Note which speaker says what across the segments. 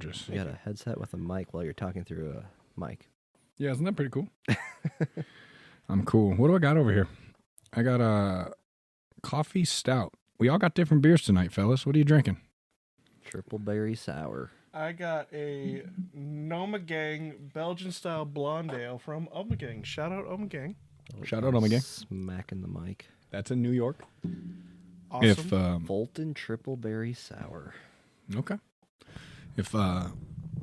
Speaker 1: gorgeous.
Speaker 2: You got a headset with a mic while you're talking through a mic.
Speaker 1: Yeah, isn't that pretty cool? I'm cool. What do I got over here? I got a coffee stout. We all got different beers tonight, fellas. What are you drinking?
Speaker 2: Triple berry sour.
Speaker 3: I got a Nomagang Belgian-style blonde ale from Omegang. Shout out Omegang.
Speaker 1: Shout out Omegang.
Speaker 2: Smacking the mic.
Speaker 1: That's in New York.
Speaker 3: Awesome.
Speaker 1: If
Speaker 2: Fulton triple berry sour.
Speaker 1: okay. If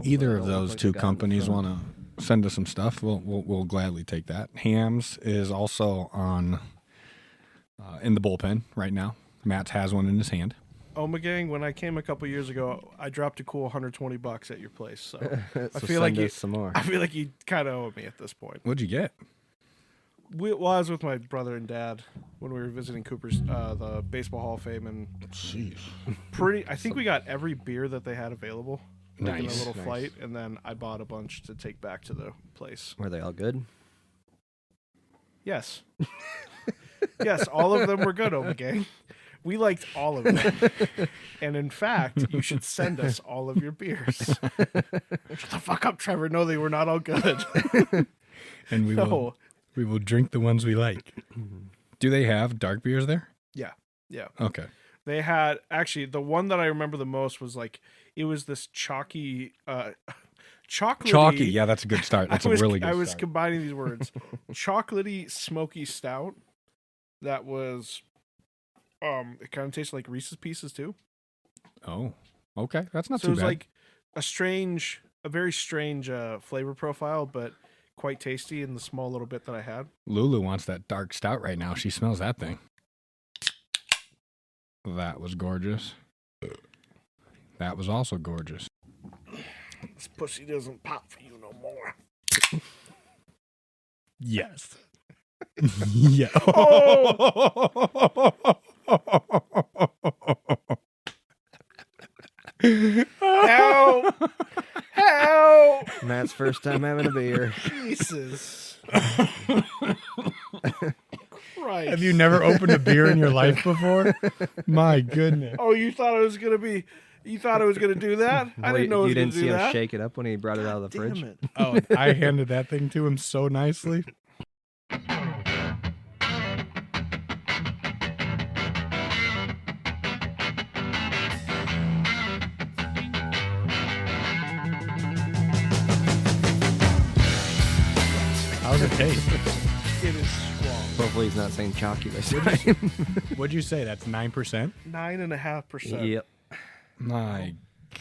Speaker 1: either of those two companies want to send us some stuff, we'll gladly take that. Hams is also on in the bullpen right now. Matt has one in his hand.
Speaker 3: Omegang, when I came a couple years ago, I dropped a cool $120 at your place. So,
Speaker 2: So
Speaker 3: I feel like
Speaker 2: send us some more.
Speaker 3: I feel like you kind of owe me at this point.
Speaker 1: What'd you get?
Speaker 3: I was with my brother and dad when we were visiting Cooper's, the Baseball Hall of Fame, and
Speaker 1: Jeez.
Speaker 3: I think we got every beer that they had available. Like in a
Speaker 1: Nice.
Speaker 3: little
Speaker 2: Nice.
Speaker 3: flight, and then I bought a bunch to take back to the place.
Speaker 2: Were they all good?
Speaker 3: Yes. Yes, all of them were good, Omegang. We liked all of them. And in fact, you should send us all of your beers. Shut the fuck up, Trevor. No, they were not all good.
Speaker 1: And
Speaker 3: No.
Speaker 1: we will drink the ones we like. Do they have dark beers there?
Speaker 3: Yeah.
Speaker 1: Okay.
Speaker 3: They had, actually, the one that I remember the most was like, it was this chocolatey.
Speaker 1: Chalky. Yeah, that's a good start. That's a really good
Speaker 3: I was
Speaker 1: start.
Speaker 3: combining these words. Chocolatey, smoky stout. That was, it kind of tasted like Reese's Pieces too.
Speaker 1: Oh, okay. That's not
Speaker 3: So it
Speaker 1: too
Speaker 3: was
Speaker 1: bad.
Speaker 3: like a very strange flavor profile, but quite tasty in the small little bit that I had.
Speaker 1: Lulu wants that dark stout right now. She smells that thing. That was gorgeous. That was also gorgeous.
Speaker 3: This pussy doesn't pop for you no more.
Speaker 1: Yes. Yeah.
Speaker 3: Help! Help!
Speaker 2: Matt's first time having a beer.
Speaker 3: Jesus. Christ.
Speaker 1: Have you never opened a beer in your life before? My goodness.
Speaker 3: Oh, you thought it was gonna be? You thought I was gonna do that? I didn't know it was
Speaker 2: you
Speaker 3: gonna
Speaker 2: didn't
Speaker 3: do
Speaker 2: see him
Speaker 3: that.
Speaker 2: shake it up when he brought it out of the
Speaker 3: Damn
Speaker 2: fridge.
Speaker 3: it!
Speaker 1: Oh, I handed that thing to him so nicely. How's it taste?
Speaker 3: It is strong.
Speaker 2: Hopefully he's not saying chalky this time.
Speaker 1: What'd you say? That's 9%?
Speaker 3: 9.5%.
Speaker 2: Yep.
Speaker 1: My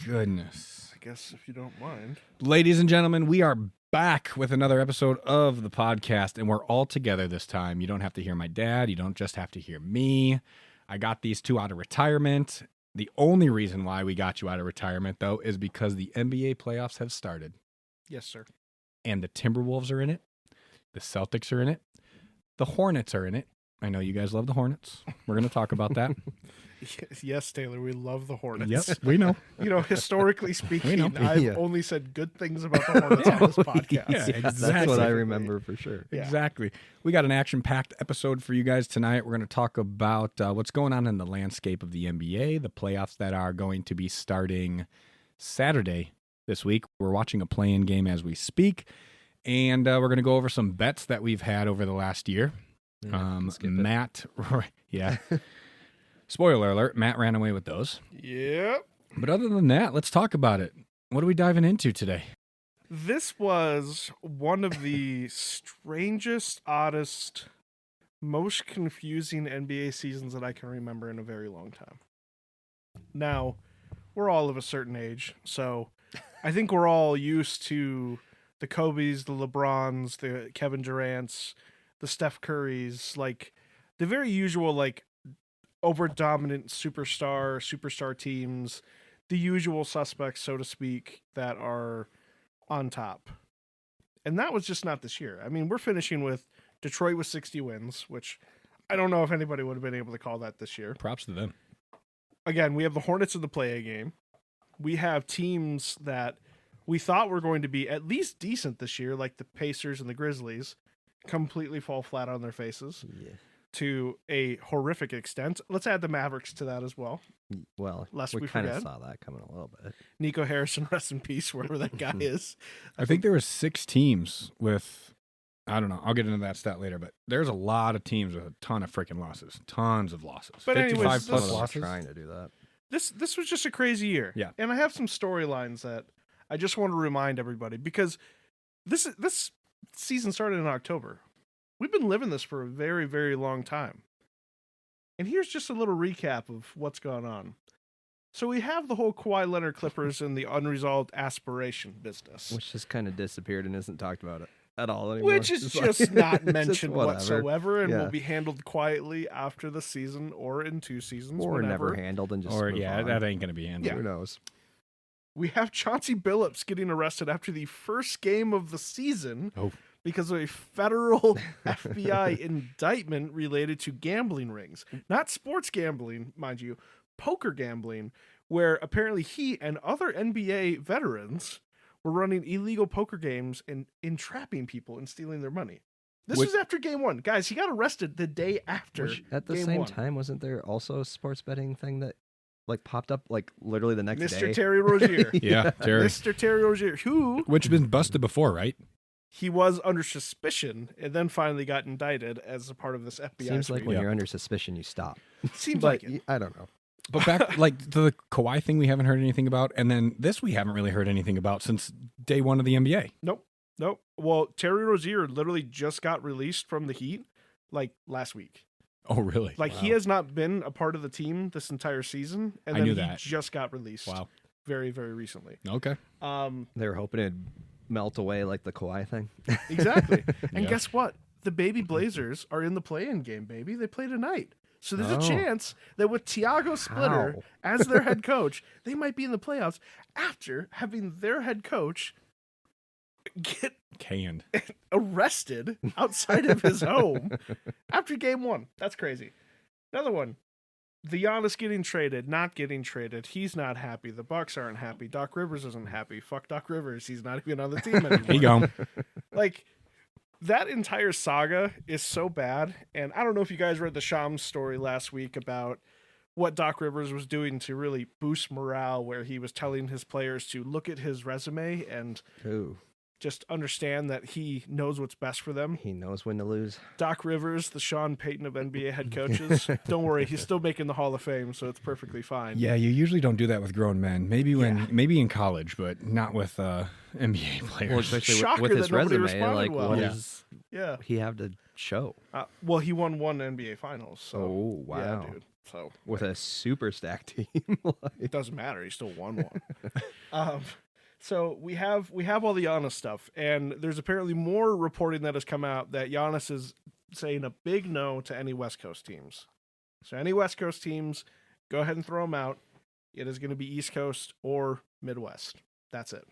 Speaker 1: goodness.
Speaker 3: I guess if you don't mind.
Speaker 1: Ladies and gentlemen, we are back with another episode of the podcast, and we're all together this time. You don't have to hear my dad. You don't just have to hear me. I got these two out of retirement. The only reason why we got you out of retirement, though, is because the NBA playoffs have started,
Speaker 3: Yes, sir.
Speaker 1: and the Timberwolves are in it. The Celtics are in it. The Hornets are in it. I know you guys love the Hornets. We're going to talk about that.
Speaker 3: Yes, Taylor. We love the Hornets.
Speaker 1: Yes, we know.
Speaker 3: You know, historically speaking,
Speaker 1: know.
Speaker 3: I've
Speaker 2: Yeah.
Speaker 3: only said good things about the Hornets on this podcast.
Speaker 1: Yeah,
Speaker 2: That's
Speaker 1: exactly.
Speaker 2: what I remember for sure.
Speaker 3: Yeah.
Speaker 1: Exactly. We got an action-packed episode for you guys tonight. We're going to talk about what's going on in the landscape of the NBA, the playoffs that are going to be starting Saturday this week. We're watching a play-in game as we speak, and we're going to go over some bets that we've had over the last year.
Speaker 2: Yeah, skip it.
Speaker 1: Matt, yeah. Spoiler alert, Matt ran away with those.
Speaker 3: Yep.
Speaker 1: But other than that, let's talk about it. What are we diving into today?
Speaker 3: This was one of the strangest, oddest, most confusing NBA seasons that I can remember in a very long time. Now, we're all of a certain age, so I think we're all used to the Kobes, the LeBrons, the Kevin Durants, the Steph Currys, like the very usual, like over dominant superstar teams, the usual suspects, so to speak, that are on top. And that was just not this year. I mean, we're finishing with Detroit with 60 wins, which I don't know if anybody would have been able to call that this year.
Speaker 1: Props to them.
Speaker 3: Again, we have the Hornets in the play-in game. We have teams that we thought were going to be at least decent this year, like the Pacers and the Grizzlies, completely fall flat on their faces.
Speaker 2: Yeah.
Speaker 3: to a horrific extent. Let's add the Mavericks to that as well.
Speaker 2: Well,
Speaker 3: Lest
Speaker 2: we
Speaker 3: we
Speaker 2: kind of
Speaker 3: forget.
Speaker 2: saw that coming a little bit.
Speaker 3: Nico Harrison, rest in peace, wherever that guy is.
Speaker 1: I think there were 6 teams with, I don't know, I'll get into that stat later, but there's a lot of teams with a ton of freaking losses. Tons of losses.
Speaker 3: But
Speaker 1: 55
Speaker 3: anyways,
Speaker 1: plus
Speaker 3: this-
Speaker 1: losses.
Speaker 2: Trying to do that.
Speaker 3: This was just a crazy year.
Speaker 1: Yeah.
Speaker 3: And I have some storylines that I just want to remind everybody, because this season started in October. We've been living this for a very, very long time. And here's just a little recap of what's gone on. So we have the whole Kawhi Leonard Clippers and the unresolved aspiration business,
Speaker 2: Which just kind of disappeared and isn't talked about at all anymore.
Speaker 3: which is
Speaker 2: It's
Speaker 3: just
Speaker 2: like-
Speaker 3: not
Speaker 2: it's just
Speaker 3: mentioned
Speaker 2: whatever.
Speaker 3: whatsoever, and
Speaker 2: Yeah.
Speaker 3: will be handled quietly after the season or in 2 seasons,
Speaker 2: Or
Speaker 3: whenever.
Speaker 2: never handled and just
Speaker 1: Or,
Speaker 2: move
Speaker 1: yeah,
Speaker 2: on.
Speaker 1: that ain't going to be handled.
Speaker 2: Who knows?
Speaker 3: We have Chauncey Billups getting arrested after the first game of the season because of a federal FBI indictment related to gambling rings. Not sports gambling, mind you, poker gambling, where apparently he and other NBA veterans were running illegal poker games and entrapping people and stealing their money. This
Speaker 1: Which-
Speaker 3: was after game 1. Guys, he got arrested the day after.
Speaker 2: At the
Speaker 3: game
Speaker 2: same
Speaker 3: 1.
Speaker 2: time, wasn't there also a sports betting thing that like popped up like literally the next
Speaker 3: Mr.
Speaker 2: day?
Speaker 3: Terry Rozier.
Speaker 1: Yeah, Terry.
Speaker 3: Mr. Terry Rozier, who
Speaker 1: Which has been busted before, right?
Speaker 3: he was under suspicion and then finally got indicted as a part of this FBI.
Speaker 2: Seems like
Speaker 3: sweep.
Speaker 2: when
Speaker 1: Yeah.
Speaker 2: you're under suspicion, you stop.
Speaker 3: Seems
Speaker 2: But
Speaker 3: like it.
Speaker 2: I don't know.
Speaker 1: But back, like, to the Kawhi thing, we haven't heard anything about. And then this we haven't really heard anything about since day 1 of the NBA.
Speaker 3: Nope. Well, Terry Rozier literally just got released from the Heat like last week.
Speaker 1: Oh, really?
Speaker 3: Like he has not been a part of the team this entire season, and
Speaker 1: I
Speaker 3: then
Speaker 1: knew
Speaker 3: he
Speaker 1: that.
Speaker 3: just got released.
Speaker 1: Wow.
Speaker 3: Very, very recently.
Speaker 1: Okay.
Speaker 2: They were hoping it'd melt away like the Kawhi thing.
Speaker 3: Exactly. And
Speaker 1: Yeah.
Speaker 3: guess what? The baby Blazers are in the play-in game, baby. They play tonight. So there's
Speaker 2: Oh.
Speaker 3: a chance that with Tiago Splitter
Speaker 2: How?
Speaker 3: as their head coach, they might be in the playoffs after having their head coach get
Speaker 1: Canned.
Speaker 3: arrested outside of his home after game 1. That's crazy. Another one. The Giannis getting traded, not getting traded. He's not happy. The Bucks aren't happy. Doc Rivers isn't happy. Fuck Doc Rivers. He's not even on the team anymore.
Speaker 1: Here you go.
Speaker 3: Like, that entire saga is so bad. And I don't know if you guys read the Shams story last week about what Doc Rivers was doing to really boost morale, where he was telling his players to look at his resume and
Speaker 2: Ooh,
Speaker 3: just understand that he knows what's best for them.
Speaker 2: he knows when to lose.
Speaker 3: Doc Rivers, the Sean Payton of NBA head coaches. Don't worry, he's still making the Hall of Fame, so it's perfectly fine.
Speaker 1: Yeah, you usually don't do that with grown men. Maybe maybe in college, but not with NBA players.
Speaker 2: Well, especially
Speaker 3: Shocker
Speaker 2: with his
Speaker 3: that nobody
Speaker 2: resume,
Speaker 3: responded
Speaker 2: like
Speaker 3: well.
Speaker 2: what
Speaker 1: Yeah.
Speaker 2: does
Speaker 3: Yeah.
Speaker 2: he have to show
Speaker 3: Well, he won 1 NBA Finals. So,
Speaker 2: Oh, wow.
Speaker 3: Yeah, dude. So
Speaker 2: with a super stacked team?
Speaker 3: it doesn't matter. He still won one. So we have all the Giannis stuff, and there's apparently more reporting that has come out that Giannis is saying a big no to any West Coast teams. So any West Coast teams, go ahead and throw them out. It is going to be East Coast or Midwest. That's it.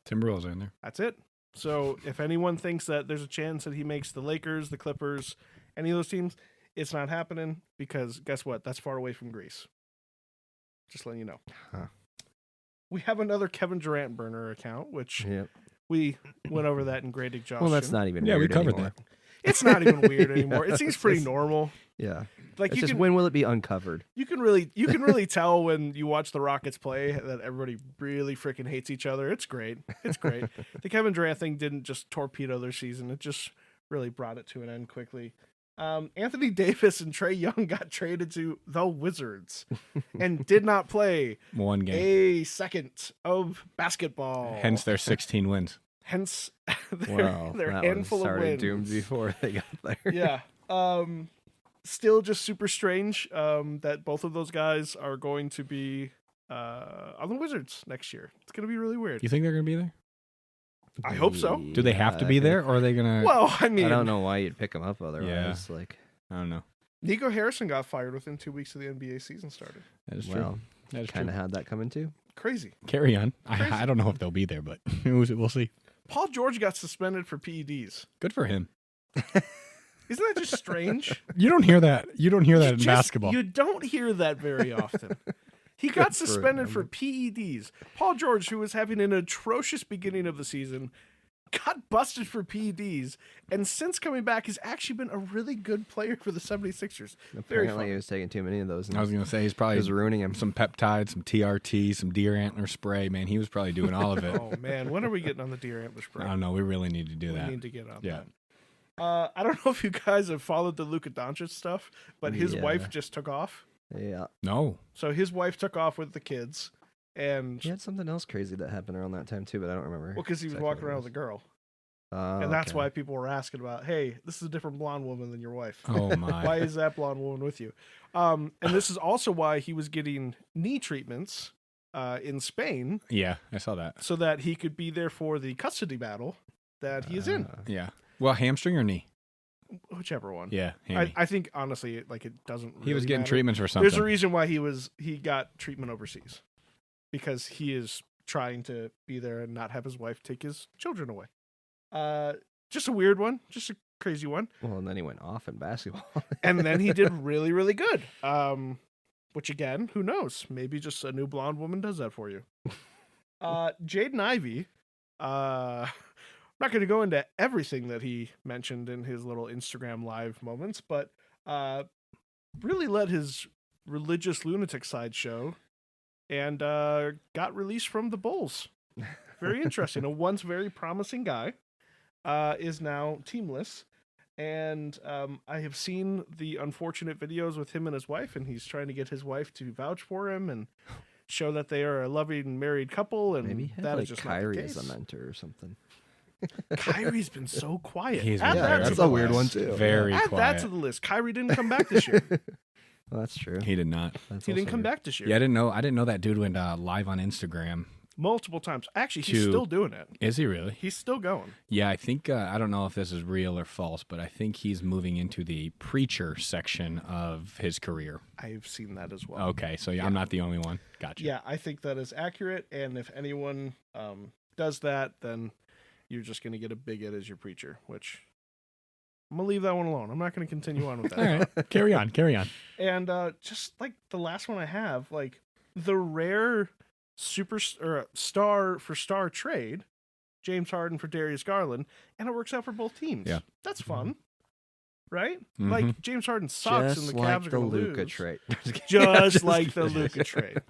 Speaker 1: Timberwolves are in there.
Speaker 3: That's it. So if anyone thinks that there's a chance that he makes the Lakers, the Clippers, any of those teams, it's not happening, because guess what? That's far away from Greece. Just letting you know.
Speaker 2: Huh.
Speaker 3: We have another Kevin Durant burner account, which
Speaker 2: Yep.
Speaker 3: we went over that in great exhaustion.
Speaker 2: Well, that's not even
Speaker 1: Yeah, we
Speaker 2: weird
Speaker 1: covered
Speaker 2: anymore.
Speaker 3: It's not even weird anymore.
Speaker 2: Yeah,
Speaker 3: It seems
Speaker 2: it's
Speaker 3: pretty
Speaker 2: just-
Speaker 3: normal.
Speaker 2: Yeah.
Speaker 3: Like
Speaker 2: It's
Speaker 3: you
Speaker 2: just
Speaker 3: can,
Speaker 2: when will it be uncovered?
Speaker 3: you can really tell when you watch the Rockets play that everybody really freaking hates each other. It's great. It's great. The Kevin Durant thing didn't just torpedo their season. It just really brought it to an end quickly. Anthony Davis and Trae Young got traded to the Wizards and did not play
Speaker 1: One game.
Speaker 3: a second of basketball.
Speaker 1: Hence their 16 wins.
Speaker 3: Hence
Speaker 2: Well,
Speaker 3: their
Speaker 2: that
Speaker 3: handful
Speaker 2: was
Speaker 3: of
Speaker 2: already
Speaker 3: wins.
Speaker 2: doomed before they got there.
Speaker 3: Yeah. Still just super strange that both of those guys are going to be on the Wizards next year. It's going to be really weird.
Speaker 1: You think they're going to be there?
Speaker 3: I hope so.
Speaker 1: Do they have to
Speaker 2: Yeah,
Speaker 1: be
Speaker 2: I
Speaker 1: there,
Speaker 2: think-
Speaker 1: or are they going to?
Speaker 3: Well, I mean,
Speaker 2: I don't know why you'd pick them up otherwise. Like,
Speaker 1: I don't know.
Speaker 3: Nico Harrison got fired within 2 weeks of the NBA season started.
Speaker 1: That is
Speaker 2: well,
Speaker 1: true. That is
Speaker 2: kind of
Speaker 1: true.
Speaker 2: had that coming too.
Speaker 3: Crazy.
Speaker 1: Carry on.
Speaker 3: Crazy.
Speaker 1: I don't know if they'll be there, but we'll see.
Speaker 3: Paul George got suspended for PEDs.
Speaker 1: Good for him.
Speaker 3: Isn't that just strange?
Speaker 1: You don't hear that. You don't hear that in
Speaker 3: Just-
Speaker 1: basketball.
Speaker 3: You don't hear that very often. He got
Speaker 2: Good for
Speaker 3: suspended
Speaker 2: him.
Speaker 3: for PEDs. Paul George, who was having an atrocious beginning of the season, got busted for PEDs, and since coming back has actually been a really good player for the 76ers. Very
Speaker 2: Apparently,
Speaker 3: fun.
Speaker 2: he was taking too many of those. And
Speaker 1: I was going to say he's
Speaker 2: it
Speaker 1: probably
Speaker 2: was ruining him.
Speaker 1: some peptides, some TRT, some deer antler spray. Man, he was probably doing all of it.
Speaker 3: Oh man, when are we getting on the deer antler spray?
Speaker 1: I don't know. We really need to do
Speaker 3: We
Speaker 1: that.
Speaker 3: need to get on
Speaker 1: Yeah.
Speaker 3: that. I don't know if you guys have followed the Luka Dončić stuff, but his
Speaker 2: Yeah.
Speaker 3: wife just took off.
Speaker 2: Yeah.
Speaker 1: No.
Speaker 3: So his wife took off with the kids, and
Speaker 2: He had something else crazy that happened around that time too, but I don't remember.
Speaker 3: well, because he was
Speaker 2: exactly
Speaker 3: walking
Speaker 2: what it
Speaker 3: around with a girl,
Speaker 2: was.
Speaker 3: and that's
Speaker 2: Okay.
Speaker 3: why people were asking about, hey, this is a different blonde woman than your wife.
Speaker 1: Oh, my.
Speaker 3: Why is that blonde woman with you? And this is also why he was getting knee treatments in Spain,
Speaker 1: Yeah, I saw that.
Speaker 3: so that he could be there for the custody battle that he is in,
Speaker 1: Yeah. Well, hamstring or knee?
Speaker 3: whichever one.
Speaker 1: Yeah, hammy.
Speaker 3: I think honestly, like it doesn't. Really
Speaker 1: He was getting
Speaker 3: matter.
Speaker 1: treatments for something.
Speaker 3: There's a reason why he got treatment overseas, because he is trying to be there and not have his wife take his children away. Just a weird one, just a crazy one.
Speaker 2: Well, and then he went off in basketball.
Speaker 3: And then he did really, really good. Which again, who knows? Maybe just a new blonde woman does that for you. Jaden Ivey. I'm not going to go into everything that he mentioned in his little Instagram live moments, but really let his religious lunatic side show, and got released from the Bulls. Very interesting. A once very promising guy is now teamless. And I have seen the unfortunate videos with him and his wife, and he's trying to get his wife to vouch for him and show that they are a loving married couple. And
Speaker 2: Maybe he had
Speaker 3: that is
Speaker 2: like
Speaker 3: just
Speaker 2: Kyrie
Speaker 3: not
Speaker 2: as
Speaker 3: the
Speaker 2: a
Speaker 3: case.
Speaker 2: mentor or something.
Speaker 3: Kyrie's been so quiet.
Speaker 1: He's
Speaker 3: Add
Speaker 1: been
Speaker 3: that
Speaker 1: very
Speaker 3: to
Speaker 2: that's
Speaker 3: the
Speaker 2: a weird
Speaker 3: list.
Speaker 2: one too.
Speaker 1: Very
Speaker 3: Add
Speaker 1: quiet.
Speaker 3: that to the list. Kyrie didn't come back this year.
Speaker 2: Well, that's true.
Speaker 1: He did not.
Speaker 2: That's
Speaker 3: He didn't
Speaker 2: also
Speaker 3: come
Speaker 2: weird.
Speaker 3: back this year.
Speaker 1: Yeah, I didn't know that dude went live on Instagram.
Speaker 3: Multiple times. Actually, he's
Speaker 1: To-
Speaker 3: still doing it.
Speaker 1: Is he really?
Speaker 3: He's still going.
Speaker 1: Yeah, I think I don't know if this is real or false, but I think he's moving into the preacher section of his career.
Speaker 3: I've seen that as well.
Speaker 1: Okay, so I'm not the only one. Gotcha.
Speaker 3: Yeah, I think that is accurate. And if anyone does that, then you're just going to get a bigot as your preacher, which I'm going to leave that one alone. I'm not going to continue on with that.
Speaker 1: All right, carry on.
Speaker 3: And just like the last one I have, like the rare star for star trade, James Harden for Darius Garland, and it works out for both teams.
Speaker 1: Yeah.
Speaker 3: That's fun. Right?
Speaker 1: Mhm.
Speaker 3: Like James Harden sucks
Speaker 2: Just
Speaker 3: and the
Speaker 2: like
Speaker 3: Cavs are
Speaker 2: the
Speaker 3: going to
Speaker 2: Luka
Speaker 3: lose.
Speaker 2: trade.
Speaker 3: Just like the Luka trade.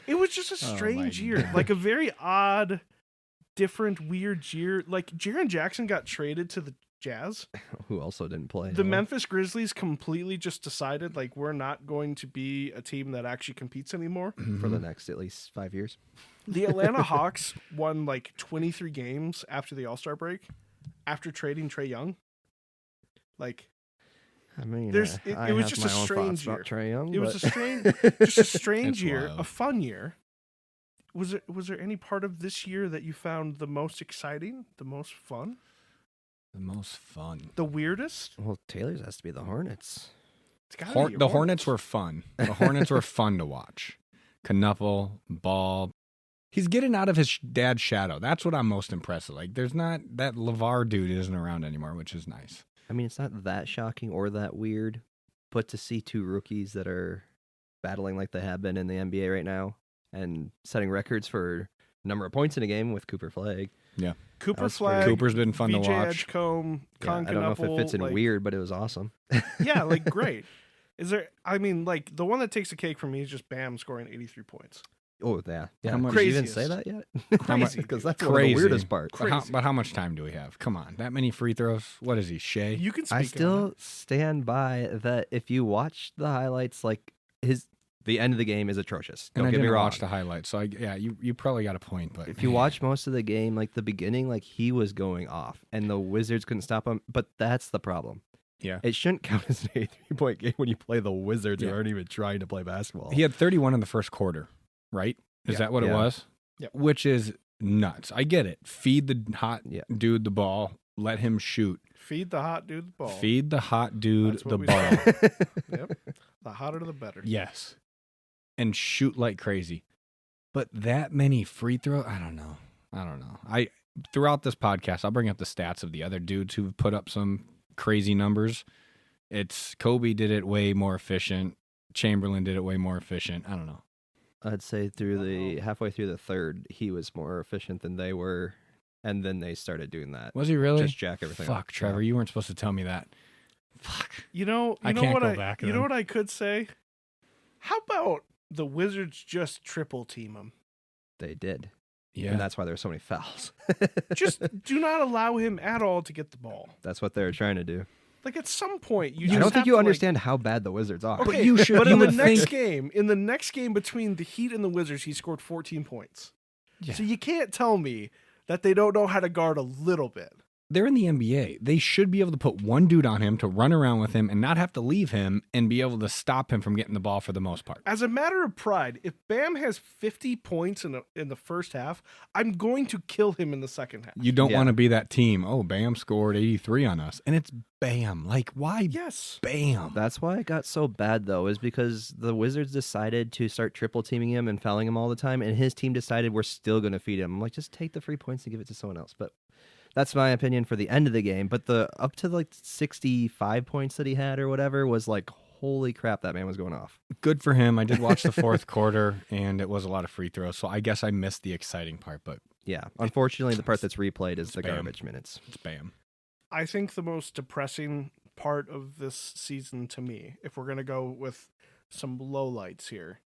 Speaker 3: It was just a
Speaker 1: Oh, my
Speaker 3: strange year.
Speaker 1: God.
Speaker 3: Like a very odd, different, weird year. Like Jaren Jackson got traded to the Jazz.
Speaker 2: Who also didn't play.
Speaker 3: The Memphis Grizzlies completely just decided, like, we're not going to be a team that actually competes anymore.
Speaker 2: for the next at least 5 years.
Speaker 3: The Atlanta Hawks won like 23 games after the All-Star break, after trading Trae Young. Like,
Speaker 2: I mean,
Speaker 3: There's-
Speaker 2: I
Speaker 3: it was
Speaker 2: have
Speaker 3: just
Speaker 2: my
Speaker 3: a
Speaker 2: own
Speaker 3: strange
Speaker 2: thoughts about Trae Young.
Speaker 3: it was
Speaker 2: but-
Speaker 3: a strange, just a strange
Speaker 1: It's
Speaker 3: year,
Speaker 1: wild.
Speaker 3: a fun year. Was there any part of this year that you found the most exciting, the most fun,
Speaker 1: The most fun.
Speaker 3: the weirdest?
Speaker 2: Well, Taylor's has to be the Hornets.
Speaker 3: It's gotta be your
Speaker 1: The Hornets were fun. The Hornets were fun to watch. Knueppel, Ball. He's getting out of his dad's shadow. That's what I'm most impressed with. Like, there's not that LeVar dude isn't around anymore, which is nice.
Speaker 2: I mean, it's not that shocking or that weird, but to see two rookies that are battling like they have been in the NBA right now and setting records for number of points in a game with Cooper Flag.
Speaker 3: Cooper
Speaker 2: That's
Speaker 3: Flag,
Speaker 2: pretty-
Speaker 1: Cooper's been fun
Speaker 3: VJ
Speaker 1: to watch.
Speaker 3: Edgecombe, Kon
Speaker 2: I don't know if it
Speaker 3: Knueppel,
Speaker 2: fits in
Speaker 3: like-
Speaker 2: weird, but it was awesome.
Speaker 3: Yeah, like great. Is there? I mean, like the one that takes the cake for me is just Bam scoring 83 points.
Speaker 2: Oh, yeah.
Speaker 1: How much-
Speaker 2: Did you even
Speaker 3: Craziest.
Speaker 2: say that yet?
Speaker 3: Crazy.
Speaker 2: Because that's one of
Speaker 1: Crazy.
Speaker 2: the weirdest parts.
Speaker 3: Crazy.
Speaker 1: But how much time do we have? Come on. That many free throws? What is he, Shea?
Speaker 3: You can speak
Speaker 2: I
Speaker 3: on
Speaker 2: still
Speaker 3: it.
Speaker 2: stand by that if you watch the highlights, like the end of the game is atrocious.
Speaker 1: and
Speaker 2: Don't
Speaker 1: I
Speaker 2: get me
Speaker 1: didn't
Speaker 2: wrong.
Speaker 1: watch the highlights. So, you probably got a point. But
Speaker 2: If you watch most of the game, like the beginning, like he was going off and the Wizards couldn't stop him. But that's the problem.
Speaker 1: Yeah.
Speaker 2: It shouldn't count as an 83-point game when you play the Wizards
Speaker 1: Yeah.
Speaker 2: who aren't even trying to play basketball.
Speaker 1: He had 31 in the first quarter, right? Is
Speaker 3: Yeah.
Speaker 1: that what it
Speaker 2: Yeah.
Speaker 1: was?
Speaker 3: Yep.
Speaker 1: Which is nuts. I get it. Feed the hot
Speaker 2: Yeah.
Speaker 1: dude the ball. Let him shoot.
Speaker 3: Feed the hot dude the ball.
Speaker 1: Feed the hot dude
Speaker 3: That's what
Speaker 1: the
Speaker 3: we
Speaker 1: ball.
Speaker 3: say. Yep. The hotter the better.
Speaker 1: Yes. And shoot like crazy. But that many free throws, I don't know. Throughout this podcast, I'll bring up the stats of the other dudes who've put up some crazy numbers. It's Kobe did it way more efficient. Chamberlain did it way more efficient. I don't know.
Speaker 2: I'd say halfway through the third, he was more efficient than they were and then they started doing that.
Speaker 1: Was he really?
Speaker 2: Just jack everything up.
Speaker 1: Fuck, Trevor, you weren't supposed to tell me that. Fuck.
Speaker 3: You know
Speaker 1: I can't
Speaker 3: what
Speaker 1: go back
Speaker 3: you
Speaker 1: then.
Speaker 3: know what I could say? How about the Wizards just triple team him?
Speaker 2: They did.
Speaker 1: Yeah.
Speaker 2: And that's why there's so many fouls.
Speaker 3: Just do not allow him at all to get the ball.
Speaker 2: That's what they were trying to do.
Speaker 3: Like at some point, you
Speaker 2: I
Speaker 3: just
Speaker 2: don't
Speaker 3: have
Speaker 2: think you
Speaker 3: to,
Speaker 2: understand how bad the Wizards are.
Speaker 3: Okay,
Speaker 1: But you should-
Speaker 3: But
Speaker 1: you
Speaker 3: in the
Speaker 1: would
Speaker 3: next
Speaker 1: think-
Speaker 3: game, between the Heat and the Wizards, he scored 14 points.
Speaker 1: Yeah.
Speaker 3: So you can't tell me that they don't know how to guard a little bit.
Speaker 1: They're in the NBA. They should be able to put one dude on him to run around with him and not have to leave him and be able to stop him from getting the ball for the most part.
Speaker 3: As a matter of pride, if Bam has 50 points in the first half, I'm going to kill him in the second half.
Speaker 1: You don't
Speaker 2: Yeah.
Speaker 1: want to be that team. Oh, Bam scored 83 on us. And it's Bam. Like, why
Speaker 3: Yes.
Speaker 1: Bam?
Speaker 2: That's why it got so bad, though, is because the Wizards decided to start triple teaming him and fouling him all the time, and his team decided we're still going to feed him. I'm like, just take the free points and give it to someone else. But that's my opinion for the end of the game. But the up to like 65 points that he had or whatever was like, holy crap, that man was going off.
Speaker 1: Good for him. I did watch the fourth quarter, and it was a lot of free throws. So I guess I missed the exciting part, but
Speaker 2: Yeah. Unfortunately, the part that's replayed is the
Speaker 1: Bam.
Speaker 2: garbage minutes.
Speaker 1: it's Bam.
Speaker 3: I think the most depressing part of this season to me, if we're going to go with some lowlights here,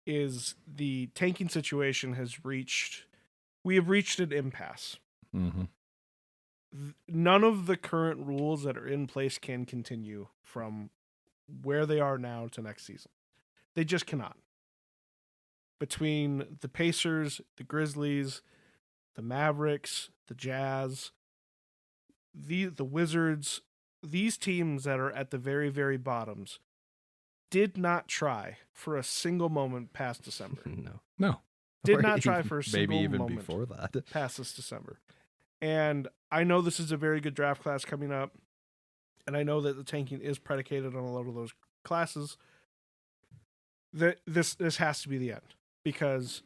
Speaker 3: is the tanking situation we have reached an impasse.
Speaker 1: Mm-hmm.
Speaker 3: None of the current rules that are in place can continue from where they are now to next season. They just cannot. Between the Pacers, the Grizzlies, the Mavericks, the Jazz, the Wizards, these teams that are at the very, very bottoms did not try for a single moment past December.
Speaker 2: No.
Speaker 3: Did
Speaker 2: Or
Speaker 3: not try
Speaker 2: even-
Speaker 3: for a single
Speaker 2: maybe even
Speaker 3: moment
Speaker 2: before that.
Speaker 3: past this December. And I know this is a very good draft class coming up, and I know that the tanking is predicated on a lot of those classes. This has to be the end, because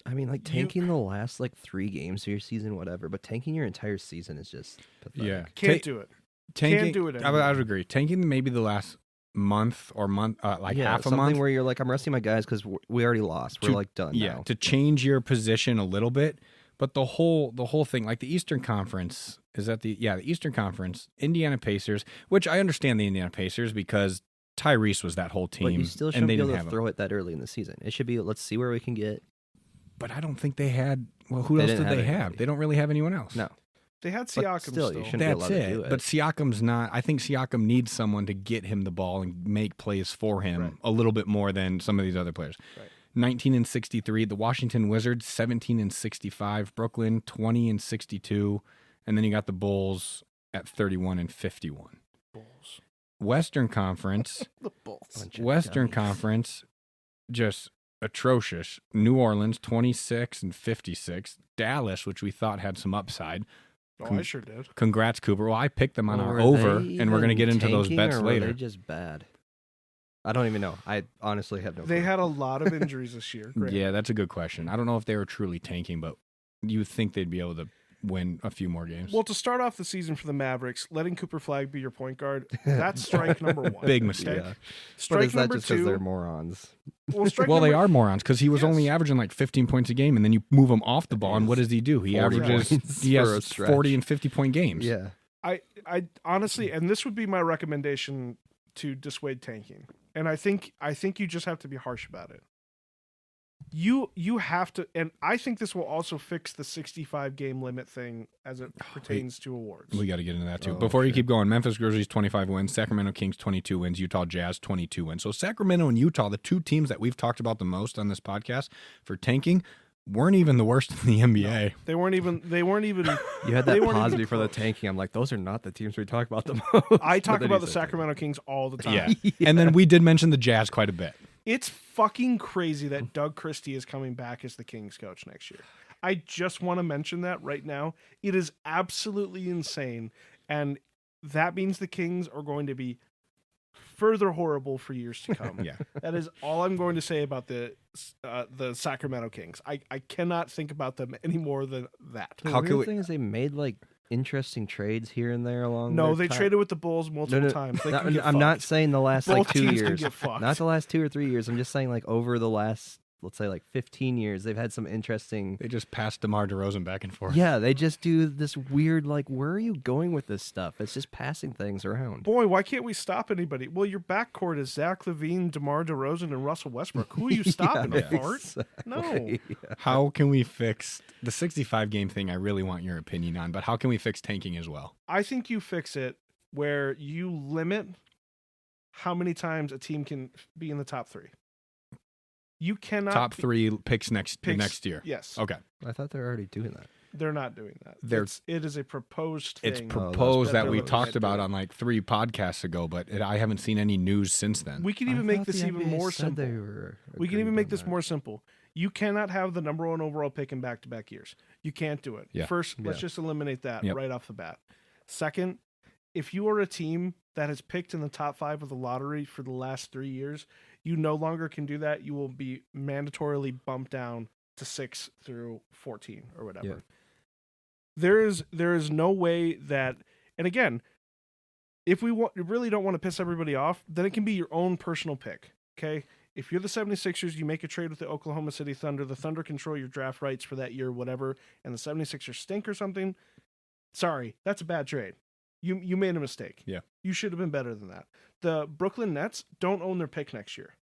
Speaker 2: I mean, like tanking the last like 3 games of your season, whatever, but tanking your entire season is just pathetic.
Speaker 1: Yeah.
Speaker 3: can't do it.
Speaker 1: Tanking,
Speaker 3: Can't do it
Speaker 1: I
Speaker 3: anymore.
Speaker 1: would agree. Tanking maybe the last month or like
Speaker 2: Yeah,
Speaker 1: half a
Speaker 2: something
Speaker 1: month.
Speaker 2: where you're like, I'm resting my guys because we already lost. We're
Speaker 1: To-
Speaker 2: like done
Speaker 1: Yeah,
Speaker 2: now.
Speaker 1: to change your position a little bit. But the whole thing, like the Eastern Conference, the Eastern Conference, Indiana Pacers, which I understand the Indiana Pacers because Tyrese was that whole team,
Speaker 2: But you still
Speaker 1: and
Speaker 2: shouldn't
Speaker 1: they
Speaker 2: be able
Speaker 1: didn't
Speaker 2: to
Speaker 1: have him.
Speaker 2: throw it that early in the season. It should be, let's see where we can get.
Speaker 1: But I don't think they had. Well, who
Speaker 2: They
Speaker 1: else
Speaker 2: didn't
Speaker 1: did they
Speaker 2: have
Speaker 1: have?
Speaker 2: anybody.
Speaker 1: they don't really have anyone else.
Speaker 2: No.
Speaker 3: They had
Speaker 2: But
Speaker 3: Siakam
Speaker 2: still,
Speaker 3: still.
Speaker 2: you shouldn't be
Speaker 1: That's
Speaker 2: allowed to do
Speaker 1: it.
Speaker 2: it.
Speaker 1: But Siakam's not. I think Siakam needs someone to get him the ball and make plays for him
Speaker 3: Right.
Speaker 1: a little bit more than some of these other players.
Speaker 3: Right.
Speaker 1: 19-63. The Washington Wizards 17-65. Brooklyn 20-62, and then you got the Bulls at 31-51.
Speaker 3: Bulls.
Speaker 1: Western Conference.
Speaker 3: The Bulls.
Speaker 2: Bunch of
Speaker 1: Western
Speaker 2: dummies.
Speaker 1: Conference, just atrocious. New Orleans 26-56. Dallas, which we thought had some upside.
Speaker 3: Oh, I sure did.
Speaker 1: Congrats, Cooper. Well, I picked them on
Speaker 2: Well,
Speaker 1: our
Speaker 2: were
Speaker 1: over,
Speaker 2: they
Speaker 1: and we're going to
Speaker 2: even
Speaker 1: get into those
Speaker 2: tanking,
Speaker 1: bets
Speaker 2: or were
Speaker 1: later.
Speaker 2: They just bad. I don't even know. I honestly have no
Speaker 3: They
Speaker 2: clue.
Speaker 3: had a lot of injuries this year. Great.
Speaker 1: Yeah, that's a good question. I don't know if they were truly tanking, but you would think they'd be able to win a few more games.
Speaker 3: Well, to start off the season for the Mavericks, letting Cooper Flag be your point guard, that's strike number 1.
Speaker 1: Big mistake.
Speaker 2: Yeah. But
Speaker 3: Strike
Speaker 2: is that
Speaker 3: number
Speaker 2: just because
Speaker 3: 2.
Speaker 2: they're morons?
Speaker 3: Well, strike
Speaker 1: Well, they
Speaker 3: number-
Speaker 1: are morons because he was
Speaker 3: Yes.
Speaker 1: only averaging like 15 points a game, and then you move him off the ball, and what does he do? He
Speaker 2: 40
Speaker 1: averages
Speaker 2: points
Speaker 1: he
Speaker 2: for a
Speaker 1: has
Speaker 2: stretch.
Speaker 1: 40 and 50 point games.
Speaker 2: Yeah.
Speaker 3: I honestly, and this would be my recommendation to dissuade tanking. And I think you just have to be harsh about it. You have to, and I think this will also fix the 65 game limit thing as it pertains to awards.
Speaker 1: We got to get into that too.
Speaker 2: Oh,
Speaker 1: Before you
Speaker 2: sure.
Speaker 1: keep going, Memphis Grizzlies 25 wins, Sacramento Kings 22 wins, Utah Jazz 22 wins. So Sacramento and Utah, the two teams that we've talked about the most on this podcast for tanking, weren't even the worst in the NBA.
Speaker 3: They weren't even.
Speaker 2: You had
Speaker 3: They
Speaker 2: that
Speaker 3: weren't
Speaker 2: pause
Speaker 3: even
Speaker 2: before the
Speaker 3: close.
Speaker 2: tanking. I'm like, those are not the teams we talk about the most.
Speaker 3: I talk
Speaker 2: But then
Speaker 3: about
Speaker 2: you
Speaker 3: the
Speaker 2: said
Speaker 3: Sacramento Kings all the time.
Speaker 1: Yeah. And then we did mention the Jazz quite a bit.
Speaker 3: It's fucking crazy that Doug Christie is coming back as the Kings coach next year. I just want to mention that right now. It is absolutely insane. And that means the Kings are going to be further horrible for years to come.
Speaker 1: Yeah.
Speaker 3: That is all I'm going to say about the Sacramento Kings. I cannot think about them any more than that.
Speaker 2: The
Speaker 1: How
Speaker 2: weird
Speaker 1: can we-
Speaker 2: thing is they made like interesting trades here and there along.
Speaker 3: No,
Speaker 2: their
Speaker 3: they
Speaker 2: time.
Speaker 3: traded with the Bulls multiple
Speaker 2: No,
Speaker 3: times. They
Speaker 2: no,
Speaker 3: can get
Speaker 2: I'm not
Speaker 3: fucked.
Speaker 2: saying the last
Speaker 3: Both
Speaker 2: like 2
Speaker 3: teams can
Speaker 2: years.
Speaker 3: get fucked.
Speaker 2: Not the last 2 or 3 years. I'm just saying like over the last let's say, like 15 years, they've had some interesting.
Speaker 1: They just passed DeMar DeRozan back and forth.
Speaker 2: Yeah, they just do this weird, like, where are you going with this stuff? It's just passing things around.
Speaker 3: Boy, why can't we stop anybody? Well, your backcourt is Zach LaVine, DeMar DeRozan, and Russell Westbrook. Who are you stopping?
Speaker 2: Yeah,
Speaker 3: A fart?
Speaker 2: exactly.
Speaker 3: No.
Speaker 2: Yeah.
Speaker 1: How can we fix the 65 game thing? I really want your opinion on, but how can we fix tanking as well?
Speaker 3: I think you fix it where you limit how many times a team can be in the top 3. You cannot
Speaker 1: Top 3 picks next year.
Speaker 3: Yes.
Speaker 1: Okay.
Speaker 2: I thought they were already doing that.
Speaker 3: They're not doing that.
Speaker 1: They're-
Speaker 3: It is a proposed thing.
Speaker 1: It's proposed that we
Speaker 3: looking
Speaker 1: talked
Speaker 3: at
Speaker 1: about
Speaker 3: doing.
Speaker 1: on like 3 podcasts ago, but I haven't seen any news since then.
Speaker 3: We can even make this even more simple. We can even make this more simple. You cannot have the number 1 overall pick in back-to-back years. You can't do it.
Speaker 1: Yeah.
Speaker 3: First, let's
Speaker 2: Yeah.
Speaker 3: just eliminate that
Speaker 1: Yep.
Speaker 3: right off the bat. Second, if you are a team that has picked in the top 5 of the lottery for the last 3 years, you no longer can do that. You will be mandatorily bumped down to 6 through 14 or whatever.
Speaker 2: Yeah.
Speaker 3: There is no way that, and again, if we really don't want to piss everybody off, then it can be your own personal pick. Okay. If you're the 76ers, you make a trade with the Oklahoma City Thunder. The Thunder control your draft rights for that year, whatever, and the 76ers stink or something. Sorry, that's a bad trade. You made a mistake.
Speaker 1: Yeah.
Speaker 3: You should have been better than that. The Brooklyn Nets don't own their pick next year.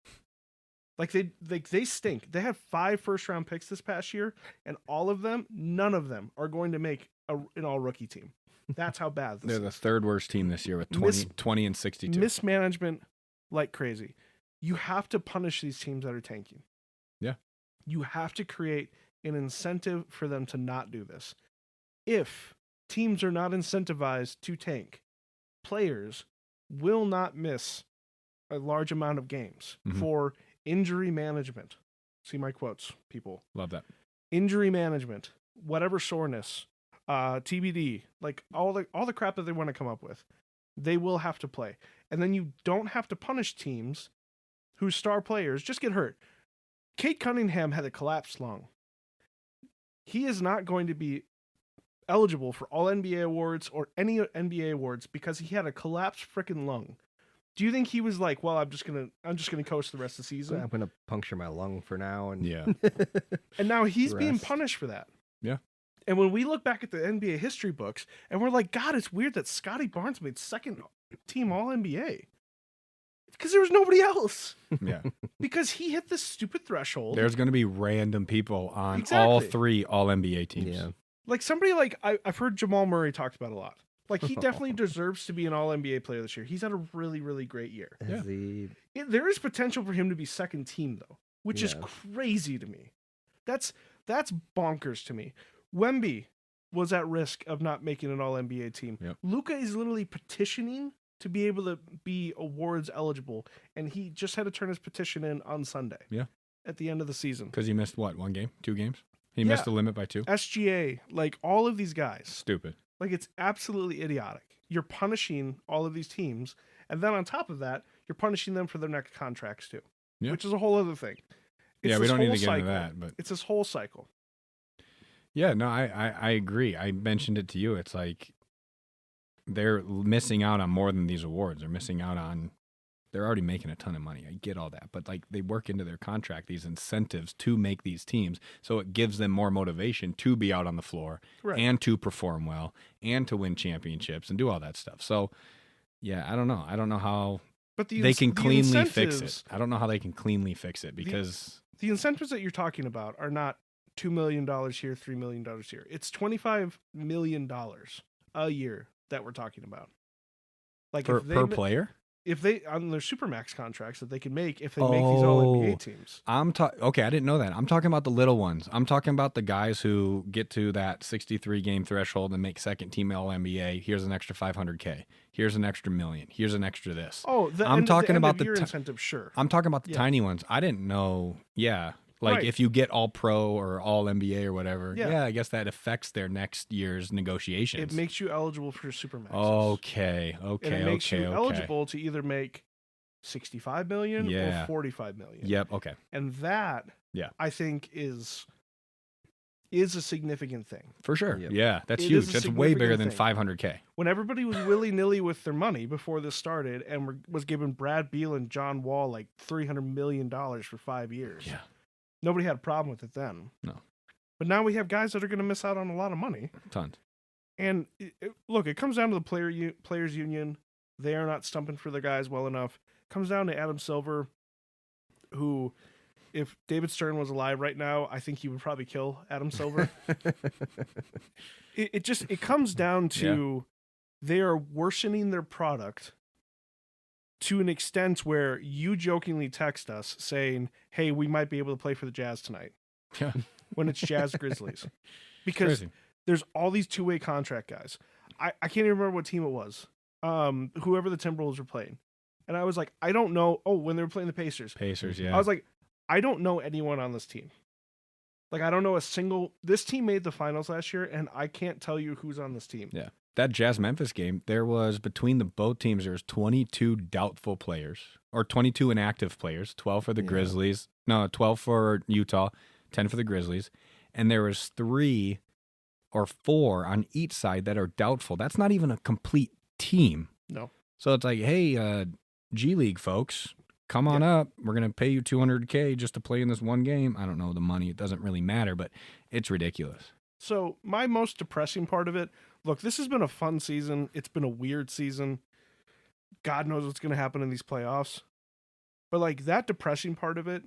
Speaker 3: Like they stink. They had 5 first-round picks this past year, and none of them are going to make an all-rookie team. That's how bad this
Speaker 1: They're
Speaker 3: is.
Speaker 1: the 3rd worst team this year with 20 and 62.
Speaker 3: Mismanagement like crazy. You have to punish these teams that are tanking.
Speaker 1: Yeah.
Speaker 3: You have to create an incentive for them to not do this. If teams are not incentivized to tank, players will not miss a large amount of games for injury management. See my quotes, people.
Speaker 1: Love that.
Speaker 3: Injury management, whatever soreness, TBD, like all the crap that they want to come up with, they will have to play. And then you don't have to punish teams whose star players just get hurt. Kate Cunningham had a collapsed lung. He is not going to be eligible for all NBA awards or any NBA awards because he had a collapsed freaking lung. Do you think he was like, well, I'm just gonna coast the rest of the season?
Speaker 2: I'm gonna puncture my lung for now, and
Speaker 1: Yeah.
Speaker 3: And now he's being
Speaker 2: Rest.
Speaker 3: punished for that.
Speaker 1: Yeah.
Speaker 3: And when we look back at the NBA history books, and we're like, God, it's weird that Scotty Barnes made second team All NBA because there was nobody else.
Speaker 1: Yeah.
Speaker 3: Because he hit this stupid threshold.
Speaker 1: There's going to be random people on all
Speaker 3: Exactly.
Speaker 1: 3 All NBA teams.
Speaker 2: yeah,
Speaker 3: Like somebody like I've heard Jamal Murray talked about a lot. Like he definitely deserves to be an All NBA player this year. He's had a really, really great year.
Speaker 2: Has he-
Speaker 3: There is potential for him to be second team though, which is
Speaker 2: Yeah.
Speaker 3: crazy to me. That's bonkers to me. Wemby was at risk of not making an All NBA team.
Speaker 1: Yep.
Speaker 3: Luka is literally petitioning to be able to be awards eligible, and he just had to turn his petition in on Sunday.
Speaker 1: Yeah.
Speaker 3: At the end of the season.
Speaker 1: Because he missed what, 1 game, 2 games? He
Speaker 3: Yeah.
Speaker 1: missed the limit by 2.
Speaker 3: SGA, like all of these guys.
Speaker 1: Stupid.
Speaker 3: Like, it's absolutely idiotic. You're punishing all of these teams, and then on top of that, you're punishing them for their next contracts too,
Speaker 1: Yeah.
Speaker 3: which is a whole other thing.
Speaker 1: Yeah, we
Speaker 3: this
Speaker 1: don't need
Speaker 3: whole
Speaker 1: to get into
Speaker 3: cycle.
Speaker 1: that, but
Speaker 3: It's this whole cycle.
Speaker 1: yeah, no, I agree. I mentioned it to you. It's like they're missing out on more than these awards. They're missing out on. They're already making a ton of money. I get all that, but like they work into their contract these incentives to make these teams, so it gives them more motivation to be out on the floor
Speaker 3: Right.
Speaker 1: and to perform well and to win championships and do all that stuff. So, yeah, I don't know. I don't know how
Speaker 3: But
Speaker 1: they can
Speaker 3: the
Speaker 1: cleanly fix
Speaker 3: incentives-
Speaker 1: it. I don't know how they can cleanly fix it because
Speaker 3: The incentives that you're talking about are not $2 million here, $3 million here. It's $25 million a year that we're talking about. Like
Speaker 1: per player.
Speaker 3: if they on their supermax contracts that they can make if they make these All NBA teams.
Speaker 1: Okay, I didn't know that. I'm talking about the little ones. I'm talking about the guys who get to that 63 game threshold and make second team All NBA. Here's an extra 500K. Here's an extra $1 million. Here's an extra this.
Speaker 3: Oh,
Speaker 1: I'm talking about
Speaker 3: the
Speaker 1: the
Speaker 3: incentive, sure.
Speaker 1: I'm talking about the
Speaker 3: Yeah.
Speaker 1: tiny ones. I didn't know. Yeah. Like
Speaker 3: Right.
Speaker 1: if you get all pro or all NBA or whatever,
Speaker 3: Yeah.
Speaker 1: yeah, I guess that affects their next year's negotiations.
Speaker 3: It makes you eligible for supermax.
Speaker 1: Okay.
Speaker 3: and it makes you eligible to either make 65 million
Speaker 1: Yeah.
Speaker 3: or 45 million.
Speaker 1: Yep. Okay.
Speaker 3: And that,
Speaker 1: Yeah.
Speaker 3: I think is a significant thing.
Speaker 1: For sure.
Speaker 2: Yep.
Speaker 1: Yeah. That's
Speaker 3: It is
Speaker 1: huge.
Speaker 3: a
Speaker 1: That's way bigger
Speaker 3: significant
Speaker 1: than
Speaker 3: thing.
Speaker 1: 500K.
Speaker 3: When everybody was willy-nilly with their money before this started and was giving Brad Beal and John Wall like $300 million for 5 years.
Speaker 1: Yeah.
Speaker 3: Nobody had a problem with it then.
Speaker 1: No.
Speaker 3: But now we have guys that are going to miss out on a lot of money.
Speaker 1: Tons.
Speaker 3: And look, it comes down to the players union. They are not stumping for their guys well enough. It comes down to Adam Silver, who, if David Stern was alive right now, I think he would probably kill Adam Silver. It comes down to they are worsening their product to an extent where you jokingly text us saying, hey, we might be able to play for the Jazz tonight.
Speaker 1: Yeah.
Speaker 3: When it's Jazz Grizzlies. Because there's all these two-way contract guys. I can't even remember what team it was. Whoever the Timberwolves were playing. And I was like, I don't know. Oh, when they were playing the Pacers.
Speaker 1: Yeah.
Speaker 3: I was like, I don't know anyone on this team. Like, I don't know a single... This team made the finals last year, and I can't tell you who's on this team.
Speaker 1: Yeah. That Jazz-Memphis game, there was, between the both teams, there was 22 doubtful players, or 22 inactive players, 12 for the Grizzlies. No, 12 for Utah, 10 for the Grizzlies. And there was 3 or 4 on each side that are doubtful. That's not even a complete team.
Speaker 3: No.
Speaker 1: So it's like, hey, G League folks, come on up. We're going to pay you $200K just to play in this one game. I don't know the money. It doesn't really matter, but it's ridiculous.
Speaker 3: So my most depressing part of it, look, this has been a fun season. It's been a weird season. God knows what's going to happen in these playoffs. But like that depressing part of it,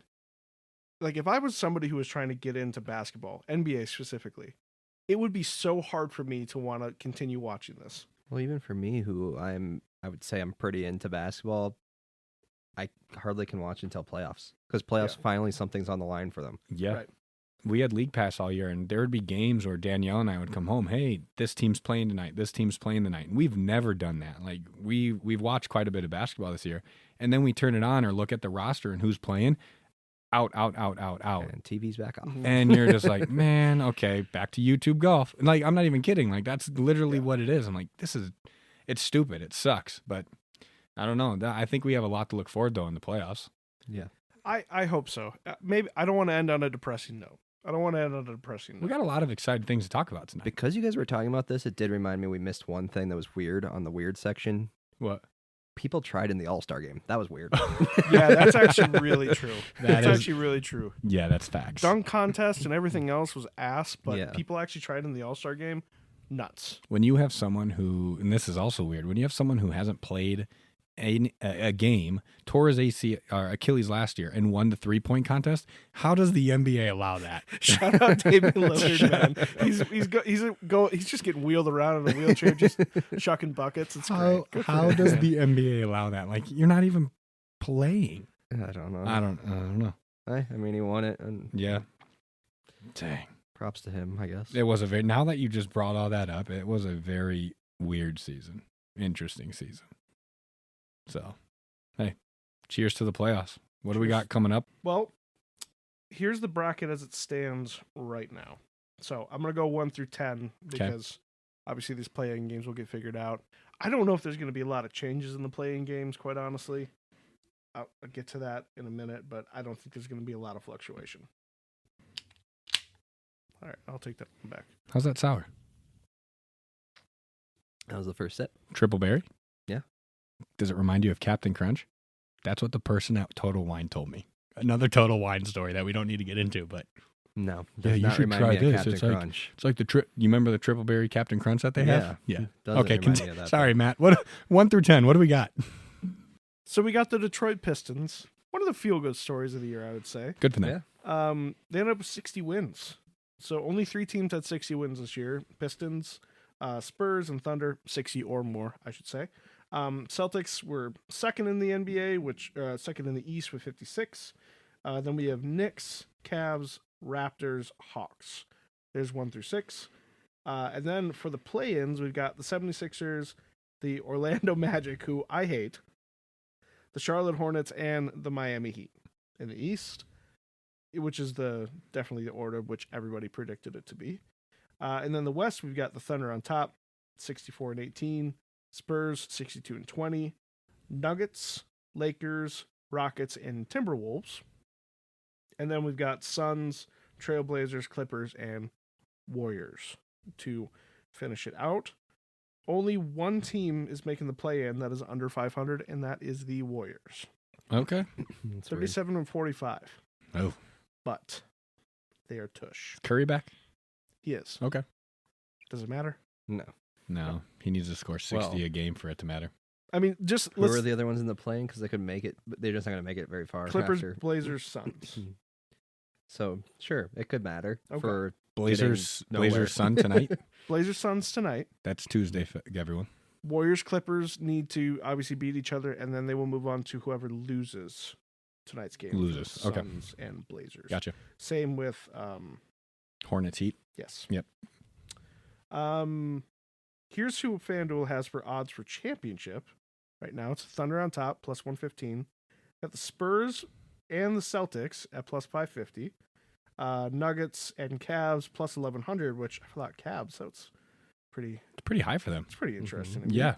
Speaker 3: like if I was somebody who was trying to get into basketball, NBA specifically, it would be so hard for me to want to continue watching this.
Speaker 2: Well, even for me, who I would say I'm pretty into basketball, I hardly can watch until playoffs because playoffs finally something's on the line for them.
Speaker 1: Yeah.
Speaker 3: Right.
Speaker 1: We had League Pass all year, and there would be games where Danielle and I would come home, hey, this team's playing tonight, this team's playing tonight. And we've never done that. Like, we've watched quite a bit of basketball this year, and then we turn it on or look at the roster and who's playing, out.
Speaker 2: And TV's back off.
Speaker 1: And you're just like, man, okay, back to YouTube golf. Like, I'm not even kidding. Like, that's literally what it is. I'm like, it's stupid. It sucks. But I don't know. I think we have a lot to look forward, though, in the playoffs.
Speaker 2: Yeah.
Speaker 3: I hope so. Maybe I don't want to end on a depressing note. We
Speaker 1: got a lot of exciting things to talk about tonight.
Speaker 2: Because you guys were talking about this, it did remind me we missed one thing that was weird on the weird section.
Speaker 1: What?
Speaker 2: People tried in the All-Star game. That was weird.
Speaker 3: Yeah, that's actually really true. That's actually really true.
Speaker 1: Yeah, that's facts.
Speaker 3: Dunk contest and everything else was ass, but people actually tried in the All-Star game. Nuts.
Speaker 1: When you have someone who, and this is also weird, when you have someone who hasn't played a game, tore his Achilles last year, and won the 3-point contest, how does the NBA allow that?
Speaker 3: Shout out Damian Lillard, man. He's just getting wheeled around in a wheelchair, just chucking buckets. It's great.
Speaker 1: How does the NBA allow that? Like, you're not even playing.
Speaker 2: I don't know.
Speaker 1: I don't know.
Speaker 2: I mean, he won it, and
Speaker 1: yeah. Dang.
Speaker 2: Props to him, I guess.
Speaker 1: It was now that you just brought all that up, it was a very weird season, interesting season. So, hey, cheers to the playoffs. What do we got coming up?
Speaker 3: Well, here's the bracket as it stands right now. So I'm going to go 1 through 10 because obviously these play-in games will get figured out. I don't know if there's going to be a lot of changes in the play-in games, quite honestly. I'll get to that in a minute, but I don't think there's going to be a lot of fluctuation. All right, I'll take that one back.
Speaker 1: How's that sour?
Speaker 2: That was the first sip.
Speaker 1: Triple berry?
Speaker 2: Yeah.
Speaker 1: Does it remind you of Captain Crunch? That's what the person at Total Wine told me. Another Total Wine story that we don't need to get into, but
Speaker 2: no.
Speaker 1: Yeah, you should try this.
Speaker 2: Captain Crunch.
Speaker 1: It's like you remember the Triple Berry Captain Crunch that they have?
Speaker 2: Yeah.
Speaker 1: Okay, sorry, Matt. What 1 through 10? What do we got?
Speaker 3: So we got the Detroit Pistons. One of the feel-good stories of the year, I would say.
Speaker 1: Good for them.
Speaker 3: Yeah. They ended up with 60 wins. So only 3 teams had 60 wins this year. Pistons, Spurs, and Thunder, 60 or more, I should say. Celtics were second in the NBA, which second in the East with 56. Then we have Knicks, Cavs, Raptors, Hawks. There's 1 through 6. And then for the play-ins, we've got the 76ers, the Orlando Magic, who I hate, the Charlotte Hornets, and the Miami Heat in the East, which is definitely the order which everybody predicted it to be. And then the West, we've got the Thunder on top, 64-18. Spurs, 62-20. Nuggets, Lakers, Rockets, and Timberwolves. And then we've got Suns, Trailblazers, Clippers, and Warriors to finish it out. Only one team is making the play-in that is under 500, and that is the Warriors.
Speaker 1: Okay.
Speaker 3: 37-45.
Speaker 1: Oh.
Speaker 3: but they are tush.
Speaker 1: Curry back?
Speaker 3: He is.
Speaker 1: Okay.
Speaker 3: Does it matter?
Speaker 1: No, he needs to score 60 a game for it to matter.
Speaker 3: I mean, just
Speaker 2: Who are the other ones in the plane? Because they could make it, but they're just not going to make it very far.
Speaker 3: Clippers,
Speaker 2: after.
Speaker 3: Blazers, Suns.
Speaker 2: So sure, it could matter for
Speaker 1: Blazers Sun tonight.
Speaker 3: Blazers, Suns tonight.
Speaker 1: That's Tuesday for everyone.
Speaker 3: Warriors, Clippers need to obviously beat each other, and then they will move on to whoever loses tonight's game.
Speaker 1: Loses. Okay.
Speaker 3: Suns and Blazers.
Speaker 1: Gotcha.
Speaker 3: Same with
Speaker 1: Hornets Heat.
Speaker 3: yes.
Speaker 1: Yep.
Speaker 3: Here's who FanDuel has for odds for championship. Right now, it's Thunder on top, plus 115. Got the Spurs and the Celtics at plus 550. Nuggets and Cavs plus 1100, which I thought Cavs, so it's pretty
Speaker 1: high for them.
Speaker 3: It's pretty interesting. to me.
Speaker 1: Yeah.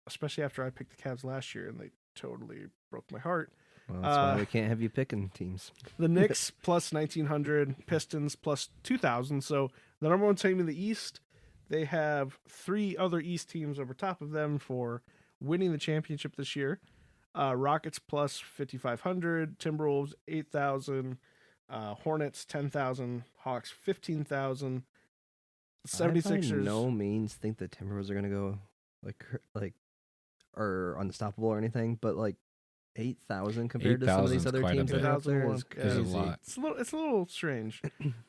Speaker 3: Especially after I picked the Cavs last year and they totally broke my heart.
Speaker 2: Well, that's why we can't have you picking teams.
Speaker 3: The Knicks plus 1900, Pistons plus 2000. So the number one team in the East, they have 3 other East teams over top of them for winning the championship this year. Rockets plus 5500, Timberwolves 8000, Hornets 10,000, Hawks 15,000. 76ers.
Speaker 2: I by no means think the Timberwolves are going to go like or unstoppable or anything, but like 8,000 compared to some of these other teams that are out there is
Speaker 1: a lot.
Speaker 3: It's a little strange.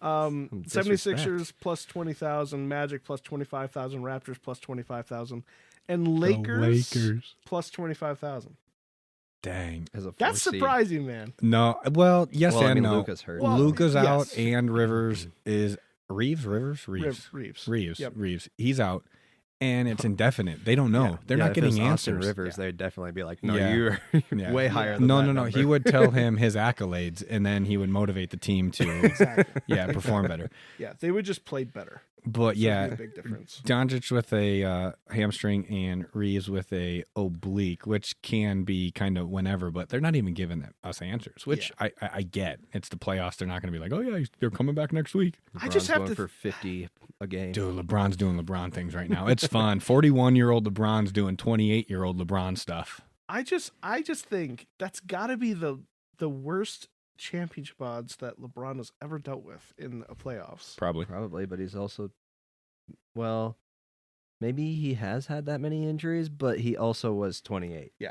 Speaker 3: 76ers plus 20,000, Magic plus 25,000, Raptors plus 25,000, and Lakers plus 25,000.
Speaker 1: Dang.
Speaker 3: That's surprising, man.
Speaker 1: No, well, yes and no.
Speaker 2: Luka's hurt.
Speaker 3: Well,
Speaker 1: Luka's out,
Speaker 3: yes.
Speaker 1: and Rivers is Reeves.
Speaker 3: Yep.
Speaker 1: He's out, and it's indefinite. They don't know.
Speaker 3: Yeah.
Speaker 1: They're not
Speaker 2: if
Speaker 1: getting
Speaker 2: it's Austin
Speaker 1: answers.
Speaker 2: Rivers, they'd definitely be like, "No,
Speaker 1: Yeah.
Speaker 2: you're way higher than
Speaker 1: No.
Speaker 2: that number."
Speaker 1: He would tell him his accolades, and then he would motivate the team to
Speaker 3: Exactly.
Speaker 1: perform better.
Speaker 3: Yeah, they would just play better.
Speaker 1: But
Speaker 3: So it'd be a big difference.
Speaker 1: Dončić with a hamstring and Reeves with a oblique, which can be kind of whenever, but they're not even giving us answers, which I get. It's the playoffs. They're not going to be like, oh yeah, they're coming back next week.
Speaker 3: I just have
Speaker 2: going
Speaker 3: to
Speaker 2: for 50 a game.
Speaker 1: Dude, LeBron's doing LeBron things right now. It's fun. 41-year-old LeBron's doing 28-year-old LeBron stuff.
Speaker 3: I just think that's got to be the worst championship odds that LeBron has ever dealt with in the playoffs.
Speaker 1: Probably,
Speaker 2: but he's also, well, maybe he has had that many injuries, but he also was 28.
Speaker 3: Yeah.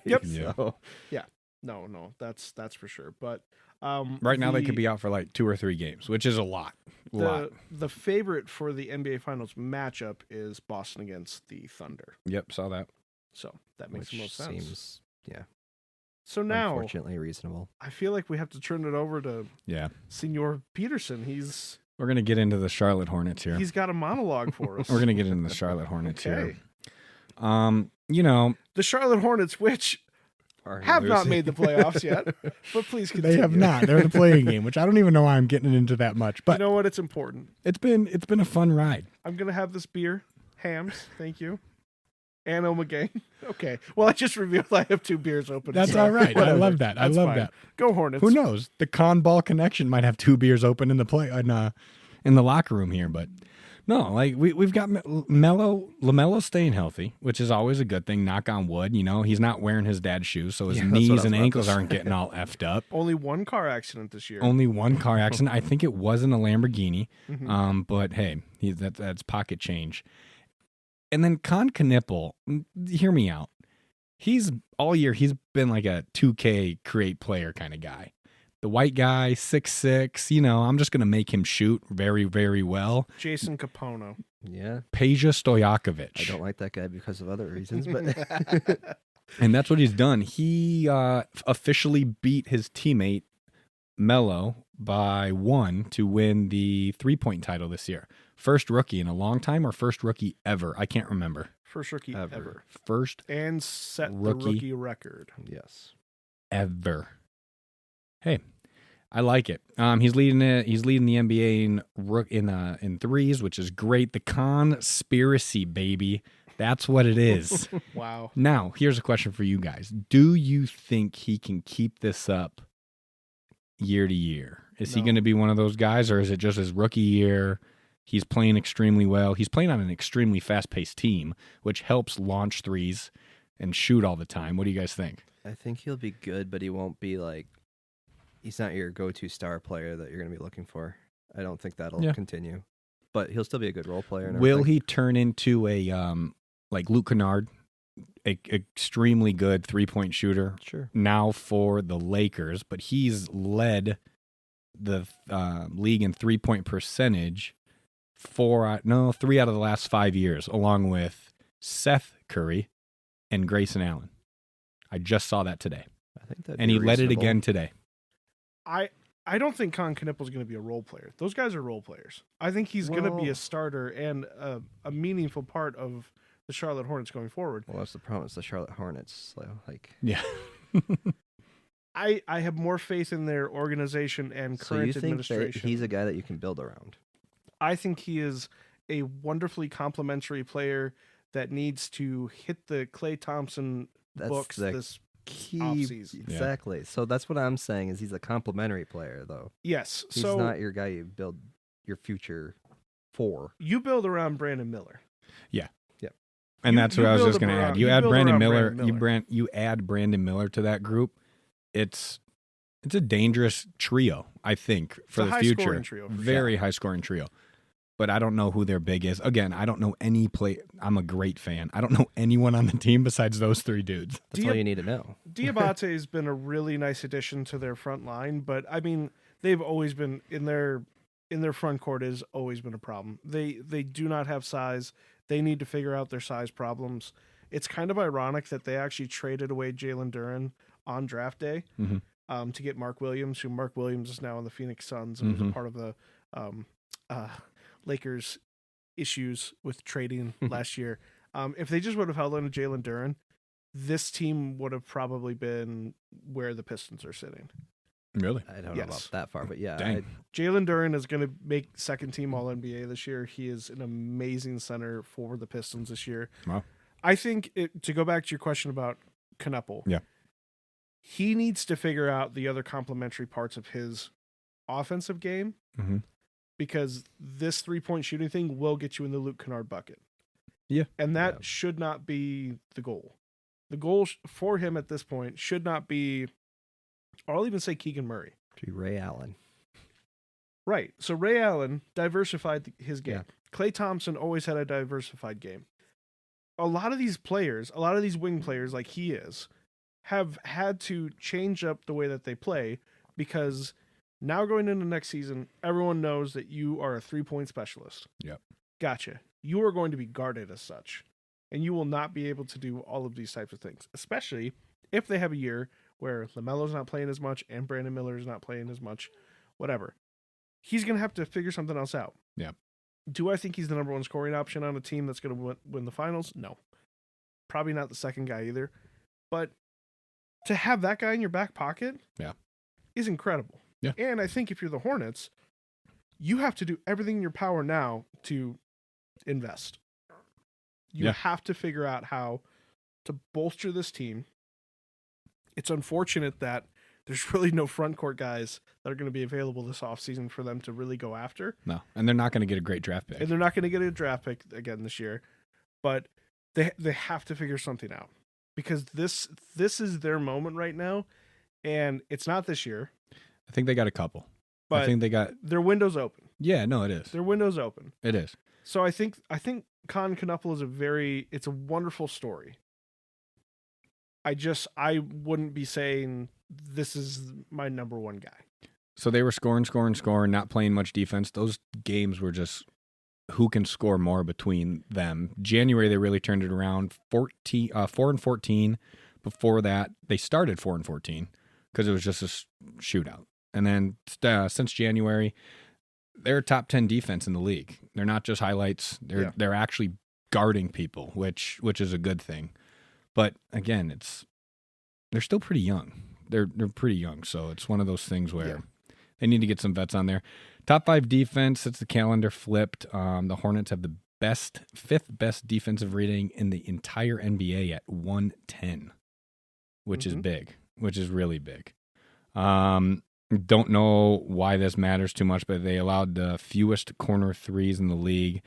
Speaker 2: Yep.
Speaker 3: So, no, that's for sure. But
Speaker 1: right now they could be out for like 2 or 3 games, which is a lot.
Speaker 3: The favorite for the NBA Finals matchup is Boston against the Thunder.
Speaker 1: Yep, saw that.
Speaker 3: So that makes the most
Speaker 2: seems,
Speaker 3: sense.
Speaker 2: yeah.
Speaker 3: So now,
Speaker 2: unfortunately, reasonable.
Speaker 3: I feel like we have to turn it over to Senor Peterson.
Speaker 1: We're going to get into the Charlotte Hornets here.
Speaker 3: He's got a monologue for us.
Speaker 1: We're going to get into the Charlotte Hornets
Speaker 3: Okay.
Speaker 1: here.
Speaker 3: The Charlotte Hornets, which have not made the playoffs yet, but please continue.
Speaker 1: They have not. They're the playing game, which I don't even know why I'm getting into that much. But
Speaker 3: you know what? It's important.
Speaker 1: It's been a fun ride.
Speaker 3: I'm going to have this beer. Hams. Thank you. And Omega. Okay. Well, I just revealed I have 2 beers open.
Speaker 1: That's
Speaker 3: so
Speaker 1: all right.
Speaker 3: whatever.
Speaker 1: I love that.
Speaker 3: That's fine.
Speaker 1: That.
Speaker 3: Go Hornets.
Speaker 1: Who knows? The Kon Ball connection might have 2 beers open in the in the locker room here, but no, like we've got LaMelo staying healthy, which is always a good thing. Knock on wood. He's not wearing his dad's shoes, so his knees and ankles aren't getting all effed up.
Speaker 3: Only 1 car accident this year.
Speaker 1: Only 1 car accident. I think it was in a Lamborghini.
Speaker 3: Mm-hmm.
Speaker 1: But hey, that's pocket change. And then Kon Knueppel, hear me out. All year he's been like a 2K create player kind of guy. The white guy, 6'6", I'm just going to make him shoot very, very well.
Speaker 3: Jason Capono.
Speaker 2: Yeah.
Speaker 1: Peja Stojakovic.
Speaker 2: I don't like that guy because of other reasons, but
Speaker 1: and that's what he's done. He officially beat his teammate Melo by 1 to win the 3-point title this year. First rookie in a long time or first rookie ever? I can't remember.
Speaker 3: First rookie ever.
Speaker 1: First
Speaker 3: and set the rookie record.
Speaker 2: Yes.
Speaker 1: Ever. Hey, I like it. He's leading it. He's leading the NBA in threes, which is great. The conspiracy, baby. That's what it is.
Speaker 3: Wow.
Speaker 1: Now, here's a question for you guys. Do you think he can keep this up year to year? Is he going to be one of those guys, or is it just his rookie year? He's playing extremely well. He's playing on an extremely fast-paced team, which helps launch threes and shoot all the time. What do you guys think?
Speaker 2: I think he'll be good, but he won't be like he's not your go-to star player that you're going to be looking for. I don't think that'll
Speaker 1: Yeah.
Speaker 2: continue. But he'll still be a good role player. And
Speaker 1: Will
Speaker 2: everything.
Speaker 1: he turn into a like Luke Kennard, a extremely good 3-point shooter
Speaker 2: Sure.
Speaker 1: now for the Lakers? But he's led the league in 3-point percentage 3 out of the last 5 years, along with Seth Curry and Grayson Allen. I just saw that today,
Speaker 2: I think that.
Speaker 1: and he led it again today.
Speaker 3: I don't think Kon Knueppel is going to be a role player. Those guys are role players. I think he's going to be
Speaker 2: Well-
Speaker 3: a starter and a meaningful part of the Charlotte Hornets going forward.
Speaker 2: Well, that's the problem. It's the Charlotte Hornets. Like,
Speaker 1: Yeah.
Speaker 3: I have more faith in their organization and
Speaker 2: so
Speaker 3: current
Speaker 2: you think
Speaker 3: administration.
Speaker 2: that he's a guy that you can build around?
Speaker 3: I think he is a wonderfully complimentary player that needs to hit the Klay Thompson
Speaker 2: That's
Speaker 3: books
Speaker 2: the
Speaker 3: this
Speaker 2: key.
Speaker 3: offseason.
Speaker 2: Exactly. So that's what I'm saying is he's a complimentary player, though.
Speaker 3: Yes.
Speaker 2: He's
Speaker 3: So
Speaker 2: not your guy you build your future for.
Speaker 3: you build around Brandon Miller.
Speaker 1: And
Speaker 3: You-
Speaker 1: that's
Speaker 3: you
Speaker 1: what I was
Speaker 3: build
Speaker 1: just going to
Speaker 3: around-
Speaker 1: add.
Speaker 3: you
Speaker 1: You add
Speaker 3: build
Speaker 1: Brandon
Speaker 3: around
Speaker 1: Miller.
Speaker 3: Brandon
Speaker 1: You add Brandon Miller to that group. It's a dangerous trio, I think, for
Speaker 3: a
Speaker 1: the
Speaker 3: high-scoring
Speaker 1: future.
Speaker 3: trio, for
Speaker 1: Very high scoring trio. But I don't know who their big is. Again, I don't know any play. I'm a great fan. I don't know anyone on the team besides those 3 dudes.
Speaker 2: That's all you need to know.
Speaker 3: Diabate has been a really nice addition to their front line, but I mean, they've always been in their front court has always been a problem. They do not have size. They need to figure out their size problems. It's kind of ironic that they actually traded away Jaden Ivey on draft day to get Mark Williams, who Mark Williams is now on the Phoenix Suns and was a part of the Lakers issues with trading last year. If they just would have held on to Jaden Ivey, this team would have probably been where the Pistons are sitting.
Speaker 1: Really?
Speaker 2: I don't know
Speaker 3: Yes.
Speaker 2: about that far, but yeah.
Speaker 1: Dang.
Speaker 3: Jaden Ivey is going to make second team All NBA this year. He is an amazing center for the Pistons this year.
Speaker 1: Wow.
Speaker 3: I think to go back to your question about Knueppel,
Speaker 1: Yeah.
Speaker 3: he needs to figure out the other complementary parts of his offensive game
Speaker 1: Mhm.
Speaker 3: because this 3-point shooting thing will get you in the Luke Kennard bucket.
Speaker 1: Yeah.
Speaker 3: And that
Speaker 2: Yeah.
Speaker 3: should not be the goal. The goal for him at this point should not be, or I'll even say Keegan Murray.
Speaker 2: To Ray Allen.
Speaker 3: Right. So Ray Allen diversified his game.
Speaker 2: Yeah.
Speaker 3: Klay Thompson always had a diversified game. A lot of these players, a lot of these wing players like he is, have had to change up the way that they play because now going into next season, everyone knows that you are a 3-point specialist.
Speaker 1: Yep.
Speaker 3: Gotcha. You are going to be guarded as such. And you will not be able to do all of these types of things, especially if they have a year where LaMelo's not playing as much and Brandon Miller is not playing as much, whatever. He's going to have to figure something else out.
Speaker 1: Yeah.
Speaker 3: Do I think he's the number one scoring option on a team that's going to win the finals? No. Probably not the second guy either. But to have that guy in your back pocket is incredible.
Speaker 1: Yeah.
Speaker 3: And I think if you're the Hornets, you have to do everything in your power now to invest. You
Speaker 1: Yeah.
Speaker 3: have to figure out how to bolster this team. It's unfortunate that there's really no front court guys that are going to be available this offseason for them to really go after.
Speaker 1: No, and they're not going to get a great draft pick.
Speaker 3: And they're not going to get a draft pick again this year. But they have to figure something out because this is their moment right now. And it's not this year.
Speaker 1: I think they got a couple.
Speaker 3: But
Speaker 1: I think they got.
Speaker 3: their window's open.
Speaker 1: Yeah, no, it is.
Speaker 3: Their window's open.
Speaker 1: It is.
Speaker 3: So I think Kon Knueppel is it's a wonderful story. I wouldn't be saying this is my number one guy.
Speaker 1: So they were scoring, not playing much defense. Those games were just who can score more between them. January, they really turned it around. 4-14. Before that, they started 4-14 because it was just a shootout. And then since January, they're a top 10 defense in the league. They're not just highlights. They're actually guarding people, which is a good thing. But again, they're still pretty young. They're pretty young, so it's one of those things where they need to get some vets on there. Top 5 defense. It's the calendar flipped. The Hornets have the fifth best defensive rating in the entire NBA at 110, which is big, which is really big. Don't know why this matters too much, but they allowed the fewest corner threes in the league.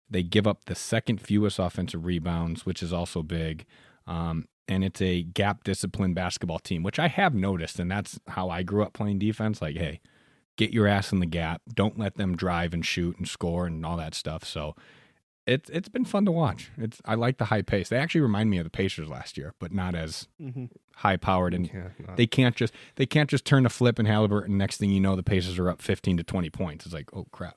Speaker 1: They give up the second fewest offensive rebounds, which is also big. and it's a gap discipline basketball team, which I have noticed, and that's how I grew up playing defense. Like, hey, get your ass in the gap. Don't let them drive and shoot and score and all that stuff. So it's been fun to watch. I like the high pace. They actually remind me of the Pacers last year, but not as high powered. And they can't just turn a flip in Halliburton. Next thing you know, the Pacers are up 15 to 20 points. It's like, oh crap.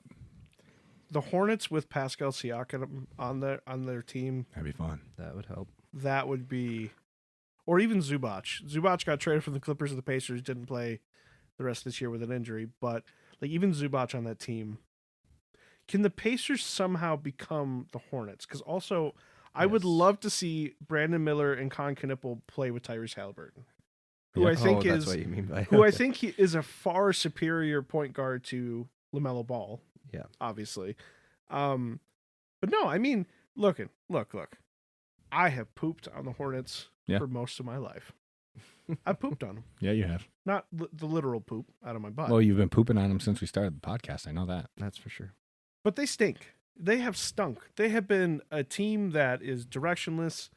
Speaker 3: The Hornets with Pascal Siakam on their team.
Speaker 1: That'd be fun.
Speaker 2: That would help.
Speaker 3: That would be, or even Zubac. Zubac got traded from the Clippers and the Pacers. Didn't play the rest of this year with an injury, but like even Zubac on that team. Can the Pacers somehow become the Hornets? Because also, I would love to see Brandon Miller and Kon Knueppel play with Tyrese Halliburton, who I think
Speaker 2: that's what you mean by
Speaker 3: who I think he is a far superior point guard to LaMelo Ball.
Speaker 2: Yeah,
Speaker 3: obviously. But no, I mean, look. I have pooped on the Hornets for most of my life. I pooped on them.
Speaker 1: Yeah, you have.
Speaker 3: Not the literal poop out of my butt.
Speaker 1: Well, you've been pooping on them since we started the podcast. I know that.
Speaker 2: That's for sure.
Speaker 3: But they stink. They have stunk. They have been a team that is directionless.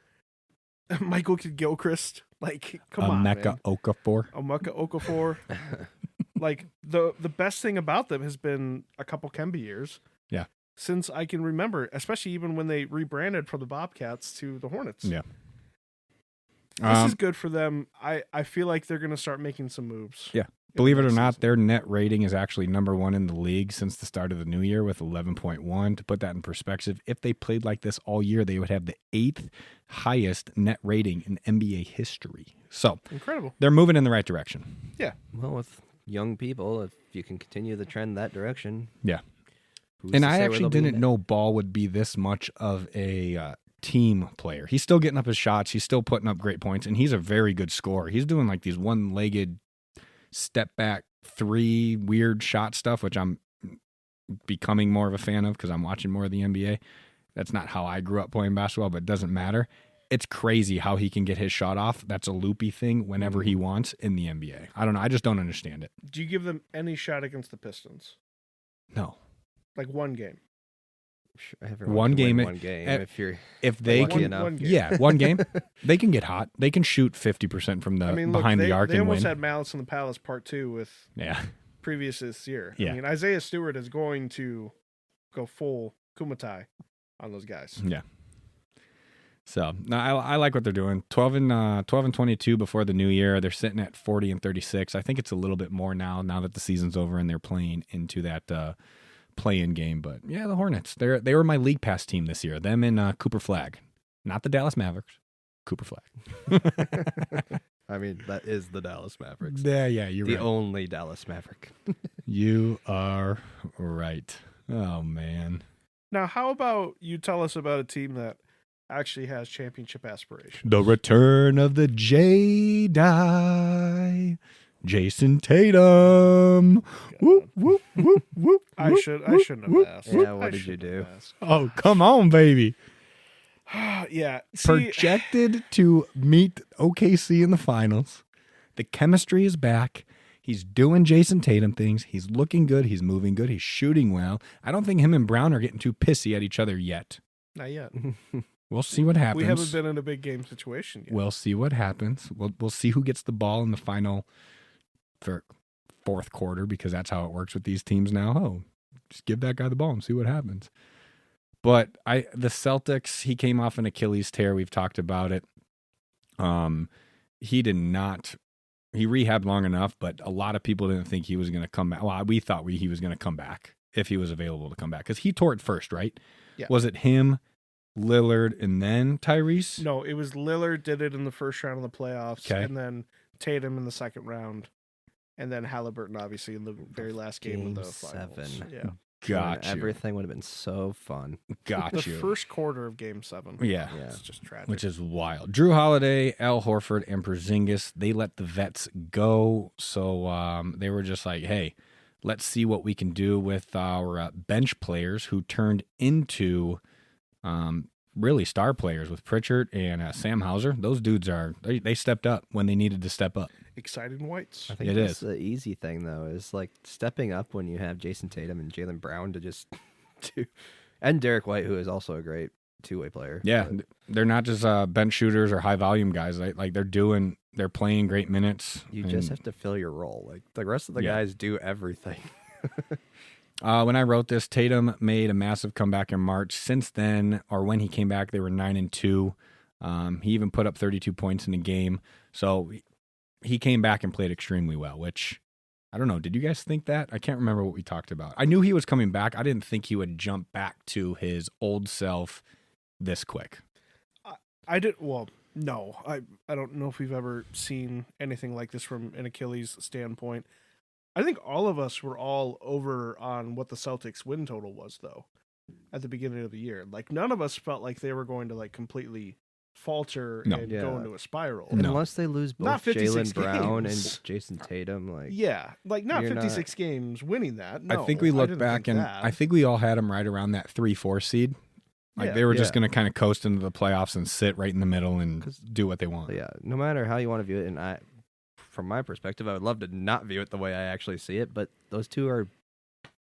Speaker 3: Michael Gilchrist, like, come on, man.
Speaker 1: Okafor.
Speaker 3: Okafor. Like, the best thing about them has been a couple Kemba years.
Speaker 1: Yeah.
Speaker 3: Since I can remember, especially even when they rebranded from the Bobcats to the Hornets.
Speaker 1: Yeah.
Speaker 3: This is good for them. I feel like they're going to start making some moves.
Speaker 1: Yeah. Believe it or not, their net rating is actually number 1 in the league since the start of the new year with 11.1. To put that in perspective, if they played like this all year, they would have the 8th highest net rating in NBA history. So
Speaker 3: incredible.
Speaker 1: They're moving in the right direction.
Speaker 3: Yeah.
Speaker 2: Well, with young people, if you can continue the trend that direction.
Speaker 1: Yeah. And I actually didn't know Ball would be this much of a team player. He's still getting up his shots. He's still putting up great points, and he's a very good scorer. He's doing like these one-legged step back 3 weird shot stuff, which I'm becoming more of a fan of because I'm watching more of the NBA. That's not how I grew up playing basketball, but it doesn't matter. It's crazy how he can get his shot off. That's a loopy thing whenever he wants in the NBA. I don't know. I just don't understand it.
Speaker 3: Do you give them any shot against the Pistons?
Speaker 1: No.
Speaker 3: Like one game?
Speaker 2: Sure,
Speaker 1: one game. If they can,
Speaker 3: one game.
Speaker 1: Yeah, one game. They can get hot. They can shoot 50% from the behind the arc
Speaker 3: they
Speaker 1: and
Speaker 3: almost
Speaker 1: win.
Speaker 3: had Malice in the Palace Part 2 with previous this year.
Speaker 1: Yeah.
Speaker 3: I mean, Isaiah Stewart is going to go full Kumatai on those guys.
Speaker 1: Yeah. So no, I like what they're doing. 12 and 22 before the new year. They're sitting at 40 and 36. I think it's a little bit more now that the season's over and they're playing into that play-in game. But yeah, the Hornets. They were my league pass team this year. Them and Cooper Flag, not the Dallas Mavericks. Cooper Flag.
Speaker 2: I mean, that is the Dallas Mavericks.
Speaker 1: Yeah, you're
Speaker 2: the
Speaker 1: right.
Speaker 2: only Dallas Maverick.
Speaker 1: You are right. Oh man.
Speaker 3: Now, how about you tell us about a team that actually has championship aspirations?
Speaker 1: The return of the Jedi, Jason Tatum. Whoop, whoop, whoop, whoop.
Speaker 3: I shouldn't have asked.
Speaker 2: Yeah, what did you do?
Speaker 1: Oh, come on, baby.
Speaker 3: Yeah.
Speaker 1: Projected to meet OKC in the finals. The chemistry is back. He's doing Jason Tatum things. He's looking good. He's moving good. He's shooting well. I don't think him and Brown are getting too pissy at each other yet.
Speaker 3: Not yet.
Speaker 1: We'll see what happens.
Speaker 3: We haven't been in a big game situation yet.
Speaker 1: We'll see what happens. We'll see who gets the ball in the final for fourth quarter because that's how it works with these teams now. Oh, just give that guy the ball and see what happens. But the Celtics, he came off an Achilles tear. We've talked about it. He did not. He rehabbed long enough, but a lot of people didn't think he was going to come back. Well, we thought he was going to come back if he was available to come back because he tore it first, right?
Speaker 3: Yeah.
Speaker 1: Was it him, Lillard, and then Tyrese?
Speaker 3: No, it was Lillard did it in the first round of the playoffs,
Speaker 1: okay.
Speaker 3: And then Tatum in the second round, and then Halliburton obviously in the very last game of the finals.
Speaker 2: 7.
Speaker 3: Yeah.
Speaker 1: Got you.
Speaker 2: Everything would have been so fun.
Speaker 1: Got
Speaker 3: the
Speaker 1: you.
Speaker 3: first quarter of Game 7.
Speaker 1: Yeah.
Speaker 3: It's just tragic.
Speaker 1: Which is wild. Drew Holiday, Al Horford, and Porzingis, they let the vets go. So they were just like, hey, let's see what we can do with our bench players who turned into really star players with Pritchard and Sam Hauser. Those dudes they stepped up when they needed to step up.
Speaker 3: Exciting whites.
Speaker 2: I think that's the easy thing, though, is like stepping up when you have Jason Tatum and Jaylen Brown to just do, and Derek White, who is also a great two-way player.
Speaker 1: Yeah,
Speaker 2: but
Speaker 1: they're not just bench shooters or high volume guys. Like they're playing great minutes.
Speaker 2: you just have to fill your role. Like the rest of the
Speaker 1: Yeah.
Speaker 2: guys do everything.
Speaker 1: When I wrote this, Tatum made a massive comeback in March. Since then, or when he came back, they were 9-2. He even put up 32 points in a game. So he came back and played extremely well, which I don't know. Did you guys think that? I can't remember what we talked about. I knew he was coming back. I didn't think he would jump back to his old self this quick.
Speaker 3: I did. Well, no, I don't know if we've ever seen anything like this from an Achilles standpoint. I think all of us were all over on what the Celtics win total was, though, at the beginning of the year. Like, none of us felt like they were going to like completely falter and go into a spiral.
Speaker 1: No.
Speaker 2: Unless they lose
Speaker 3: Not
Speaker 2: both
Speaker 3: 56
Speaker 2: Jaylen Brown
Speaker 3: games.
Speaker 2: and Jason Tatum, like
Speaker 3: Yeah, like not
Speaker 2: You're
Speaker 3: 56 games winning that. No,
Speaker 1: I think we look
Speaker 3: didn't
Speaker 1: back
Speaker 3: think
Speaker 1: and
Speaker 3: that.
Speaker 1: I think we all had him right around that 3-4 seed. Like
Speaker 3: Yeah.
Speaker 1: they were just
Speaker 2: Yeah.
Speaker 1: going to kind of coast into the playoffs and sit right in the middle and
Speaker 2: 'Cause-
Speaker 1: do what they want.
Speaker 2: yeah, no matter how you want to view it, and from my perspective, I would love to not view it the way I actually see it, but those two are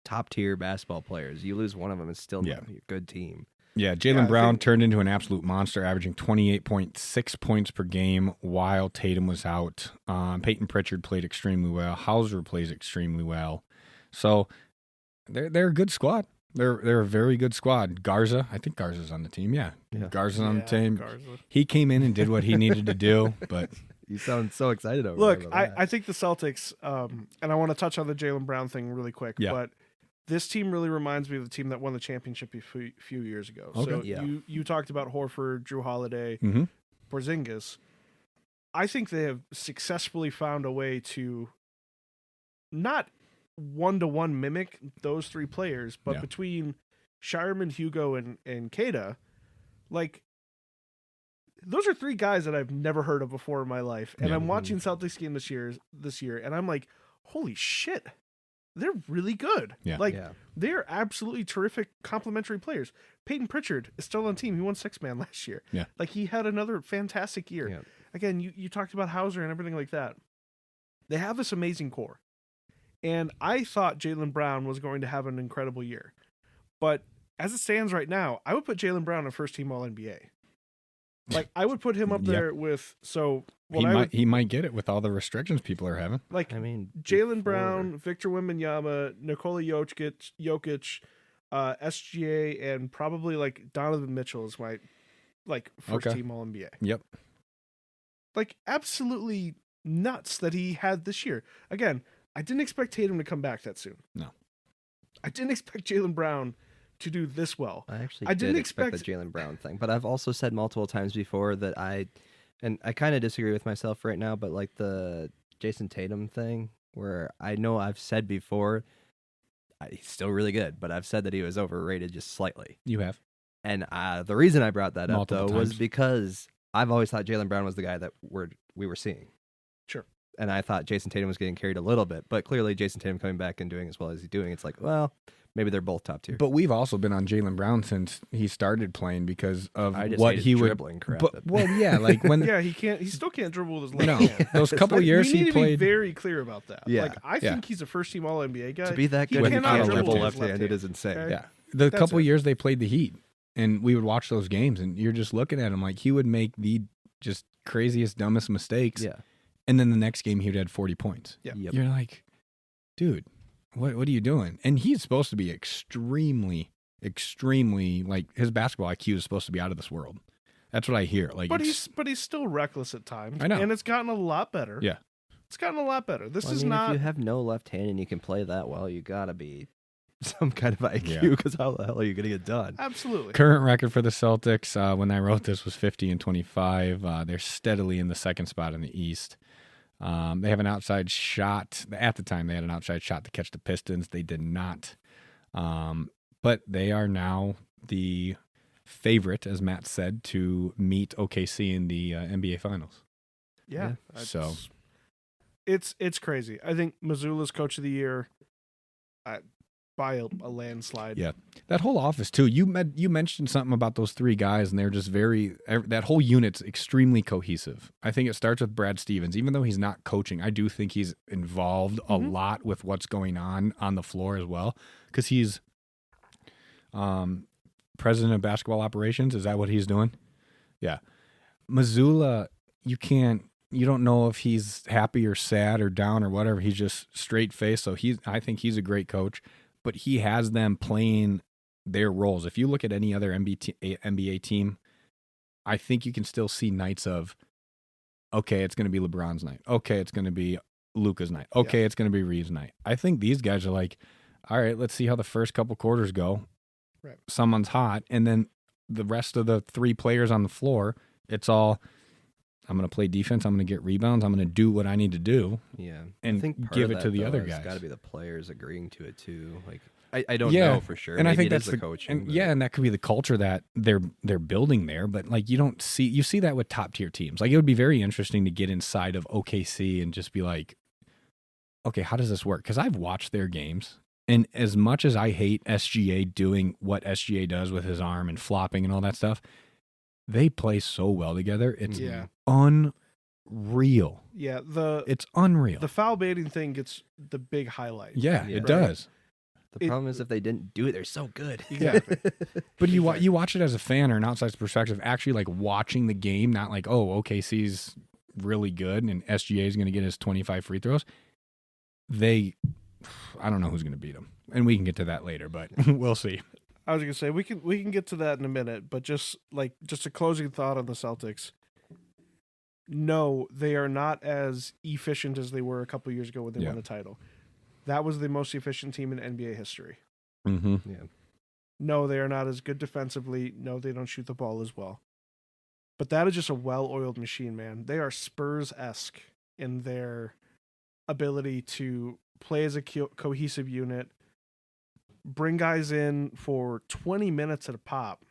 Speaker 2: top tier basketball players. You lose one of them, it's still
Speaker 1: Yeah.
Speaker 2: not a good team.
Speaker 1: Yeah,
Speaker 3: Yeah,
Speaker 1: Jalen
Speaker 3: I
Speaker 1: Brown
Speaker 3: think-
Speaker 1: turned into an absolute monster, averaging 28.6 points per game while Tatum was out. Peyton Pritchard played extremely well. Hauser plays extremely well. So they're a good squad. They're a very good squad. Garza, I think Garza's on the team. Yeah,
Speaker 2: Yeah.
Speaker 1: Garza's on the
Speaker 3: Yeah,
Speaker 1: team.
Speaker 3: Garza.
Speaker 1: He came in and did what he needed to do, but
Speaker 2: You sound so excited over
Speaker 3: Look,
Speaker 2: there about
Speaker 3: I think the Celtics, and I want to touch on the Jaylen Brown thing really quick,
Speaker 1: Yeah.
Speaker 3: but this team really reminds me of the team that won the championship a few years ago.
Speaker 1: Okay.
Speaker 3: So
Speaker 2: Yeah.
Speaker 3: you talked about Horford, Drew Holiday,
Speaker 1: mhm.
Speaker 3: Porzingis. I think they have successfully found a way to not one-to-one mimic those three players, but
Speaker 1: Yeah.
Speaker 3: between Shireman, Hugo, and Kata, like, those are three guys that I've never heard of before in my life. And
Speaker 1: Yeah.
Speaker 3: I'm watching Celtics game this year, and I'm like, holy shit, they're really good.
Speaker 1: Yeah.
Speaker 3: Like,
Speaker 2: yeah.
Speaker 3: they're absolutely terrific complementary players. Peyton Pritchard is still on the team. He won six-man last year.
Speaker 1: Yeah.
Speaker 3: Like, he had another fantastic year.
Speaker 2: Yeah.
Speaker 3: Again, you talked about Hauser and everything like that. They have this amazing core. And I thought Jaylen Brown was going to have an incredible year. But as it stands right now, I would put Jaylen Brown in first team All-NBA. Like, I would put him up
Speaker 1: Yep.
Speaker 3: there with, so,
Speaker 1: He might get it with all the restrictions people are having.
Speaker 3: like,
Speaker 2: I mean,
Speaker 3: Jaylen
Speaker 2: before-
Speaker 3: Brown, Victor Wembanyama, Nikola Jokic, SGA, and probably like Donovan Mitchell is my like first
Speaker 1: Okay.
Speaker 3: team All NBA.
Speaker 1: Yep.
Speaker 3: Like, absolutely nuts that he had this year. Again, I didn't expect Tatum to come back that soon.
Speaker 1: No.
Speaker 3: I didn't expect Jaylen Brown to do this well.
Speaker 2: I actually
Speaker 3: I didn't
Speaker 2: did expect the
Speaker 3: expect-
Speaker 2: Jaylen Brown thing, but I've also said multiple times before that I kind of disagree with myself right now, but like the Jason Tatum thing, where I know I've said before, he's still really good, but I've said that he was overrated just slightly.
Speaker 1: You have.
Speaker 2: And the reason I brought that up,
Speaker 1: Multiple
Speaker 2: though, was
Speaker 1: times.
Speaker 2: because I've always thought Jaylen Brown was the guy that we were seeing.
Speaker 3: Sure.
Speaker 2: And I thought Jason Tatum was getting carried a little bit, but clearly Jason Tatum coming back and doing as well as he's doing, it's like, well, maybe they're both top tier.
Speaker 1: But we've also been on Jaylen Brown since he started playing because of
Speaker 2: I just
Speaker 1: what
Speaker 2: hate
Speaker 1: he
Speaker 2: his
Speaker 1: would.
Speaker 2: dribbling crap.
Speaker 1: But well, yeah, like when
Speaker 3: Yeah, he still can't dribble with his left
Speaker 1: no,
Speaker 3: hand.
Speaker 1: those couple
Speaker 3: Like,
Speaker 1: years
Speaker 3: we need
Speaker 1: he
Speaker 3: to be
Speaker 1: played.
Speaker 3: very clear about that.
Speaker 2: Yeah.
Speaker 3: Like, I
Speaker 1: Yeah.
Speaker 3: think he's a first team All NBA guy.
Speaker 2: to be that
Speaker 3: he
Speaker 2: good,
Speaker 3: cannot
Speaker 1: dribble
Speaker 2: dribble
Speaker 1: with
Speaker 3: his
Speaker 2: left
Speaker 3: left
Speaker 2: handed
Speaker 3: hand.
Speaker 2: is insane.
Speaker 3: Okay.
Speaker 1: Yeah, the
Speaker 3: That's
Speaker 1: couple
Speaker 3: it.
Speaker 1: years they played the Heat, and we would watch those games, and you're just looking at him like he would make the just craziest, dumbest mistakes,
Speaker 2: Yeah.
Speaker 1: and then the next game he would have 40 points.
Speaker 3: Yeah.
Speaker 2: Yep.
Speaker 1: You're like, dude, what are you doing? And he's supposed to be extremely like his basketball IQ is supposed to be out of this world. That's what I hear. Like,
Speaker 3: But
Speaker 1: it's-
Speaker 3: he's still reckless at times.
Speaker 1: I know.
Speaker 3: And it's gotten a lot better.
Speaker 1: Yeah.
Speaker 3: It's gotten a lot better. This
Speaker 2: Well, I
Speaker 3: is
Speaker 2: mean,
Speaker 3: not
Speaker 2: if you have no left hand and you can play that well, you gotta be some kind of IQ,
Speaker 1: Yeah.
Speaker 2: because how the hell are you gonna get done?
Speaker 3: absolutely.
Speaker 1: current record for the Celtics when I wrote this was 50-25. They're steadily in the second spot in the East. They have an outside shot. At the time, they had an outside shot to catch the Pistons. They did not. But they are now the favorite, as Matt said, to meet OKC in the NBA Finals.
Speaker 3: Yeah.
Speaker 1: So-
Speaker 3: it's crazy. I think Missoula's coach of the year by a landslide.
Speaker 1: Yeah. That whole office, too. You mentioned something about those three guys, and they're just that whole unit's extremely cohesive. I think it starts with Brad Stevens. Even though he's not coaching, I do think he's involved a lot with what's going on the floor as well, because he's president of basketball operations. Is that what he's doing? Yeah. Mazzulla, you don't know if he's happy or sad or down or whatever. He's just straight face. So I think he's a great coach, but he has them playing their roles. If you look at any other NBA team, I think you can still see nights of, okay, it's going to be LeBron's night. Okay, it's going to be Luka's night. Okay, it's going to be Reeves' night. I think these guys are like, all right, let's see how the first couple quarters go.
Speaker 3: Right.
Speaker 1: Someone's hot, and then the rest of the 3 players on the floor, it's all, I'm going to play defense, I'm going to get rebounds, I'm going to do what I need to do.
Speaker 2: Yeah.
Speaker 1: And
Speaker 2: I think part
Speaker 1: give
Speaker 2: of
Speaker 1: it
Speaker 2: that,
Speaker 1: to the
Speaker 2: though,
Speaker 1: other
Speaker 2: has
Speaker 1: guys.
Speaker 2: got to be the players agreeing to it too. Like I don't know for sure.
Speaker 1: And
Speaker 2: Maybe
Speaker 1: I think
Speaker 2: it
Speaker 1: that's
Speaker 2: is the coaching. But...
Speaker 1: and that could be the culture that they're building there. But like you see that with top tier teams. Like it would be very interesting to get inside of OKC and just be like, okay, how does this work? Because I've watched their games, and as much as I hate SGA doing what SGA does with his arm and flopping and all that stuff, they play so well together. It's unreal.
Speaker 3: Yeah,
Speaker 1: it's unreal.
Speaker 3: The foul baiting thing gets the big highlight.
Speaker 1: Yeah, it does.
Speaker 2: The problem is if they didn't do it, they're so good.
Speaker 3: Exactly.
Speaker 1: But you watch it as a fan or an outside perspective, actually like watching the game, not like, oh, OKC's really good and SGA is going to get his 25 free throws. I don't know who's going to beat them, and we can get to that later, but we'll see.
Speaker 3: I was going to say we can get to that in a minute, but just a closing thought on the Celtics. No, they are not as efficient as they were a couple years ago when they won the title. That was the most efficient team in NBA history.
Speaker 1: Mm-hmm.
Speaker 2: Yeah.
Speaker 3: No, they are not as good defensively. No, they don't shoot the ball as well. But that is just a well-oiled machine, man. They are Spurs-esque in their ability to play as a cohesive unit, bring guys in for 20 minutes at a pop,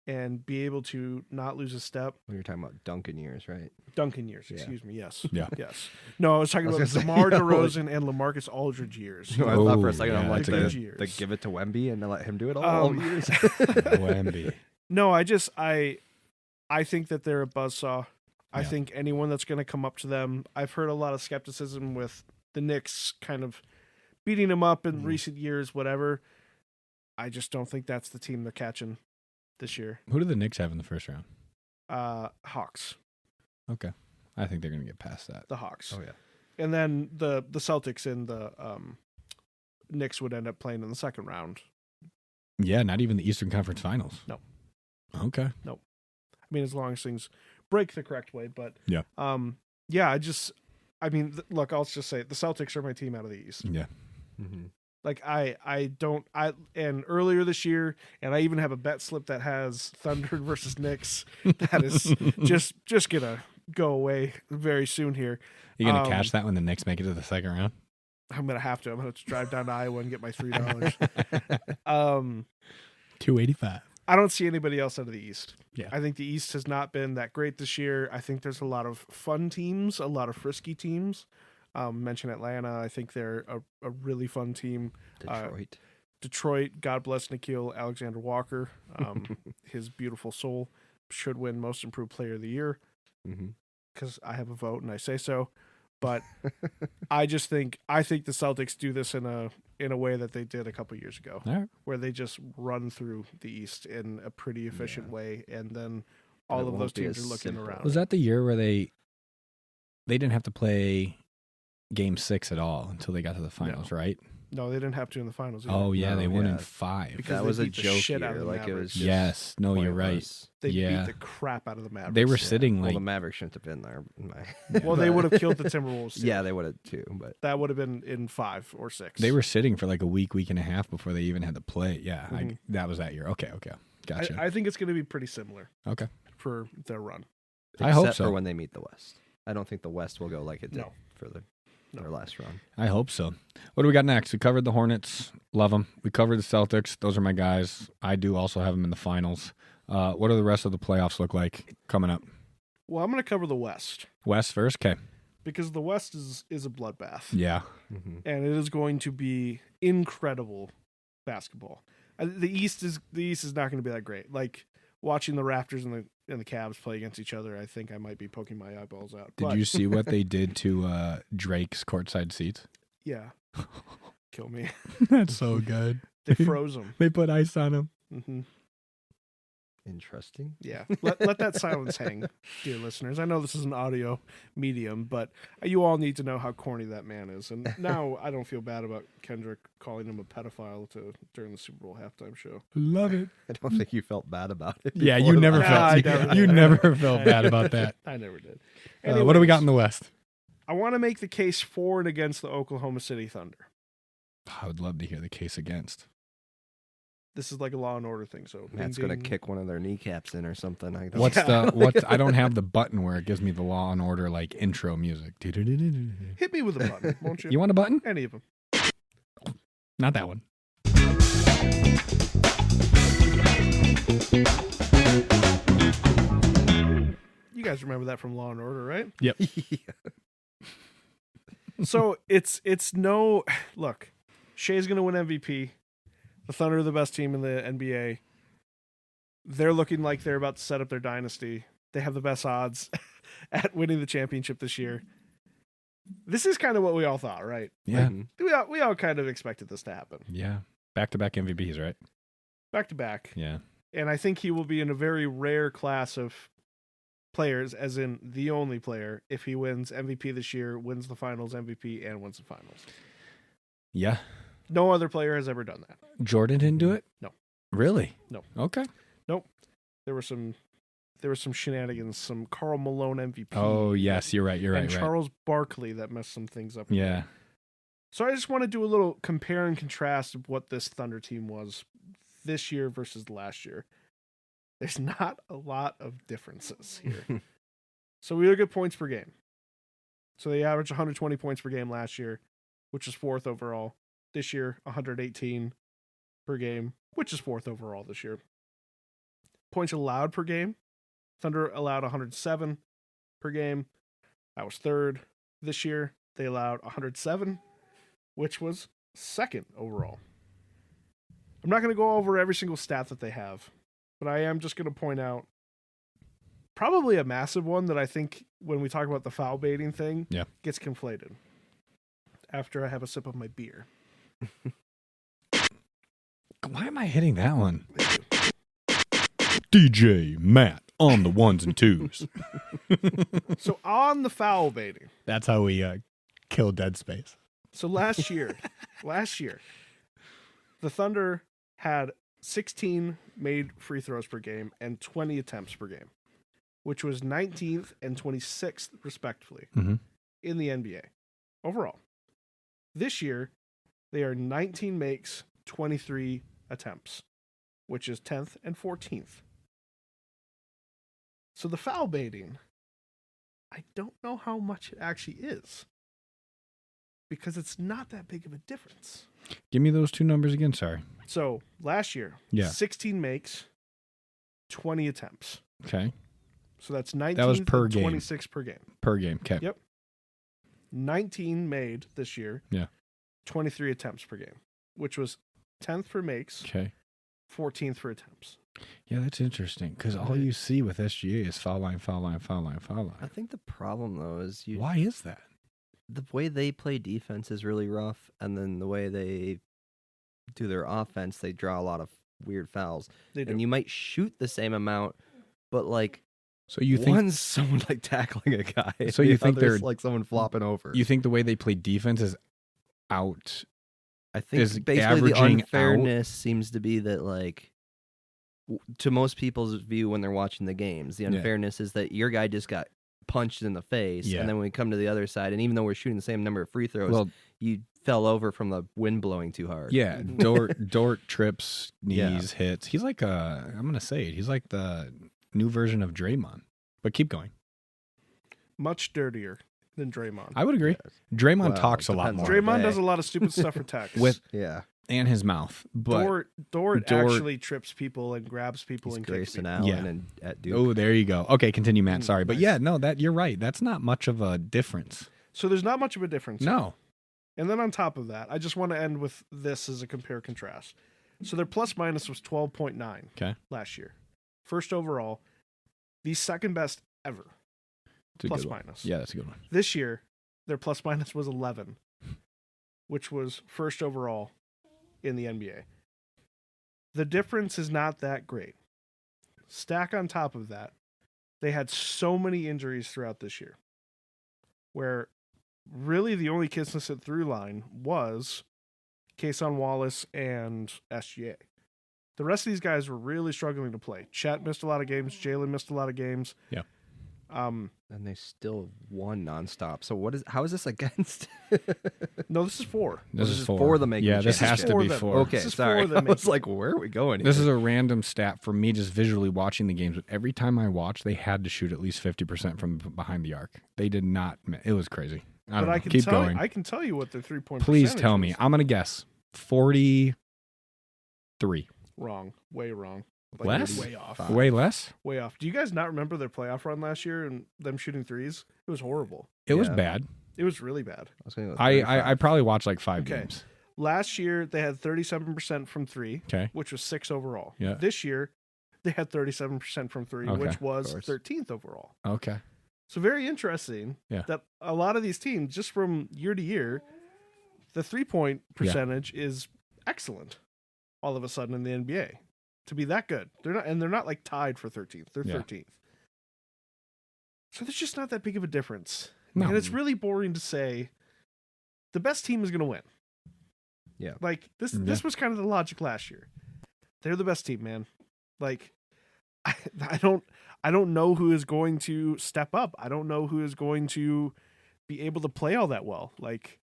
Speaker 3: and be able to not lose a step.
Speaker 2: You're talking about Duncan years, right?
Speaker 3: Duncan years, excuse me. Yes.
Speaker 1: Yeah.
Speaker 3: Yes. No, I was talking about DeMar DeRozan and LaMarcus Aldridge years.
Speaker 2: No, I thought for a second, I'm like,
Speaker 3: the
Speaker 2: they give it to Wemby and they let him do it all years.
Speaker 1: Wemby.
Speaker 3: No, I think that they're a buzzsaw. I think anyone that's going to come up to them, I've heard a lot of skepticism with the Knicks kind of beating them up in recent years, whatever. I just don't think that's the team they're catching this year.
Speaker 1: Who do the Knicks have in the first round?
Speaker 3: Hawks.
Speaker 1: Okay. I think they're going to get past that.
Speaker 3: The Hawks.
Speaker 2: Oh, yeah.
Speaker 3: And then the Celtics and the Knicks would end up playing in the second round.
Speaker 1: Yeah, not even the Eastern Conference Finals.
Speaker 3: No.
Speaker 1: Okay.
Speaker 3: No. I mean, as long as things break the correct way. But,
Speaker 1: yeah.
Speaker 3: Look, I'll just say the Celtics are my team out of the East.
Speaker 1: Yeah.
Speaker 3: Mm-hmm. Like and earlier this year, and I even have a bet slip that has Thunder versus Knicks. That is just gonna go away very soon here.
Speaker 1: You gonna cash that when the Knicks make it to the second round?
Speaker 3: I'm gonna have to drive down to Iowa and get my $3.
Speaker 1: $2.85.
Speaker 3: I don't see anybody else out of the East.
Speaker 1: Yeah.
Speaker 3: I think the East has not been that great this year. I think there's a lot of fun teams, a lot of frisky teams. Mention Atlanta. I think they're a really fun team. Detroit, God bless Nickeil Alexander-Walker. His beautiful soul should win Most Improved Player of the Year because I have a vote and I say so. But I think the Celtics do this in a way that they did a couple years ago, where they just run through the East in a pretty efficient way, and then all of those teams are looking around.
Speaker 1: Was that the year where they didn't have to play Game 6 at all until they got to the finals, right?
Speaker 3: No, they didn't have to in the finals either.
Speaker 1: Oh, yeah, they won in 5.
Speaker 3: Because
Speaker 2: that was a
Speaker 3: joke
Speaker 2: year.
Speaker 3: Like
Speaker 2: it was just
Speaker 1: yes. No, you're right.
Speaker 3: They beat the crap out of the Mavericks.
Speaker 1: They were sitting
Speaker 2: the Mavericks shouldn't have been there.
Speaker 3: Well, they would have killed the Timberwolves too.
Speaker 2: Yeah, they would have too. But
Speaker 3: that would have been in 5 or 6.
Speaker 1: They were sitting for like a week and a half before they even had to play. Yeah, that was that year. Okay. Gotcha.
Speaker 3: I think it's going to be pretty similar.
Speaker 1: Okay.
Speaker 3: For their run.
Speaker 1: I hope so.
Speaker 2: Except for when they meet the West. I don't think the West will go like it did for their last run.
Speaker 1: I hope so. What do we got next? We covered the Hornets. Love them. We covered the Celtics. Those are my guys. I do also have them in the finals. What do the rest of the playoffs look like coming up?
Speaker 3: Well, I'm going to cover the West.
Speaker 1: West first? Okay.
Speaker 3: Because the West is a bloodbath.
Speaker 1: Yeah.
Speaker 3: Mm-hmm. And it is going to be incredible basketball. The East is not going to be that great. Like watching the Raptors and the Cavs play against each other, I think I might be poking my eyeballs out.
Speaker 1: Did you see what they did to Drake's courtside seats?
Speaker 3: Yeah. Kill me.
Speaker 1: That's so good.
Speaker 3: They froze him.
Speaker 1: They put ice on him.
Speaker 3: Mm-hmm.
Speaker 2: Interesting.
Speaker 3: Yeah, let that silence hang, dear listeners. I know this is an audio medium, but you all need to know how corny that man is. And now I don't feel bad about Kendrick calling him a pedophile during the Super Bowl halftime show.
Speaker 1: Love it.
Speaker 2: I don't think you felt bad about it.
Speaker 1: Yeah,
Speaker 2: before
Speaker 1: you never
Speaker 2: that.
Speaker 3: No, I
Speaker 1: felt
Speaker 3: never
Speaker 1: you
Speaker 3: did.
Speaker 1: never felt bad about that.
Speaker 3: I never did.
Speaker 1: What do we got in
Speaker 3: Anyways,
Speaker 1: the West?
Speaker 3: I want to make the case for and against the Oklahoma City Thunder.
Speaker 1: I would love to hear the case against.
Speaker 3: This is like a Law and Order thing. So
Speaker 2: Matt's
Speaker 3: ding,
Speaker 2: gonna
Speaker 3: ding.
Speaker 2: kick one of their kneecaps in or something. I don't
Speaker 1: What's
Speaker 3: Yeah.
Speaker 1: I don't have the button where it gives me the Law and Order like intro music. You
Speaker 3: Hit me with a button, won't you?
Speaker 1: want a button?
Speaker 3: Any of them.
Speaker 1: Not that one.
Speaker 3: You guys remember that from Law and Order, right?
Speaker 1: Yep.
Speaker 3: So it's no look. Shea's gonna win MVP. The Thunder are the best team in the NBA. They're looking like they're about to set up their dynasty. They have the best odds at winning the championship this year. This is kind of what we all thought, right?
Speaker 1: Yeah.
Speaker 3: We all kind of expected this to happen.
Speaker 1: Yeah. Back-to-back MVPs, right?
Speaker 3: Back to back.
Speaker 1: Yeah.
Speaker 3: And I think he will be in a very rare class of players, as in the only player, if he wins MVP this year, wins the finals MVP, and wins the finals.
Speaker 1: Yeah.
Speaker 3: No other player has ever done that.
Speaker 1: Jordan didn't do it?
Speaker 3: No.
Speaker 1: Really?
Speaker 3: No.
Speaker 1: Okay.
Speaker 3: There were some shenanigans, some Karl Malone MVP.
Speaker 1: Oh, yes, you're right.
Speaker 3: and Charles Barkley that messed some things up.
Speaker 1: Yeah.
Speaker 3: So I just want to do a little compare and contrast of what this Thunder team was this year versus last year. There's not a lot of differences here. So we look at points per game. So they averaged 120 points per game last year, which is fourth overall. This year, 118 per game, which is fourth overall this year. Points allowed per game. Thunder allowed 107 per game. That was third. This year, they allowed 107, which was second overall. I'm not going to go over every single stat that they have, but I am just going to point out probably a massive one that I think when we talk about the foul baiting thing gets conflated after I have a sip of my beer.
Speaker 1: Why am I hitting that one? DJ Matt on the ones and twos.
Speaker 3: So on the foul baiting.
Speaker 1: That's how we kill Dead Space.
Speaker 3: So last year, the Thunder had 16 made free throws per game and 20 attempts per game, which was 19th and 26th, respectively, in the NBA overall. This year, they are 19 makes, 23 attempts, which is 10th and 14th. So the foul baiting, I don't know how much it actually is, because it's not that big of a difference.
Speaker 1: Give me those two numbers again, sorry.
Speaker 3: So last year, 16 makes, 20 attempts.
Speaker 1: Okay.
Speaker 3: So that's 19
Speaker 1: That was per game.
Speaker 3: 26 per game.
Speaker 1: Per game, okay.
Speaker 3: Yep. 19 made this year.
Speaker 1: Yeah.
Speaker 3: 23 attempts per game, which was 10th for makes,
Speaker 1: Okay.
Speaker 3: 14th for attempts.
Speaker 1: Yeah, that's interesting because all you see with SGA is foul line, foul line, foul line, foul
Speaker 2: I
Speaker 1: line.
Speaker 2: think the problem though is
Speaker 1: Why is that?
Speaker 2: the way they play defense is really rough, and then the way they do their offense, they draw a lot of weird fouls.
Speaker 3: They do.
Speaker 2: And you might shoot the same amount, but like
Speaker 1: So you think
Speaker 2: one's someone like tackling a guy.
Speaker 1: So
Speaker 2: the
Speaker 1: you think
Speaker 2: other's
Speaker 1: they're-
Speaker 2: like someone flopping over?
Speaker 1: you think the way they play defense is out?
Speaker 2: I think
Speaker 1: is
Speaker 2: basically the
Speaker 1: averaging
Speaker 2: unfairness seems to be that like to most people's view when they're watching the games, the
Speaker 1: Yeah.
Speaker 2: unfairness is that your guy just got punched in the face,
Speaker 1: Yeah.
Speaker 2: and then when we come to the other side, and even though we're shooting the same number of free throws,
Speaker 1: Well,
Speaker 2: you fell over from the wind blowing too hard.
Speaker 1: yeah, Dort trips, knees,
Speaker 2: Yeah.
Speaker 1: hits. He's like I'm gonna say it. He's like the new version of Draymond. But keep going.
Speaker 3: Much dirtier than Draymond.
Speaker 1: I would agree. Draymond
Speaker 2: Well,
Speaker 1: talks a lot
Speaker 2: depends
Speaker 1: more
Speaker 2: on
Speaker 3: Draymond
Speaker 2: day.
Speaker 3: does a lot of stupid stuff for text.
Speaker 2: Yeah.
Speaker 1: and his mouth. But
Speaker 3: Dort
Speaker 1: Dort-
Speaker 3: actually trips people and grabs people
Speaker 2: He's
Speaker 3: and kicks
Speaker 2: Grayson
Speaker 3: people.
Speaker 2: Allen
Speaker 1: Yeah.
Speaker 2: and at Duke.
Speaker 1: oh, there you go. Okay, continue, Matt. Sorry, but
Speaker 3: Nice.
Speaker 1: yeah, no, that you're right. That's not much of a difference.
Speaker 3: So there's not much of a difference.
Speaker 1: No.
Speaker 3: And then on top of that, I just want to end with this as a compare contrast. So their plus minus was 12.9 last year. First overall, the second best ever.
Speaker 1: It's a
Speaker 3: Plus
Speaker 1: good one.
Speaker 3: minus.
Speaker 1: Yeah, that's a good one.
Speaker 3: This year, their plus minus was 11, which was first overall in the NBA. The difference is not that great. stack on top of that, they had so many injuries throughout this year, where really the only consistent through line was Kason Wallace and SGA. The rest of these guys were really struggling to play. Chet missed a lot of games. Jalen missed a lot of games.
Speaker 1: Yeah.
Speaker 2: And they still won nonstop. So how is this against?
Speaker 3: No, this is 4.
Speaker 1: This is
Speaker 2: for the making.
Speaker 1: Yeah, this has to be
Speaker 3: them.
Speaker 1: 4.
Speaker 2: Okay,
Speaker 3: This is
Speaker 2: sorry.
Speaker 3: for the
Speaker 2: I was like, where are we going?
Speaker 1: This is a random stat for me just visually watching the games. But every time I watched, they had to shoot at least 50% from behind the arc. They did not. It was crazy. I don't know. Keep going.
Speaker 3: I can tell you what their 3-point
Speaker 1: Please
Speaker 3: percentage
Speaker 1: tell me.
Speaker 3: is.
Speaker 1: I'm going to guess 43.
Speaker 3: Wrong. Way wrong.
Speaker 1: Less?
Speaker 3: Way off.
Speaker 2: Five.
Speaker 1: Way less?
Speaker 3: Way off. Do you guys not remember their playoff run last year and them shooting threes? It was horrible.
Speaker 1: It was
Speaker 2: Yeah.
Speaker 1: bad.
Speaker 3: It was really bad.
Speaker 2: I was gonna go
Speaker 1: I probably watched like 5
Speaker 3: Okay.
Speaker 1: games.
Speaker 3: Last year, they had 37% from 3,
Speaker 1: Okay.
Speaker 3: which was 6 overall.
Speaker 1: Yeah.
Speaker 3: This year, they had 37% from 3,
Speaker 1: Okay.
Speaker 3: which was
Speaker 2: Of course.
Speaker 3: 13th overall.
Speaker 1: Okay.
Speaker 3: So very interesting
Speaker 1: Yeah.
Speaker 3: that a lot of these teams, just from year to year, the 3-point percentage is excellent all of a sudden in the NBA. To be that good. They're not like tied for 13th. They're
Speaker 1: Yeah.
Speaker 3: 13th. So there's just not that big of a difference.
Speaker 1: No.
Speaker 3: And it's really boring to say the best team is going to win.
Speaker 2: Yeah.
Speaker 3: Like this was kind of the logic last year. They're the best team, man. Like I don't know who is going to step up. I don't know who is going to be able to play all that well, like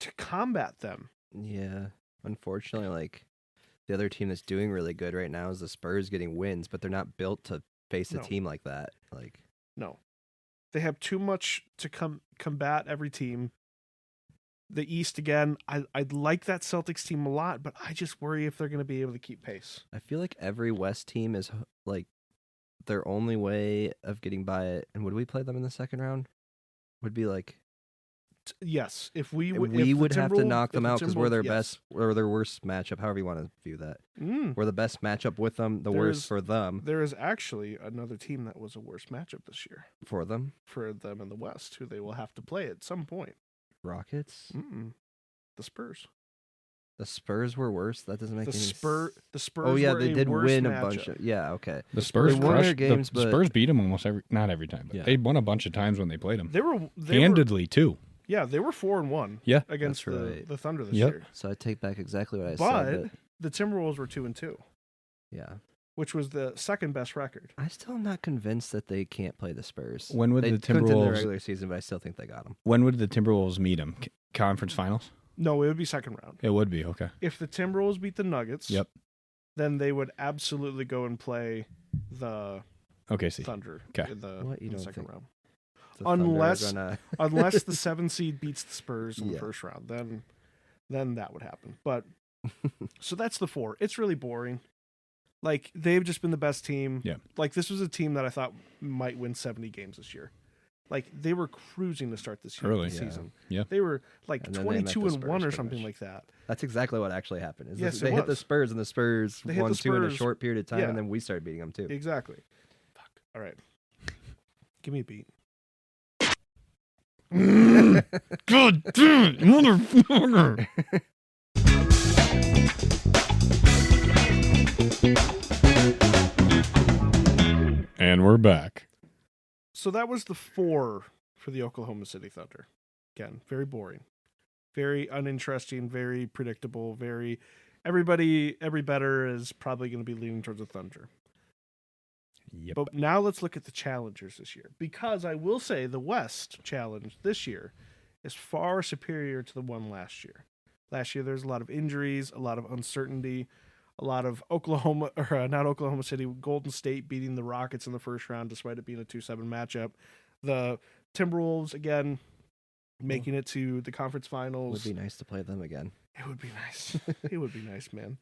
Speaker 3: to combat them.
Speaker 2: Yeah. Unfortunately, like the other team that's doing really good right now is the Spurs getting wins, but they're not built to face a
Speaker 3: No.
Speaker 2: team like that. Like,
Speaker 3: No. They have too much to combat every team. The East again, I like that Celtics team a lot, but I just worry if they're going to be able to keep pace.
Speaker 2: I feel like every West team is like their only way of getting by it. And would we play them in the second round? Would be like
Speaker 3: Yes, if we
Speaker 2: we would have to knock them out because we're their
Speaker 3: yes.
Speaker 2: best or their worst matchup. However you want to view that, we're the best matchup with them, the worst for them.
Speaker 3: There is actually another team that was a worse matchup this year
Speaker 2: For them,
Speaker 3: for them in the West, who they will have to play at some point.
Speaker 2: Rockets,
Speaker 3: The Spurs.
Speaker 2: the Spurs were worse. That doesn't make
Speaker 3: The
Speaker 2: any
Speaker 3: Spurs.
Speaker 2: Oh yeah,
Speaker 3: were
Speaker 2: they
Speaker 3: a
Speaker 2: did
Speaker 3: worse
Speaker 2: win a
Speaker 3: matchup.
Speaker 2: bunch of. Yeah, okay.
Speaker 1: The Spurs
Speaker 2: They won their
Speaker 1: crushed
Speaker 2: games,
Speaker 1: the
Speaker 2: but
Speaker 1: Spurs beat them almost not every time, but
Speaker 2: Yeah.
Speaker 1: they won a bunch of times when they played them.
Speaker 3: They were
Speaker 1: Handedly too.
Speaker 3: Yeah, they were 4-1.
Speaker 1: Yeah.
Speaker 3: against
Speaker 2: That's
Speaker 3: the
Speaker 2: right.
Speaker 3: the Thunder this
Speaker 1: Yep.
Speaker 3: year.
Speaker 2: So I take back exactly what I
Speaker 3: But
Speaker 2: said.
Speaker 3: the Timberwolves were 2-2,
Speaker 2: Yeah,
Speaker 3: which was the second best record.
Speaker 2: I still am not convinced that they can't play the Spurs.
Speaker 1: When would
Speaker 2: they
Speaker 1: the
Speaker 2: couldn't in the
Speaker 1: Timberwolves-
Speaker 2: regular season, but I still think they got them.
Speaker 1: When would the Timberwolves meet them? Conference finals?
Speaker 3: No, it would be second round.
Speaker 1: It would be, okay.
Speaker 3: If the Timberwolves beat the Nuggets,
Speaker 1: Yep.
Speaker 3: then they would absolutely go and play the
Speaker 1: Okay, see.
Speaker 3: Thunder
Speaker 1: 'Kay.
Speaker 3: in the,
Speaker 2: What, you
Speaker 3: in the
Speaker 2: don't
Speaker 3: second
Speaker 2: think-
Speaker 3: round.
Speaker 2: The Thunder are
Speaker 3: Unless-
Speaker 2: gonna-
Speaker 3: Unless the 7 seed beats the Spurs in the
Speaker 2: Yeah.
Speaker 3: first round, then that would happen. But so that's the 4. It's really boring. Like they've just been the best team.
Speaker 1: Yeah.
Speaker 3: Like this was a team that I thought might win 70 games this year. Like they were cruising to start this year,
Speaker 1: Early.
Speaker 3: the
Speaker 2: Yeah.
Speaker 3: season.
Speaker 1: Yeah.
Speaker 3: They were like
Speaker 2: And then they met the
Speaker 3: 22-1 or
Speaker 2: Spurs,
Speaker 3: something
Speaker 2: pretty
Speaker 3: like that.
Speaker 2: That's exactly what actually happened. Is
Speaker 3: Yes,
Speaker 2: they
Speaker 3: it
Speaker 2: hit the
Speaker 3: was.
Speaker 2: Spurs, and the Spurs
Speaker 3: They hit
Speaker 2: won
Speaker 3: the
Speaker 2: 2 in a
Speaker 3: Spurs.
Speaker 2: short period of time,
Speaker 3: Yeah.
Speaker 2: and then we started beating them too.
Speaker 3: Exactly. Fuck. All right. Give me a beat.
Speaker 1: God damn it, motherfucker! And we're back.
Speaker 3: So that was the 4 for the Oklahoma City Thunder. Again, very boring, very uninteresting, very predictable, every better is probably going to be leaning towards the Thunder.
Speaker 1: Yep.
Speaker 3: But now let's look at the challengers this year, because I will say the West challenge this year is far superior to the one last year. Last year there's a lot of injuries, a lot of uncertainty, a lot of not Oklahoma City, Golden State beating the Rockets in the first round despite it being a 2-7 matchup. The Timberwolves again making it to the conference
Speaker 2: It
Speaker 3: finals.
Speaker 2: would be nice to play them again.
Speaker 3: It would be nice. It would be nice, man.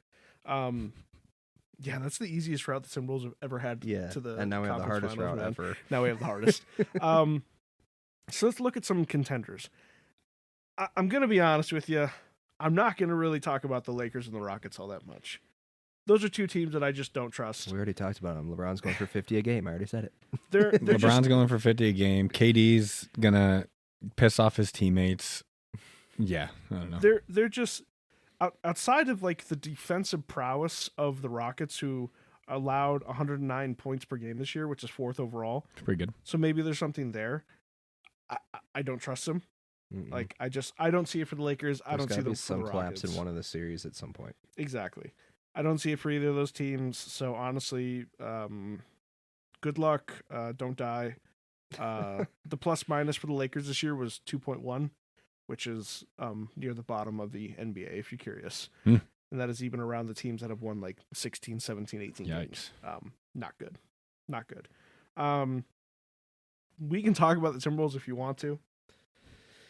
Speaker 3: Yeah, that's the easiest route the Timberwolves have ever had
Speaker 2: Yeah,
Speaker 3: to the
Speaker 2: and now we have the
Speaker 3: conference
Speaker 2: hardest
Speaker 3: finals,
Speaker 2: route
Speaker 3: man.
Speaker 2: ever.
Speaker 3: Now we have the hardest. So let's look at some contenders. I'm going to be honest with you. I'm not going to really talk about the Lakers and the Rockets all that much. Those are two teams that I just don't trust.
Speaker 2: We already talked about them. LeBron's going for 50 a game. I already said it.
Speaker 3: They're
Speaker 1: LeBron's
Speaker 3: just,
Speaker 1: going for 50 a game. KD's going to piss off his teammates. Yeah, I don't know.
Speaker 3: they're just outside of like the defensive prowess of the Rockets, who allowed 109 points per game this year, which is 4th overall.
Speaker 1: It's pretty good.
Speaker 3: So maybe there's something there. I don't trust him.
Speaker 2: Mm-mm.
Speaker 3: Like I don't see it for the Lakers. I
Speaker 2: There's
Speaker 3: don't see
Speaker 2: gotta
Speaker 3: them
Speaker 2: be
Speaker 3: for
Speaker 2: some
Speaker 3: the
Speaker 2: collapse
Speaker 3: Rockets.
Speaker 2: in one of the series at some point.
Speaker 3: Exactly. I don't see it for either of those teams. So honestly, good luck. Don't die. The plus minus for the Lakers this year was 2.1, which is near the bottom of the NBA, if you're curious. And that is even around the teams that have won like 16, 17, 18 games. Not good. Not good. We can talk about the Timberwolves if you want to.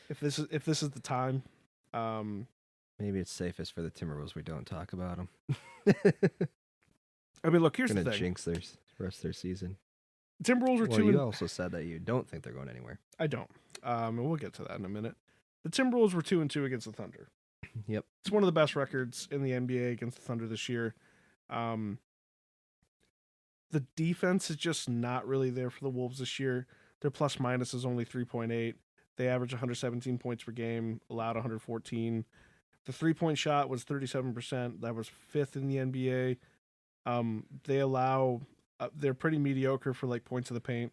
Speaker 3: If this is the time.
Speaker 2: Maybe it's safest for the Timberwolves we don't talk about them.
Speaker 3: I mean, look, here's
Speaker 2: Gonna
Speaker 3: the thing.
Speaker 2: jinx their rest of their season.
Speaker 3: Timberwolves are
Speaker 2: Well,
Speaker 3: 2
Speaker 2: you
Speaker 3: and
Speaker 2: also said that you don't think they're going anywhere.
Speaker 3: I don't. And we'll get to that in a minute. The Timberwolves were 2-2 against the Thunder.
Speaker 2: Yep.
Speaker 3: It's one of the best records in the NBA against the Thunder this year. The defense is just not really there for the Wolves this year. Their plus minus is only 3.8. They average 117 points per game, allowed 114. The 3-point shot was 37%. That was 5th in the NBA. They allow, they're pretty mediocre for like points of the paint.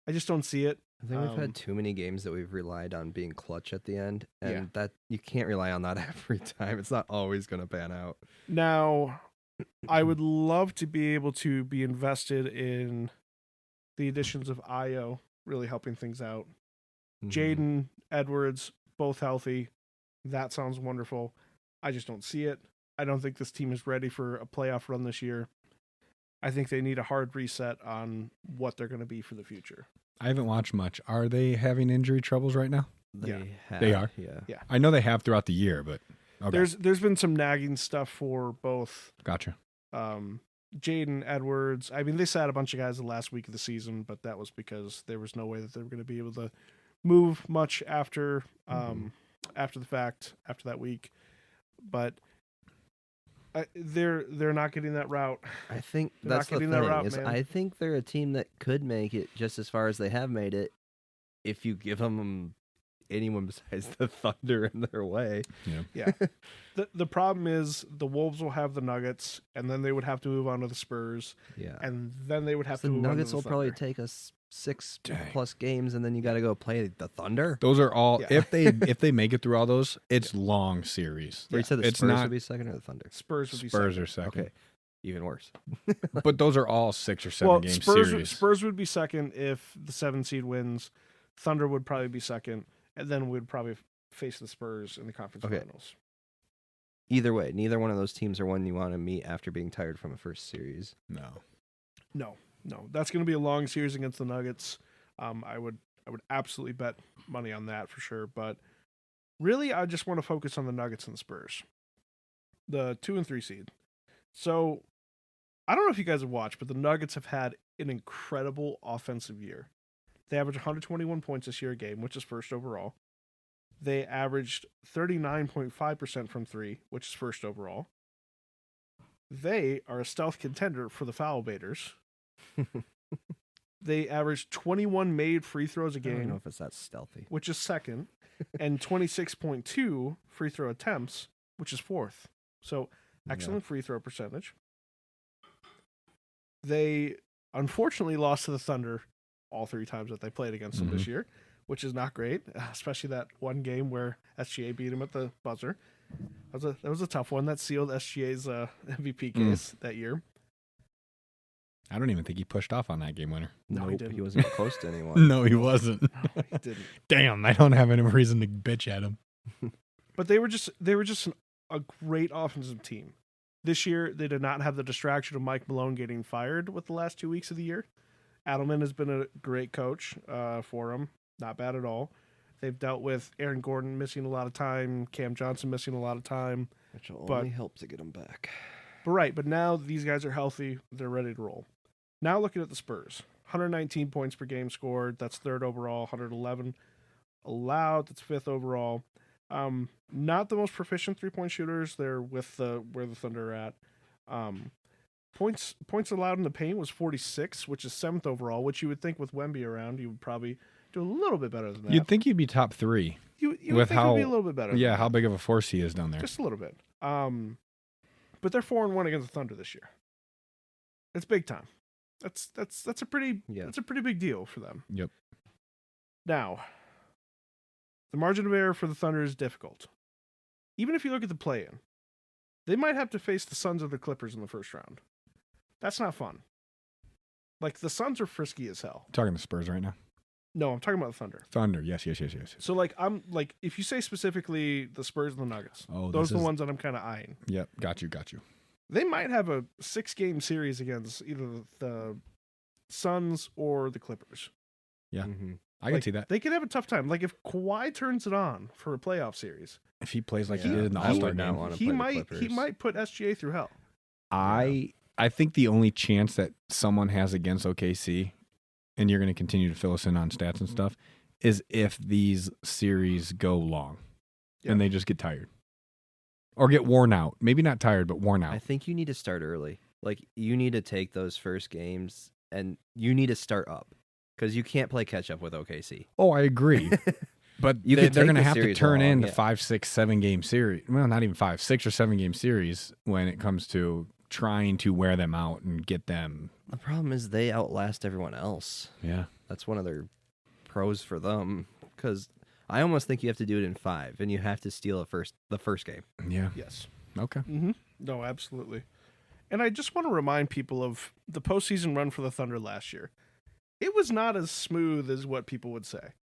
Speaker 3: I just don't see it.
Speaker 2: I think we've had too many games that we've relied on being clutch at the end, and
Speaker 3: Yeah.
Speaker 2: that you can't rely on that every time. It's not always going to pan out.
Speaker 3: Now, I would love to be able to be invested in the additions of Io really helping things out. Jaden, Edwards, both healthy. That sounds wonderful. I just don't see it. I don't think this team is ready for a playoff run this year. I think they need a hard reset on what they're going to be for the future.
Speaker 1: I haven't watched much. Are they having injury troubles right now?
Speaker 2: They
Speaker 1: are?
Speaker 2: Yeah.
Speaker 1: I know they have throughout the year, but okay.
Speaker 3: There's been some nagging stuff for both
Speaker 1: Gotcha.
Speaker 3: Jaden, Edwards. I mean, they sat a bunch of guys the last week of the season, but that was because there was no way that they were going to be able to move much after after the fact, after that week. But they're not getting that route.
Speaker 2: I think
Speaker 3: They're
Speaker 2: that's
Speaker 3: not
Speaker 2: the
Speaker 3: getting
Speaker 2: thing.
Speaker 3: that route,
Speaker 2: Is
Speaker 3: man.
Speaker 2: I think they're a team that could make it just as far as they have made it if you give them anyone besides the Thunder in their way.
Speaker 3: Yeah. The problem is the Wolves will have the Nuggets, and then they would have to move on to the Spurs,
Speaker 2: Yeah.
Speaker 3: and then they would have
Speaker 2: The
Speaker 3: to move
Speaker 2: Nuggets
Speaker 3: on
Speaker 2: will
Speaker 3: to the
Speaker 2: probably
Speaker 3: Thunder.
Speaker 2: take us 6
Speaker 1: Dang.
Speaker 2: plus games, and then you got to go play the Thunder.
Speaker 1: Those are all
Speaker 3: Yeah.
Speaker 1: if they make it through all those, it's long series.
Speaker 2: Where you said the
Speaker 1: It's
Speaker 2: Spurs
Speaker 1: not-
Speaker 2: would be second or the Thunder?
Speaker 3: Spurs would be
Speaker 1: Spurs
Speaker 3: second.
Speaker 1: are second.
Speaker 2: Okay, even worse.
Speaker 1: But those are all 6 or 7 game series.
Speaker 3: Spurs would be second if the 7 seed wins. Thunder would probably be second, and then we'd probably face the Spurs in the conference
Speaker 2: Okay.
Speaker 3: finals.
Speaker 2: Either way, neither one of those teams are one you want to meet after being tired from a first series.
Speaker 1: No.
Speaker 3: No, that's going to be a long series against the Nuggets. I would absolutely bet money on that for sure. But really, I just want to focus on the Nuggets and the Spurs, the 2 and 3 seed. So I don't know if you guys have watched, but the Nuggets have had an incredible offensive year. They averaged 121 points this year a game, which is first overall. They averaged 39.5% from 3, which is first overall. They are a stealth contender for the foul baiters. They averaged 21 made free throws a
Speaker 2: I don't know
Speaker 3: game,
Speaker 2: if it's that stealthy.
Speaker 3: which is second, and 26.2 free throw attempts, which is fourth. So excellent free throw percentage. They unfortunately lost to the Thunder all 3 times that they played against them this year, which is not great, especially that one game where SGA beat him at the buzzer. That was a tough one. That sealed SGA's MVP case that year.
Speaker 1: I don't even think he pushed off on that game winner.
Speaker 3: No, he
Speaker 2: Nope,
Speaker 3: didn't.
Speaker 2: he wasn't close to anyone.
Speaker 1: No, he wasn't.
Speaker 3: No, he didn't.
Speaker 1: Damn, I don't have any reason to bitch at him.
Speaker 3: But they were just a great offensive team. This year, they did not have the distraction of Mike Malone getting fired with the last 2 weeks of the year. Adelman has been a great coach for them. Not bad at all. They've dealt with Aaron Gordon missing a lot of time, Cam Johnson missing a lot of time.
Speaker 2: Which will
Speaker 3: But-
Speaker 2: only help to get him back.
Speaker 3: But now these guys are healthy. They're ready to roll. Now looking at the Spurs. 119 points per game scored. That's third overall. 111 allowed. That's fifth overall. Not the most proficient 3-point shooters. They're with where the Thunder are at. Points allowed in the paint was 46, which is 7th overall, which you would think with Wemby around, you would probably do a little bit better than that.
Speaker 1: You'd think you'd be top 3.
Speaker 3: You would
Speaker 1: with
Speaker 3: think it would be a little bit better.
Speaker 1: Yeah,
Speaker 3: than
Speaker 1: how
Speaker 3: that.
Speaker 1: big of a force he is down there.
Speaker 3: Just a little bit. But they're 4-1 against the Thunder this year. It's big time. That's a pretty big deal for them.
Speaker 1: Yep.
Speaker 3: Now, the margin of error for the Thunder is difficult. Even if you look at the play-in, they might have to face the Suns or the Clippers in the first round. That's not fun. Like, the Suns are frisky as hell.
Speaker 1: Talking the Spurs right now.
Speaker 3: No, I'm talking about the Thunder.
Speaker 1: Thunder, yes.
Speaker 3: So, if you say specifically the Spurs and the Nuggets, those are the ones that I'm kind of eyeing.
Speaker 1: Yep, got you.
Speaker 3: They might have a 6-game series against either the Suns or the Clippers.
Speaker 1: Yeah, I can see that.
Speaker 3: They could have a tough time. Like, if Kawhi turns it on for a playoff series,
Speaker 1: if he plays like he did in the All-Star game,
Speaker 3: he might put SGA through hell.
Speaker 1: I think the only chance that someone has against OKC, and you're going to continue to fill us in on stats and stuff, is if these series go long and they just get tired. Or get worn out. Maybe not tired, but worn out.
Speaker 2: I think you need to start early. Like, you need to take those first games, and you need to start up. Because you can't play catch-up with OKC.
Speaker 1: Oh, I agree. But they're going to have to turn in the 5, 6, 7 game series. Well, not even 5, 6 or 7 game series when it comes to trying to wear them out and get them.
Speaker 2: The problem is they outlast everyone else.
Speaker 1: Yeah.
Speaker 2: That's one of their pros for them. Because I almost think you have to do it in 5, and you have to steal the first game.
Speaker 1: Yeah.
Speaker 3: Yes.
Speaker 1: Okay.
Speaker 3: Mm-hmm. No, absolutely. And I just want to remind people of the postseason run for the Thunder last year. It was not as smooth as what people would say.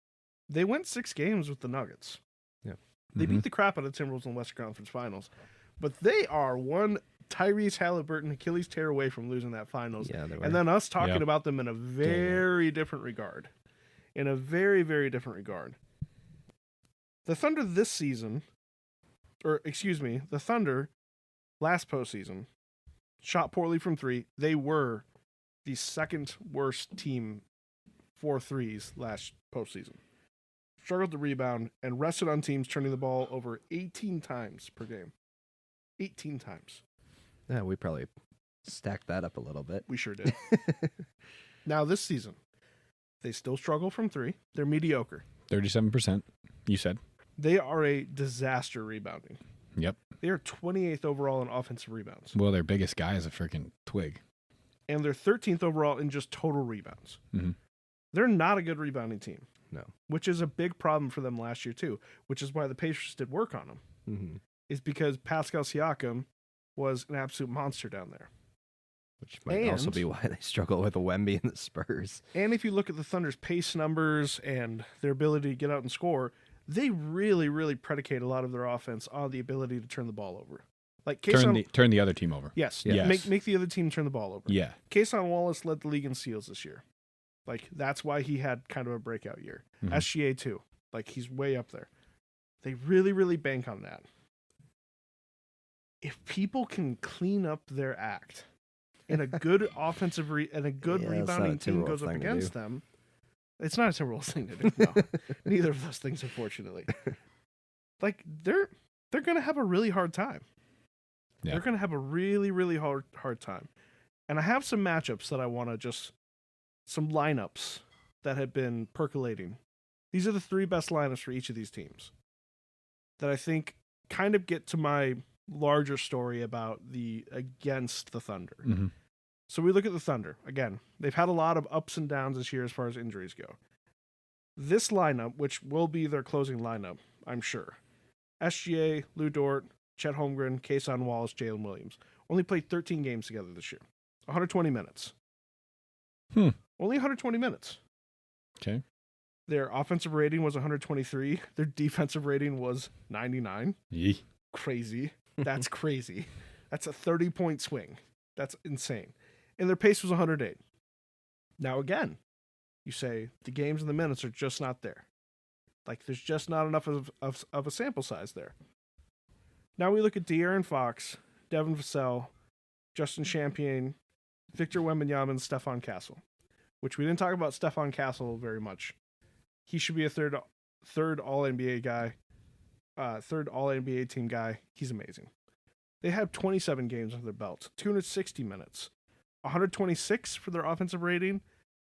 Speaker 3: They went 6 games with the Nuggets.
Speaker 2: Yeah.
Speaker 3: They beat the crap out of the Timberwolves in the Western Conference Finals. But they are one Tyrese Halliburton Achilles tear away from losing that finals.
Speaker 2: Yeah, they were.
Speaker 3: And then us talking about them in a very different regard. In a very, very different regard. The Thunder this season, the Thunder last postseason shot poorly from 3. They were the second worst team for threes last postseason. Struggled to rebound and rested on teams turning the ball over 18 times per game. 18 times.
Speaker 2: Yeah, we probably stacked that up a little bit.
Speaker 3: We sure did. Now this season, they still struggle from 3. They're mediocre.
Speaker 1: 37%, you said.
Speaker 3: They are a disaster rebounding.
Speaker 1: Yep.
Speaker 3: They are 28th overall in offensive rebounds.
Speaker 1: Well, their biggest guy is a freaking twig.
Speaker 3: And they're 13th overall in just total rebounds.
Speaker 1: Mm-hmm.
Speaker 3: They're not a good rebounding team.
Speaker 2: No.
Speaker 3: Which is a big problem for them last year, too. Which is why the Pacers did work on them.
Speaker 2: Mm-hmm.
Speaker 3: Is because Pascal Siakam was an absolute monster down there.
Speaker 2: Which might also be why they struggle with Wemby and the Spurs.
Speaker 3: And if you look at the Thunder's pace numbers and their ability to get out and score, they really, really predicate a lot of their offense on the ability to turn the ball over. Like
Speaker 1: turn the other team over.
Speaker 3: Yes.
Speaker 1: Yes.
Speaker 3: Make the other team turn the ball over.
Speaker 1: Yeah.
Speaker 3: Kason Wallace led the league in steals this year. Like, that's why he had kind of a breakout year.
Speaker 1: Mm-hmm.
Speaker 3: SGA too. Like, he's way up there. They really, really bank on that. If people can clean up their act and a good offensive and a good rebounding team goes up against them, it's not a Timberwolves thing to do. No. Neither of those things, unfortunately. Like, they're going to have a really hard time.
Speaker 1: Yeah.
Speaker 3: They're going to have a really, really hard time. And I have some matchups that I want to some lineups that have been percolating. These are the 3 best lineups for each of these teams that I think kind of get to my larger story about against the Thunder.
Speaker 1: Mm-hmm.
Speaker 3: So we look at the Thunder. Again, they've had a lot of ups and downs this year as far as injuries go. This lineup, which will be their closing lineup, I'm sure. SGA, Lou Dort, Chet Holmgren, Kason Wallace, Jalen Williams. Only played 13 games together this year. 120 minutes. Only 120 minutes.
Speaker 1: Okay.
Speaker 3: Their offensive rating was 123. Their defensive rating was 99.
Speaker 1: Yee.
Speaker 3: Crazy. That's crazy. That's a 30-point swing. That's insane. And their pace was 108. Now, again, you say the games and the minutes are just not there. Like, there's just not enough of a sample size there. Now we look at De'Aaron Fox, Devin Vassell, Justin Champion, Victor Wembanyama, and Stephon Castle, which we didn't talk about Stephon Castle very much. He should be a third All-NBA guy, third All-NBA team guy. He's amazing. They have 27 games under their belt, 260 minutes, 126 for their offensive rating,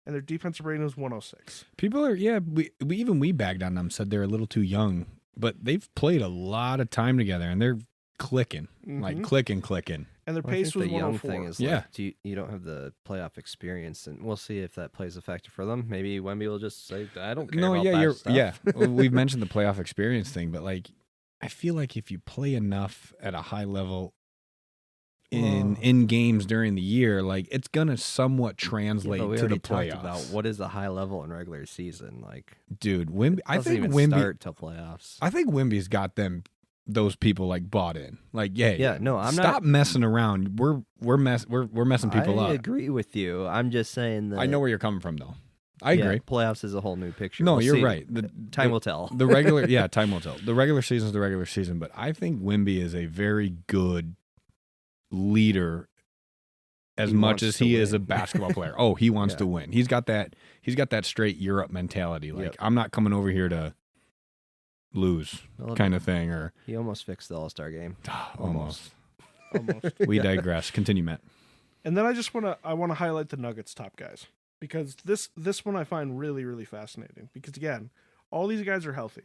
Speaker 3: and their defensive rating was 106.
Speaker 1: People are, we bagged on them, said they're a little too young, but they've played a lot of time together, and they're clicking, like clicking.
Speaker 3: and their
Speaker 2: Well, I
Speaker 3: pace
Speaker 2: think
Speaker 3: was
Speaker 2: the young
Speaker 3: 104.
Speaker 2: thing is
Speaker 1: Yeah.
Speaker 2: like, you don't have the playoff experience, and we'll see if that plays a factor for them. Maybe Wemby will just say, "I don't care
Speaker 1: No,
Speaker 2: about
Speaker 1: yeah,
Speaker 2: that stuff."
Speaker 1: Well, we've mentioned the playoff experience thing, but like, I feel like if you play enough at a high level in games during the year, like it's gonna somewhat translate
Speaker 2: but we
Speaker 1: to
Speaker 2: already
Speaker 1: the
Speaker 2: talked
Speaker 1: playoffs.
Speaker 2: about what is a high level in regular season. Like,
Speaker 1: Dude, Wimby, I
Speaker 2: doesn't
Speaker 1: think
Speaker 2: even
Speaker 1: Wimby,
Speaker 2: start till playoffs.
Speaker 1: I think Wimby's got those people like bought in. Like, yeah,
Speaker 2: no, I'm
Speaker 1: stop
Speaker 2: not
Speaker 1: messing around. We're messing people
Speaker 2: I
Speaker 1: up.
Speaker 2: agree with you. I'm just saying that
Speaker 1: I know where you're coming from, though. I agree.
Speaker 2: Playoffs is a whole new picture.
Speaker 1: No,
Speaker 2: We'll
Speaker 1: you're
Speaker 2: see.
Speaker 1: right.
Speaker 2: Time will tell.
Speaker 1: The time will tell. The regular season is the regular season, but I think Wimby is a very good leader as
Speaker 2: He
Speaker 1: much
Speaker 2: wants
Speaker 1: as
Speaker 2: to
Speaker 1: he is a
Speaker 2: win.
Speaker 1: basketball player. Oh, he wants
Speaker 2: Yeah.
Speaker 1: to win. He's got that straight Europe mentality. Like,
Speaker 2: Yep.
Speaker 1: I'm not coming over here to lose
Speaker 2: Well,
Speaker 1: kind of thing, or
Speaker 2: he almost fixed the All-Star game.
Speaker 1: almost.
Speaker 3: Almost.
Speaker 1: We digress. Continue, Matt.
Speaker 3: And then I want to highlight the Nuggets top guys because this one I find really, really fascinating because again, all these guys are healthy.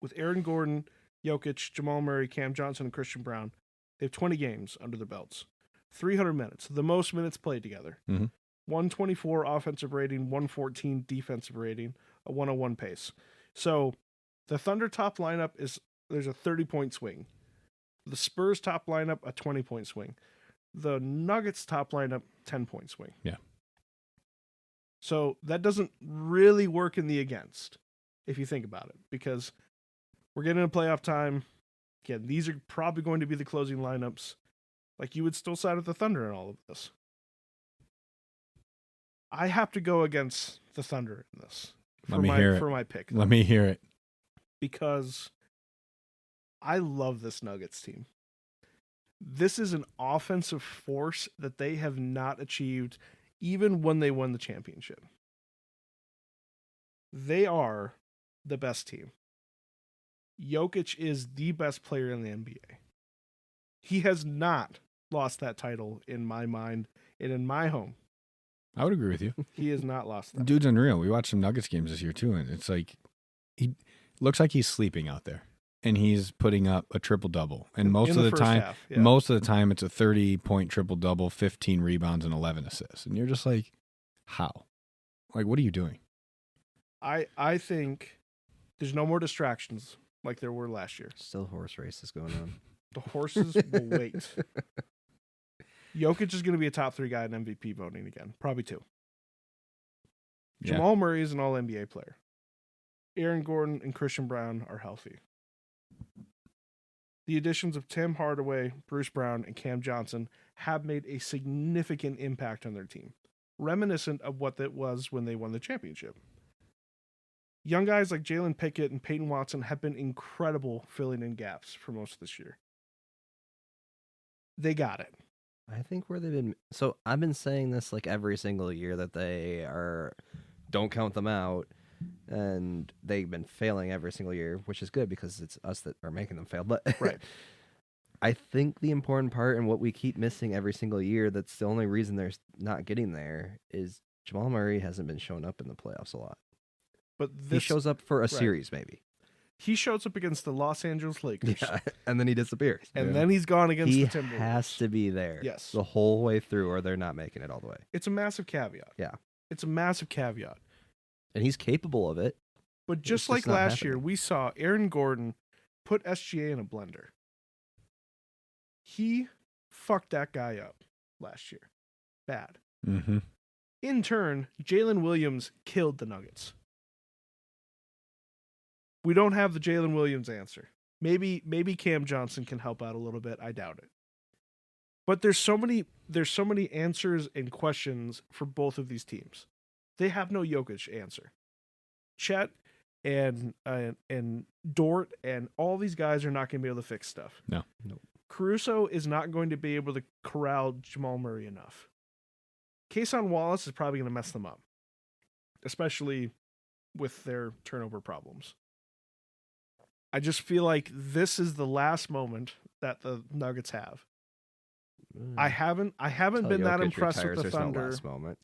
Speaker 3: With Aaron Gordon, Jokic, Jamal Murray, Cam Johnson, and Christian Brown, they have 20 games under their belts. 300 minutes, the most minutes played together.
Speaker 1: Mhm.
Speaker 3: 124 offensive rating, 114 defensive rating, a 101 pace. So the Thunder top lineup there's a 30-point swing. The Spurs top lineup, a 20-point swing. The Nuggets top lineup, 10-point swing.
Speaker 1: Yeah.
Speaker 3: So that doesn't really work in the against, if you think about it, because we're getting into playoff time. Again, these are probably going to be the closing lineups. Like, you would still side with the Thunder in all of this. I have to go against the Thunder in this
Speaker 1: Let me hear it.
Speaker 3: for my pick.
Speaker 1: Let me hear it.
Speaker 3: Because I love this Nuggets team. This is an offensive force that they have not achieved even when they won the championship. They are the best team. Jokic is the best player in the NBA. He has not lost that title in my mind and in my home.
Speaker 1: I would agree with you.
Speaker 3: He has not lost that.
Speaker 1: Dude's unreal. We watched some Nuggets games this year too, and it's like he looks like he's sleeping out there, and he's putting up a triple double. And most
Speaker 3: In
Speaker 1: of the
Speaker 3: first
Speaker 1: time,
Speaker 3: half, yeah.
Speaker 1: most of the time, it's a 30-point triple double, 15 rebounds, and 11 assists. And you're just like, how? Like, what are you doing?
Speaker 3: I think there's no more distractions like there were last year.
Speaker 2: Still horse races going on.
Speaker 3: The horses will wait. Jokic is going to be a top 3 guy in MVP voting again. Probably 2.
Speaker 1: Yeah.
Speaker 3: Jamal Murray is an all-NBA player. Aaron Gordon and Christian Brown are healthy. The additions of Tim Hardaway, Bruce Brown, and Cam Johnson have made a significant impact on their team, reminiscent of what it was when they won the championship. Young guys like Jalen Pickett and Peyton Watson have been incredible filling in gaps for most of this year. They got it.
Speaker 2: I think where they've been. So I've been saying this like every single year that they are. Don't count them out, and they've been failing every single year, which is good because it's us that are making them fail. But
Speaker 3: Right.
Speaker 2: I think the important part and what we keep missing every single year, that's the only reason they're not getting there, is Jamal Murray hasn't been showing up in the playoffs a lot.
Speaker 3: But
Speaker 2: He shows up for a series, maybe.
Speaker 3: He shows up against the Los Angeles Lakers.
Speaker 2: Yeah, and then he disappears.
Speaker 3: And then he's gone against
Speaker 2: He
Speaker 3: the Timberwolves.
Speaker 2: has to be there.
Speaker 3: Yes.
Speaker 2: The whole way through, or they're not making it all the way.
Speaker 3: It's a massive caveat.
Speaker 2: Yeah.
Speaker 3: It's a massive caveat.
Speaker 2: And he's capable of it.
Speaker 3: But just
Speaker 2: just
Speaker 3: like
Speaker 2: not
Speaker 3: last year,
Speaker 2: happening.
Speaker 3: we saw Aaron Gordon put SGA in a blender. He fucked that guy up last year. Bad.
Speaker 1: Mm-hmm.
Speaker 3: In turn, Jalen Williams killed the Nuggets. We don't have the Jalen Williams answer. Maybe Cam Johnson can help out a little bit. I doubt it. But there's so many answers and questions for both of these teams. They have no Jokic answer. Chet and Dort and all these guys are not going to be able to fix stuff.
Speaker 1: No.
Speaker 3: Caruso is not going to be able to corral Jamal Murray enough. Kason Wallace is probably going to mess them up, especially with their turnover problems. I just feel like this is the last moment that the Nuggets have. I haven't been that impressed with the Thunder.
Speaker 2: No last moment.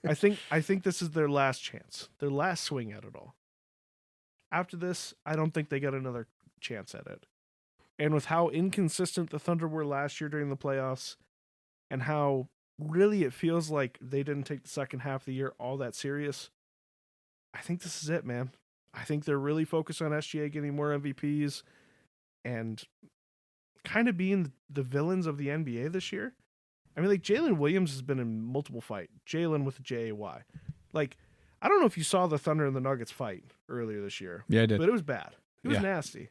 Speaker 3: I think this is their last chance, their last swing at it all. After this, I don't think they got another chance at it. And with how inconsistent the Thunder were last year during the playoffs, and how really it feels like they didn't take the second half of the year all that serious, I think this is it, man. I think they're really focused on SGA getting more MVPs and kind of being the villains of the NBA this year. I mean, like, Jalen Williams has been in multiple fights. Jalen with a J-A-Y. Like, I don't know if you saw the Thunder and the Nuggets fight earlier this year.
Speaker 1: Yeah, I did.
Speaker 3: But it was bad. It was
Speaker 1: Yeah.
Speaker 3: nasty.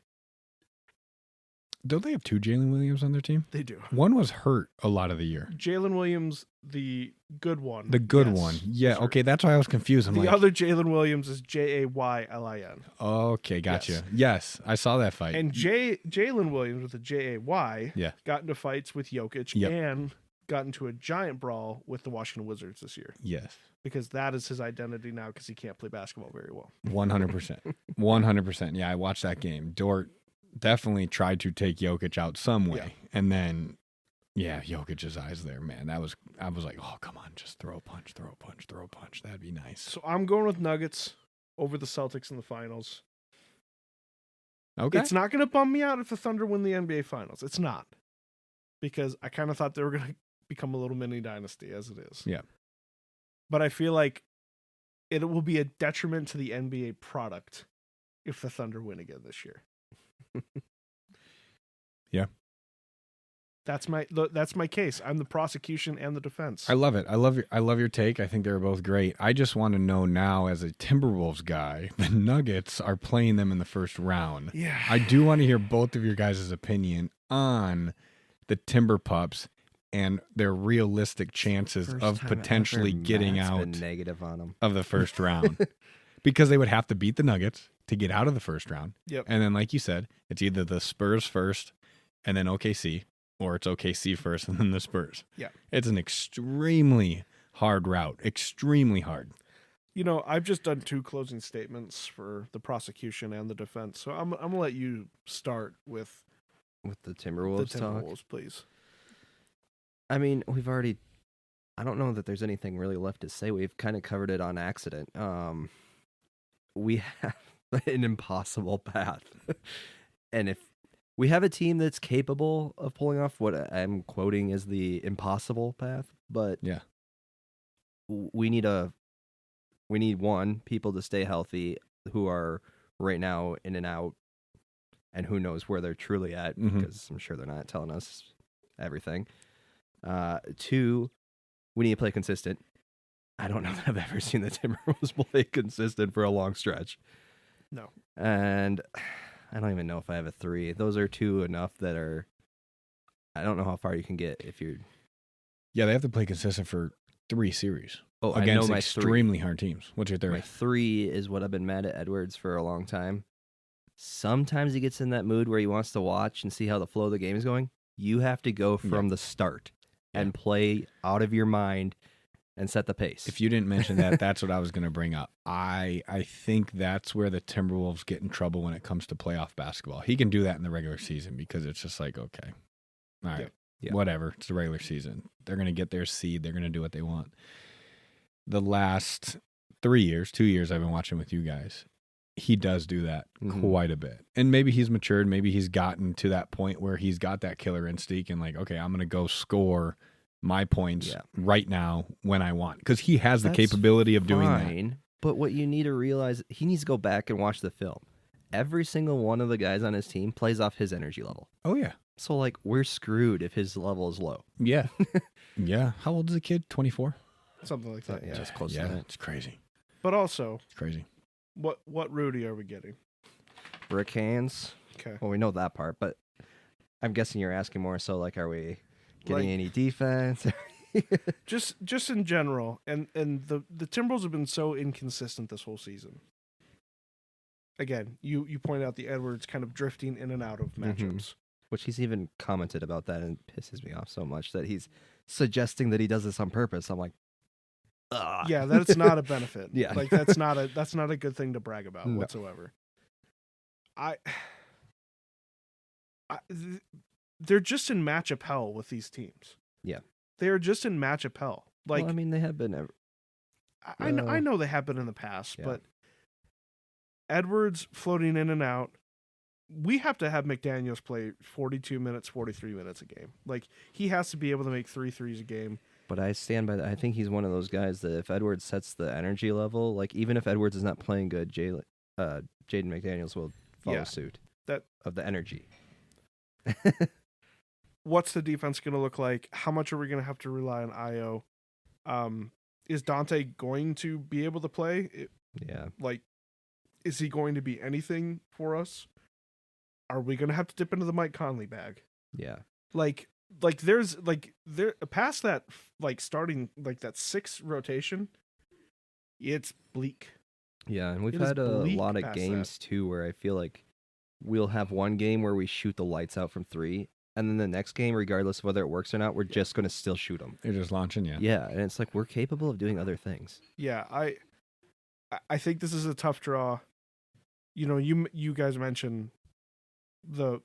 Speaker 1: Don't they have 2 Jalen Williams on their team?
Speaker 3: They do.
Speaker 1: One was hurt a lot of the year.
Speaker 3: Jalen Williams, the good one.
Speaker 1: The good
Speaker 3: yes,
Speaker 1: one.
Speaker 3: was
Speaker 1: Yeah,
Speaker 3: hurt.
Speaker 1: okay, that's why I was confused. I'm
Speaker 3: The
Speaker 1: like,
Speaker 3: other Jalen Williams is Jaylin.
Speaker 1: okay, gotcha.
Speaker 3: Yes.
Speaker 1: Yes, I saw that fight.
Speaker 3: And Jalen Williams with a Jay got into fights with Jokic
Speaker 1: Yep.
Speaker 3: and got into a giant brawl with the Washington Wizards this year.
Speaker 1: Yes.
Speaker 3: Because that is his identity now because he can't play basketball very well.
Speaker 1: 100%. 100%. Yeah, I watched that game. Dort definitely tried to take Jokic out some way.
Speaker 3: Yeah.
Speaker 1: And then, yeah, Jokic's eyes there, man. I was like, oh, come on, just throw a punch. That'd be nice.
Speaker 3: So I'm going with Nuggets over the Celtics in the finals.
Speaker 1: Okay.
Speaker 3: It's not going to bum me out if the Thunder win the NBA finals. It's not. Because I kind of thought they were going to become a little mini dynasty as it is.
Speaker 1: Yeah.
Speaker 3: But I feel like it will be a detriment to the NBA product if the Thunder win again this year.
Speaker 1: Yeah.
Speaker 3: That's my case. I'm the prosecution and the defense.
Speaker 1: I love it. I love your take. I think they're both great. I just want to know now, as a Timberwolves guy, the Nuggets are playing them in the first round.
Speaker 3: Yeah.
Speaker 1: I do want to hear both of your guys' opinion on the Timber Pups and their realistic chances
Speaker 2: First
Speaker 1: of
Speaker 2: time
Speaker 1: potentially
Speaker 2: ever
Speaker 1: getting
Speaker 2: Matt's
Speaker 1: out
Speaker 2: been negative on them.
Speaker 1: of the first round. Because they would have to beat the Nuggets to get out of the first round.
Speaker 3: Yep.
Speaker 1: And then, like you said, it's either the Spurs first and then OKC, or it's OKC first and then the Spurs.
Speaker 3: Yeah.
Speaker 1: It's an extremely hard route. Extremely hard.
Speaker 3: You know, I've just done 2 closing statements for the prosecution and the defense. So I'm going to let you start with
Speaker 2: The
Speaker 3: the
Speaker 2: Timberwolves talk.
Speaker 3: Timberwolves, please.
Speaker 2: I mean, I don't know that there's anything really left to say. We've kind of covered it on accident. We have an impossible path. And if we have a team that's capable of pulling off what I'm quoting as the impossible path, but
Speaker 1: Yeah.
Speaker 2: we need people to stay healthy who are right now in and out, and who knows where they're truly at,
Speaker 1: Mhm.
Speaker 2: because I'm sure they're not telling us everything. 2, we need to play consistent. I don't know that I've ever seen the Timberwolves play consistent for a long stretch.
Speaker 3: No.
Speaker 2: And I don't even know if I have a 3. Those are 2 enough that are, I don't know how far you can get if you're.
Speaker 1: Yeah, they have to play consistent for 3 series
Speaker 2: Oh, I know
Speaker 1: against
Speaker 2: my 3.
Speaker 1: extremely hard teams. What's your
Speaker 2: My
Speaker 1: third?
Speaker 2: 3 is what I've been mad at Edwards for a long time. Sometimes he gets in that mood where he wants to watch and see how the flow of the game is going. You have to go from the start and play out of your mind and set the pace.
Speaker 1: If you didn't mention that, that's what I was going to bring up. I think that's where the Timberwolves get in trouble when it comes to playoff basketball. He can do that in the regular season because it's just like, okay, all right,
Speaker 2: Yeah.
Speaker 1: whatever. It's the regular season. They're going to get their seed. They're going to do what they want. The last 2 years I've been watching with you guys, he does do that quite a bit. And maybe he's matured. Maybe he's gotten to that point where he's got that killer instinct and like, okay, I'm going to go score my points right now when I want. Because he has the capability of doing that.
Speaker 2: But what you need to realize, he needs to go back and watch the film. Every single one of the guys on his team plays off his energy level.
Speaker 1: Oh, yeah.
Speaker 2: So, like, we're screwed if his level is low.
Speaker 1: Yeah. Yeah. How old is the kid? 24?
Speaker 3: Something like that.
Speaker 2: Yeah, it's close to
Speaker 1: Yeah,
Speaker 2: that.
Speaker 1: it's crazy.
Speaker 3: But also,
Speaker 1: It's crazy.
Speaker 3: what Rudy are we getting?
Speaker 2: Brick hands.
Speaker 3: Okay.
Speaker 2: Well, we know that part, but I'm guessing you're asking more so, like, are we getting
Speaker 3: Like-
Speaker 2: any defense?
Speaker 3: Just in general, and the Timberwolves have been so inconsistent this whole season. Again, you pointed out the Edwards kind of drifting in and out of matchups.
Speaker 2: Which he's even commented about that, and it pisses me off so much that he's suggesting that he does this on purpose. I'm like, ugh.
Speaker 3: Yeah, that's not a benefit.
Speaker 2: Yeah.
Speaker 3: Like that's not a good thing to brag about
Speaker 2: No.
Speaker 3: whatsoever. They're just in matchup hell with these teams.
Speaker 2: Yeah.
Speaker 3: They are just in matchup hell. Like
Speaker 2: well, I mean, they have been.
Speaker 3: I know they have been in the past,
Speaker 2: Yeah.
Speaker 3: but Edwards floating in and out, we have to have McDaniels play 42 minutes, 43 minutes a game. Like, he has to be able to make 3 threes a game.
Speaker 2: But I stand by that. I think he's one of those guys that if Edwards sets the energy level, like even if Edwards is not playing good, Jaden McDaniels will follow suit of the energy.
Speaker 3: What's the defense going to look like? How much are we going to have to rely on Io? Is Dante going to be able to play? Like, is he going to be anything for us? Are we going to have to dip into the Mike Conley bag?
Speaker 2: Yeah.
Speaker 3: Like there's there past that, like starting like that 6 rotation, it's bleak.
Speaker 2: Yeah, and we've had a lot of games too where I feel like we'll have one game where we shoot the lights out from 3, and then the next game, regardless of whether it works or not, we're just going to still shoot them.
Speaker 1: They're just launching,
Speaker 2: Yeah, and it's like we're capable of doing other things.
Speaker 3: Yeah, I think this is a tough draw. You know, you guys mentioned the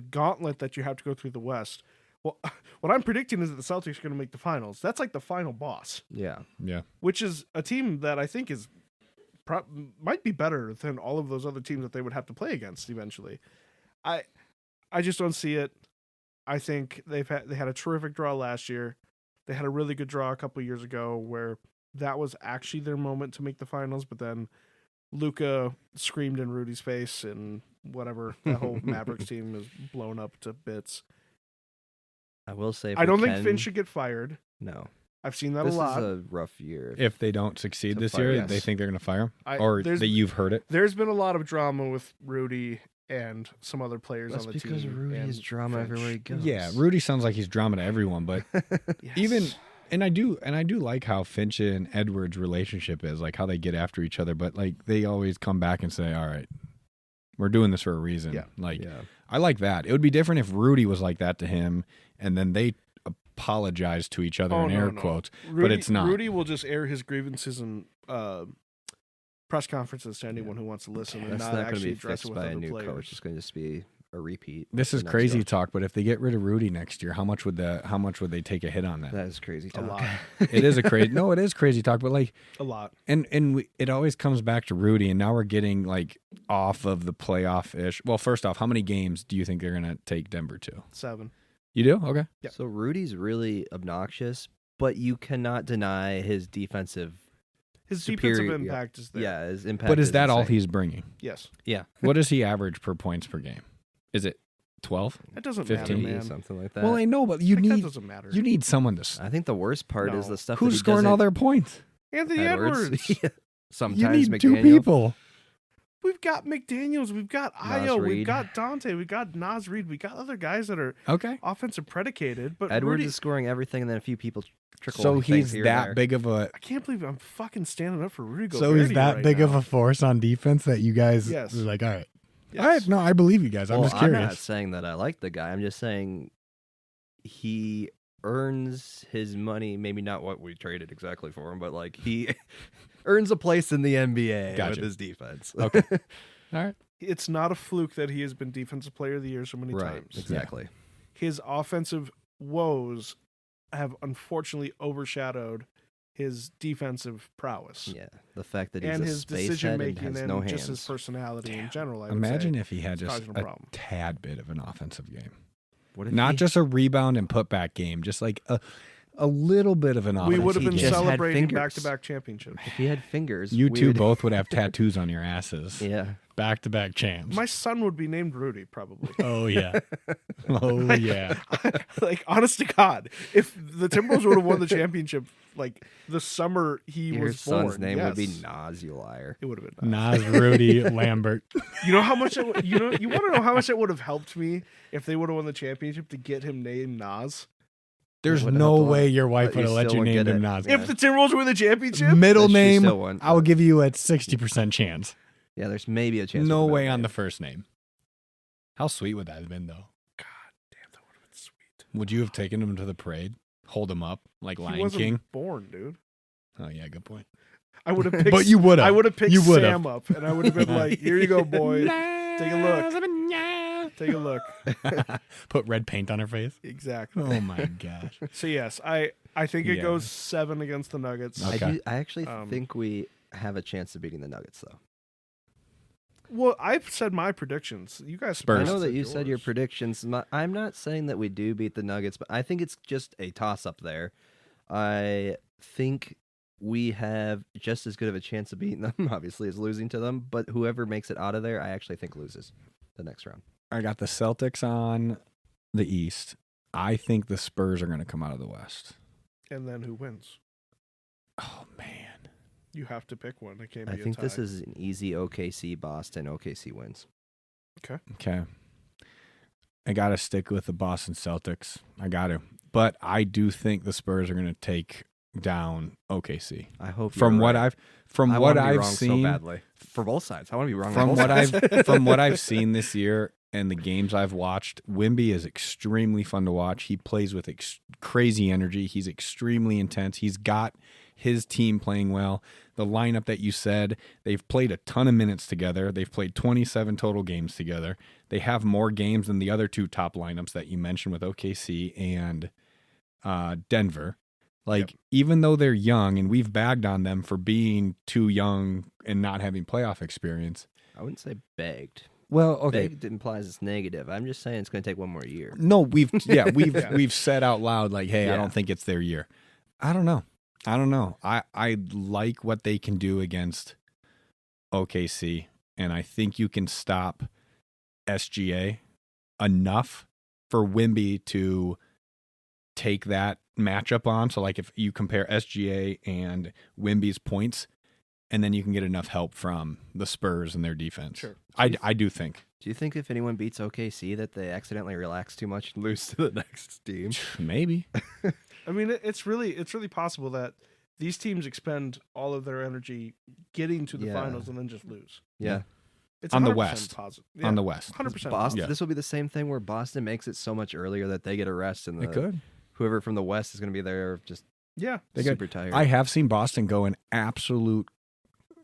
Speaker 3: gauntlet that you have to go through the West. Well, what I'm predicting is that the Celtics are going to make the finals. That's like the final boss.
Speaker 2: Yeah.
Speaker 3: Which is a team that I think is might be better than all of those other teams that they would have to play against eventually. I just don't see it. I think they had a terrific draw last year. They had a really good draw a couple years ago where that was actually their moment to make the finals, but then Luka screamed in Rudy's face and whatever. That whole Mavericks team is blown up to bits.
Speaker 2: I will say,
Speaker 3: I don't think Finn should get fired.
Speaker 2: No.
Speaker 3: I've seen that
Speaker 2: this
Speaker 3: a lot.
Speaker 2: This is a rough year.
Speaker 1: If they don't succeed this year, they think they're going to fire him? Or that you've heard it?
Speaker 3: There's been a lot of drama with Rudy and some other players on the team.
Speaker 2: That's because Rudy is drama everywhere he goes.
Speaker 1: Yeah, Rudy sounds like he's drama to everyone, but and I do like how Finch and Edwards' relationship is, like how they get after each other, but like they always come back and say, all right, we're doing this for a reason. I like that. It would be different if Rudy was like that to him and then they apologize to each other in air quotes,
Speaker 3: Rudy,
Speaker 1: but it's not.
Speaker 3: Rudy will just air his grievances in press conferences to anyone who wants to listen and not actually address it with other players.
Speaker 2: Coach. It's going to just be a repeat.
Speaker 1: This is crazy talk, but if they get rid of Rudy next year, how much would they take a hit on that?
Speaker 2: That is crazy talk.
Speaker 3: A lot.
Speaker 1: It is it is crazy talk, but like
Speaker 3: a lot.
Speaker 1: And it always comes back to Rudy, and now we're getting like off of the playoff-ish. Well, first off, how many games do you think they're going to take Denver to?
Speaker 3: 7.
Speaker 1: You do? Okay.
Speaker 3: Yeah.
Speaker 2: So Rudy's really obnoxious, but you cannot deny his defensive
Speaker 3: impact is there.
Speaker 2: Yeah, his impact.
Speaker 1: But is that
Speaker 2: insane.
Speaker 1: all he's bringing?
Speaker 3: Yes.
Speaker 2: Yeah.
Speaker 1: What does he average per points per game? Is it 12?
Speaker 3: It doesn't
Speaker 1: 15?
Speaker 3: matter, man.
Speaker 2: Something like that.
Speaker 1: Well, I know, but
Speaker 3: that doesn't matter.
Speaker 1: You need someone to.
Speaker 2: I think the worst part is the stuff.
Speaker 1: Who's
Speaker 2: that he
Speaker 1: scoring all their points?
Speaker 3: Anthony Edwards.
Speaker 2: Sometimes
Speaker 1: you need
Speaker 2: McDaniel.
Speaker 1: 2 people.
Speaker 3: We've got McDaniels, we've got
Speaker 2: Nas
Speaker 3: Io,
Speaker 2: Reed.
Speaker 3: we've got Dante, we've got Nas Reed, we got other guys that are offensive predicated. But
Speaker 2: Edwards
Speaker 3: Rudy
Speaker 2: is scoring everything, and then a few people trickle.
Speaker 1: So he's
Speaker 2: here
Speaker 1: that big of a.
Speaker 3: I can't believe I'm fucking standing up for Rudy Gobert.
Speaker 1: So he's that
Speaker 3: right
Speaker 1: big
Speaker 3: now.
Speaker 1: of a force on defense that you guys
Speaker 3: Yes.
Speaker 1: are like, all right.
Speaker 3: Yes.
Speaker 1: All right, no, I believe you guys. I'm just curious.
Speaker 2: I'm not saying that I like the guy. I'm just saying he earns his money. Maybe not what we traded exactly for him, but like he earns a place in the NBA with his defense.
Speaker 1: Okay. All right.
Speaker 3: It's not a fluke that he has been Defensive Player of the Year so many times.
Speaker 2: Exactly.
Speaker 3: His offensive woes have unfortunately overshadowed his defensive prowess.
Speaker 2: Yeah, the fact that he's
Speaker 3: and
Speaker 2: a
Speaker 3: his
Speaker 2: space
Speaker 3: decision
Speaker 2: head
Speaker 3: making
Speaker 2: and has
Speaker 3: and
Speaker 2: no
Speaker 3: just
Speaker 2: hands.
Speaker 3: his personality in general. I
Speaker 1: Imagine
Speaker 3: would say,
Speaker 1: if he had just
Speaker 3: causing
Speaker 1: a
Speaker 3: problem.
Speaker 1: tad bit of an offensive game.
Speaker 2: What if
Speaker 1: Not just a rebound and putback game, just like a little bit of an offensive
Speaker 3: We would have been
Speaker 2: just had
Speaker 3: celebrating
Speaker 2: fingers.
Speaker 3: back-to-back championships.
Speaker 2: if he had fingers?
Speaker 1: You
Speaker 2: we
Speaker 1: two
Speaker 2: would-
Speaker 1: both would have tattoos on your asses.
Speaker 2: Yeah.
Speaker 1: Back-to-back champs.
Speaker 3: My son would be named Rudy, probably.
Speaker 1: Oh, yeah. Oh, yeah.
Speaker 3: Like, honest to God, if the Timberwolves would have won the championship, like, the summer he
Speaker 2: Your
Speaker 3: was born,
Speaker 2: son's name would be
Speaker 3: yes,
Speaker 2: Nas, you liar.
Speaker 3: It would have been
Speaker 1: Nas, Rudy, Lambert.
Speaker 3: You know how much? You want to know how much it would have helped me if they would have won the championship to get him named Nas.
Speaker 1: There's
Speaker 2: Would've
Speaker 1: no
Speaker 2: helped a
Speaker 1: way
Speaker 2: lot,
Speaker 1: your wife
Speaker 2: but
Speaker 1: would
Speaker 2: you
Speaker 1: have let
Speaker 2: still
Speaker 1: you
Speaker 2: wouldn't
Speaker 1: name
Speaker 2: get
Speaker 1: him
Speaker 2: it.
Speaker 1: Nas.
Speaker 3: If the Timberwolves win the championship,
Speaker 1: Middle
Speaker 2: That she
Speaker 1: name,
Speaker 2: still won.
Speaker 1: I will give you a 60% chance.
Speaker 2: Yeah, there's maybe a chance.
Speaker 1: No
Speaker 2: with
Speaker 1: way
Speaker 2: middle
Speaker 1: on the
Speaker 2: name.
Speaker 1: first name. How sweet would that have been, though?
Speaker 3: God damn, that would have been sweet.
Speaker 1: Would you have taken him to the parade? Hold him up like
Speaker 3: He
Speaker 1: Lion
Speaker 3: wasn't
Speaker 1: King?
Speaker 3: born, dude.
Speaker 1: Oh, yeah, good point.
Speaker 3: I would have picked.
Speaker 1: But you would have.
Speaker 3: I would have picked
Speaker 1: You would've.
Speaker 3: Sam up, and I would have been like, "Here you go, boy. Take a look. Take a look."
Speaker 1: Put red paint on her face?
Speaker 3: Exactly.
Speaker 1: Oh, my gosh.
Speaker 3: So yes, I think it
Speaker 1: Yeah.
Speaker 3: goes 7 against the Nuggets.
Speaker 1: Okay.
Speaker 2: I actually
Speaker 3: Um,
Speaker 2: think we have a chance of beating the Nuggets, though.
Speaker 3: Well, I've said my predictions. You guys,
Speaker 1: Spurs.
Speaker 2: I know that you
Speaker 3: said
Speaker 2: said your
Speaker 3: yours.
Speaker 2: predictions. I'm not saying that we do beat the Nuggets, but I think it's just a toss-up there. I think we have just as good of a chance of beating them, obviously, as losing to them. But whoever makes it out of there, I actually think loses the next round.
Speaker 1: I got the Celtics on the East. I think the Spurs are going to come out of the West.
Speaker 3: And then who wins?
Speaker 1: Oh, man.
Speaker 3: You have to pick one. It can't be
Speaker 2: I think
Speaker 3: a tie.
Speaker 2: this is an easy OKC Boston. OKC wins.
Speaker 1: Okay. I got to stick with the Boston Celtics. I got to. But I do think the Spurs are going to take down OKC.
Speaker 2: I hope
Speaker 1: From
Speaker 2: you're
Speaker 1: what
Speaker 2: right.
Speaker 1: I've
Speaker 2: wrong
Speaker 1: seen
Speaker 2: so badly for both sides. I want to be wrong.
Speaker 1: from
Speaker 2: on
Speaker 1: what
Speaker 2: both sides.
Speaker 1: from what I've seen this year and the games I've watched, Wemby is extremely fun to watch. He plays with crazy energy. He's extremely intense. He's got his team playing well. The lineup that you said, they've played a ton of minutes together. They've played 27 total games together. They have more games than the other two top lineups that you mentioned with OKC and Denver. Like, even though they're young and we've bagged on them for being too young and not having playoff experience.
Speaker 2: I wouldn't say begged.
Speaker 1: Well, okay.
Speaker 2: Begged implies it's negative. I'm just saying it's going to take one more year.
Speaker 1: No, we've said out loud like, hey, I don't think it's their year. I don't know. I like what they can do against OKC, and I think you can stop SGA enough for Wemby to take that matchup on. So, like, if you compare SGA and Wemby's points, and then you can get enough help from the Spurs and their defense.
Speaker 3: Sure.
Speaker 1: I do think.
Speaker 2: Do you think if anyone beats OKC that they accidentally relax too much and lose to the next team?
Speaker 1: Maybe.
Speaker 3: I mean, it's really possible that these teams expend all of their energy getting to the finals and then just lose.
Speaker 2: Yeah.
Speaker 3: It's
Speaker 1: On the
Speaker 3: 100%
Speaker 1: West.
Speaker 3: Positive.
Speaker 1: On the West.
Speaker 3: 100%.
Speaker 2: Boston.
Speaker 1: Yeah.
Speaker 2: This will be the same thing where Boston makes it so much earlier that they get a rest, and
Speaker 1: It could.
Speaker 2: whoever from the West is going to be there just
Speaker 3: Yeah.
Speaker 2: super tired.
Speaker 1: I have seen Boston go in absolute,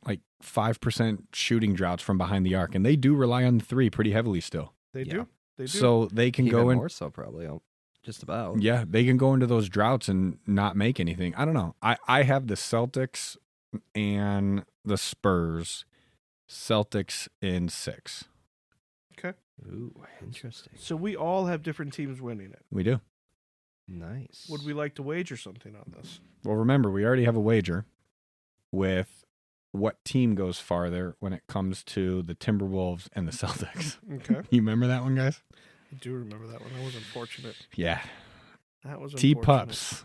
Speaker 1: like, 5% shooting droughts from behind the arc, and they do rely on the three pretty heavily still.
Speaker 3: They do. They do.
Speaker 1: So they can
Speaker 2: Even
Speaker 1: go in.
Speaker 2: more so probably. Just about.
Speaker 1: Yeah, they can go into those droughts and not make anything. I don't know. I have the Celtics and the Spurs. Celtics in 6.
Speaker 3: Okay.
Speaker 2: Ooh, interesting.
Speaker 3: So we all have different teams winning it.
Speaker 1: We do.
Speaker 2: Nice.
Speaker 3: Would we like to wager something on this?
Speaker 1: Well, remember, we already have a wager with what team goes farther when it comes to the Timberwolves and the Celtics.
Speaker 3: Okay.
Speaker 1: You remember that one, guys?
Speaker 3: I do remember that one. That was unfortunate.
Speaker 1: Yeah.
Speaker 3: That was
Speaker 1: T
Speaker 3: unfortunate.
Speaker 1: Pups.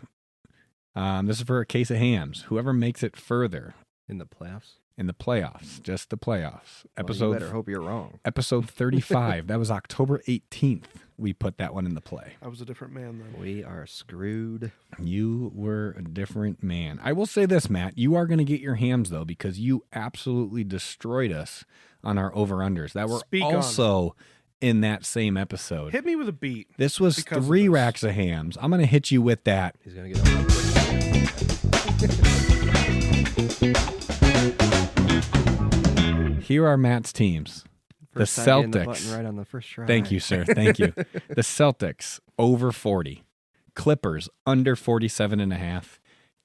Speaker 1: This is for a case of hams. Whoever makes it further
Speaker 2: in the playoffs?
Speaker 1: in the playoffs, just the playoffs.
Speaker 2: Well, you better hope you're wrong.
Speaker 1: Episode 35. That was October 18th. We put that one in the play.
Speaker 3: I was a different man then.
Speaker 2: We are screwed.
Speaker 1: You were a different man. I will say this, Matt. You are going to get your hams, though, because you absolutely destroyed us on our over-unders. That were
Speaker 3: Speak on.
Speaker 1: also in that same episode.
Speaker 3: Hit me with a beat.
Speaker 1: This was
Speaker 3: because of
Speaker 1: 3
Speaker 3: this.
Speaker 1: racks of hams. I'm going to hit you with that.
Speaker 2: He's going to get
Speaker 1: Here are Matt's teams.
Speaker 2: First
Speaker 1: the
Speaker 2: time getting the
Speaker 1: Celtics.
Speaker 2: button right on the first try.
Speaker 1: Thank you, sir. Thank you. The Celtics, over 40. Clippers, under 47.5.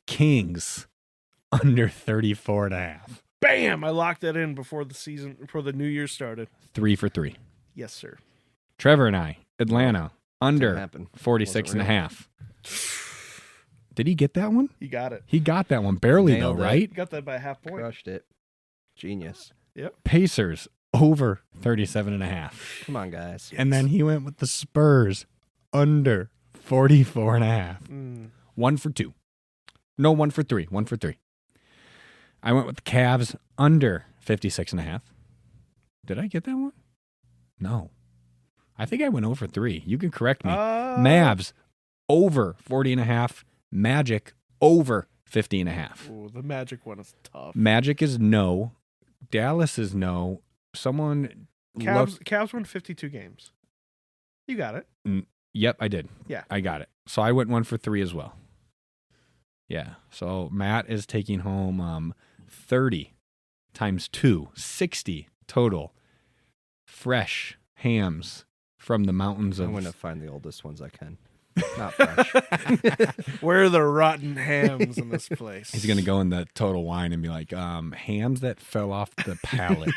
Speaker 1: Kings, under 34.5.
Speaker 3: Bam! I locked that in before the new year started.
Speaker 1: 3 for 3.
Speaker 3: Yes, sir.
Speaker 1: Trevor and I, Atlanta, under
Speaker 2: happen.
Speaker 1: 46.5. Did he get that one?
Speaker 3: You got it.
Speaker 1: He got that one barely,
Speaker 2: Nailed
Speaker 1: though,
Speaker 2: it.
Speaker 1: right?
Speaker 3: You got that by a half point.
Speaker 2: Crushed it. Genius.
Speaker 1: Pacers, over 37.5.
Speaker 2: Come on, guys.
Speaker 1: And then he went with the Spurs, under 44.5. 1 for 2. No, 1 for 3. 1 for 3. I went with the Cavs, under 56.5. Did I get that one? No. I think I went over 3. You can correct me. Mavs, over 40.5. Magic, over 50.5.
Speaker 3: Ooh, the Magic one is tough.
Speaker 1: Magic is no. Dallas is no. Someone.
Speaker 3: Cavs won 52 games. You got it.
Speaker 1: Yep, I did.
Speaker 3: Yeah.
Speaker 1: I got it. So I went 1 for 3 as well. Yeah. So Matt is taking home 30 times 2, 60 total fresh hams from the mountains
Speaker 2: I'm
Speaker 1: of.
Speaker 2: going to find the oldest ones I can. Not fresh.
Speaker 3: Where are the rotten hams in this place?
Speaker 1: He's going to go in the Total Wine and be like, hams that fell off the pallet.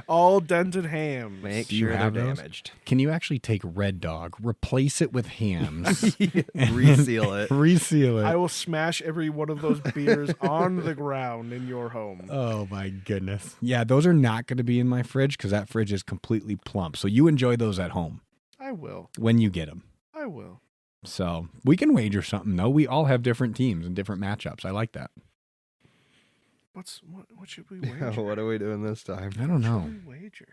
Speaker 3: All dented hams.
Speaker 2: Make
Speaker 1: Do you
Speaker 2: sure they're
Speaker 1: have those?
Speaker 2: damaged.
Speaker 1: Can you actually take Red Dog, replace it with hams,
Speaker 2: Reseal it.
Speaker 1: reseal it?
Speaker 3: I will smash every one of those beers on the ground in your home.
Speaker 1: Oh my goodness. Yeah, those are not going to be in my fridge because that fridge is completely plump. So you enjoy those at home
Speaker 3: I will.
Speaker 1: when you get them.
Speaker 3: I will.
Speaker 1: So we can wager something though. We all have different teams and different matchups. I like that.
Speaker 3: What should we wager?
Speaker 2: What are we doing this time?
Speaker 1: I don't
Speaker 3: What
Speaker 1: know.
Speaker 3: should we wager?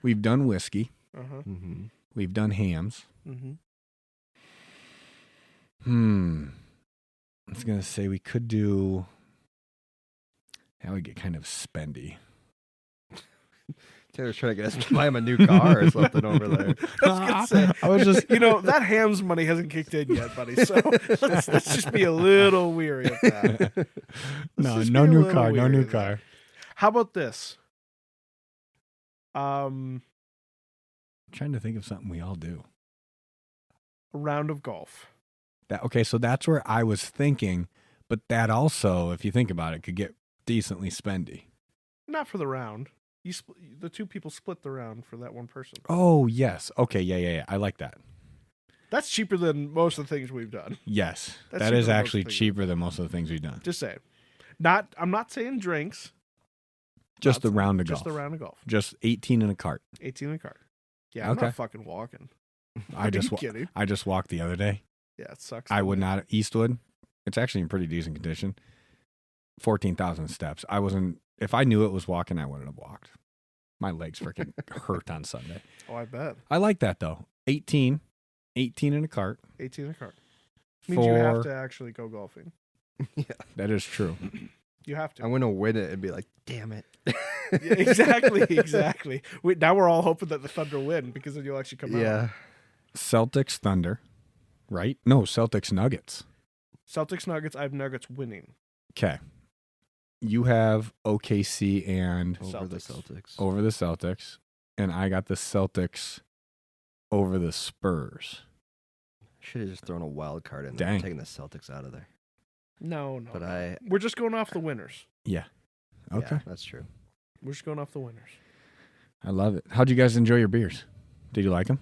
Speaker 1: We've done whiskey.
Speaker 3: Uh-huh.
Speaker 2: Mm-hmm.
Speaker 1: We've done hams.
Speaker 3: Mm-hmm.
Speaker 1: I was going to say we could do. That would get kind of spendy.
Speaker 2: Taylor's trying to get us to buy him a new car or something over there.
Speaker 3: I was gonna say,
Speaker 1: I was just.
Speaker 3: that hams money hasn't kicked in yet, buddy. So let's just be a little weary of that.
Speaker 1: No,
Speaker 3: just
Speaker 1: no
Speaker 3: be a
Speaker 1: new
Speaker 3: little
Speaker 1: car. No
Speaker 3: weary
Speaker 1: new
Speaker 3: of that.
Speaker 1: car.
Speaker 3: How about this?
Speaker 1: Trying to think of something we all do.
Speaker 3: A round of golf.
Speaker 1: Okay, so that's where I was thinking, but that also, if you think about it, could get decently spendy.
Speaker 3: Not for the round. The two people split the round for that one person.
Speaker 1: Oh, yes. Okay, yeah. I like that.
Speaker 3: That's cheaper than most of the things we've done.
Speaker 1: Yes.
Speaker 3: That's
Speaker 1: That
Speaker 3: cheaper
Speaker 1: is
Speaker 3: than most
Speaker 1: actually
Speaker 3: things.
Speaker 1: cheaper than most of the things we've done.
Speaker 3: Just saying. I'm not saying drinks.
Speaker 1: Just the round of golf.
Speaker 3: Just the round of golf.
Speaker 1: Just 18 in a cart.
Speaker 3: 18 in a cart. Yeah, I'm
Speaker 1: Okay.
Speaker 3: not fucking walking.
Speaker 1: I just
Speaker 3: Are you kidding?
Speaker 1: I just walked the other day.
Speaker 3: Yeah, it sucks.
Speaker 1: I would not. Eastwood. It's actually in pretty decent condition. 14,000 steps. I wasn't. If I knew it was walking, I wouldn't have walked. My legs freaking hurt on Sunday.
Speaker 3: Oh, I bet.
Speaker 1: I like that though. 18 in a cart.
Speaker 3: 18 in a cart. Means you have to actually go golfing.
Speaker 2: Yeah.
Speaker 1: That is true.
Speaker 3: You have to.
Speaker 2: I'm going to win it and be like, damn it.
Speaker 3: Yeah, exactly. Now we're all hoping that the Thunder win because then you'll actually come out.
Speaker 2: Yeah.
Speaker 1: Celtics Thunder, right? No, Celtics Nuggets.
Speaker 3: Celtics Nuggets. I have Nuggets winning.
Speaker 1: Okay. You have OKC and
Speaker 2: Over the
Speaker 3: Celtics.
Speaker 2: Celtics.
Speaker 1: over the Celtics, and I got the Celtics over the Spurs.
Speaker 2: Should have just thrown a wild card in
Speaker 1: Dang.
Speaker 2: there, taking the Celtics out of there.
Speaker 3: No.
Speaker 2: But
Speaker 3: We're just going off the winners.
Speaker 1: Yeah. Okay.
Speaker 2: Yeah, that's true.
Speaker 3: We're just going off the winners.
Speaker 1: I love it. How'd you guys enjoy your beers? Did you like them?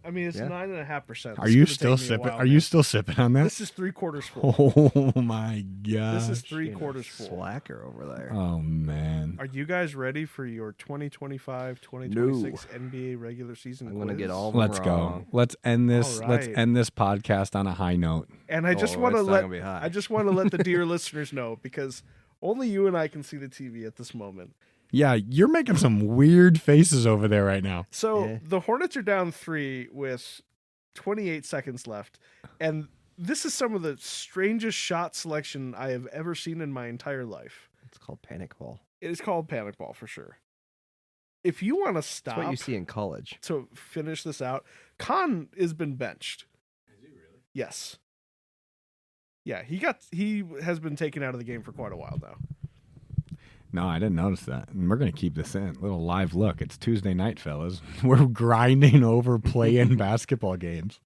Speaker 3: I mean, it's
Speaker 2: Yeah.
Speaker 3: 9.5%.
Speaker 1: Are you still sipping? Are you still sipping on that?
Speaker 3: This is 3/4 full.
Speaker 1: Oh my god!
Speaker 3: This is
Speaker 2: Being a
Speaker 3: 3/4 full.
Speaker 2: Slacker over there.
Speaker 1: Oh man!
Speaker 3: Are you guys ready for your 2025-2026 NBA regular season
Speaker 2: I'm
Speaker 3: quiz?
Speaker 2: going to get all of them
Speaker 1: Let's go.
Speaker 2: wrong.
Speaker 1: Let's end this.
Speaker 3: All
Speaker 1: Let's
Speaker 3: right.
Speaker 1: end this podcast on a high note.
Speaker 3: And I just want to
Speaker 2: it's not
Speaker 3: let
Speaker 2: gonna be high.
Speaker 3: I just want to let the dear listeners know because only you and I can see the TV at this moment.
Speaker 1: Yeah, you're making some weird faces over there right now.
Speaker 3: So
Speaker 2: Yeah.
Speaker 3: the Hornets are down 3 with 28 seconds left, and this is some of the strangest shot selection I have ever seen in my entire life.
Speaker 2: It's called panic ball.
Speaker 3: It is called panic ball for sure. If you want to
Speaker 2: That's
Speaker 3: stop
Speaker 2: what you see in college.
Speaker 3: to finish this out, Kon has been benched. Has he really? Yes. Yeah, he has been taken out of the game for quite a while now.
Speaker 1: No, I didn't notice that. And we're gonna keep this in. Little live look. It's Tuesday night, fellas. We're grinding over play-in basketball games.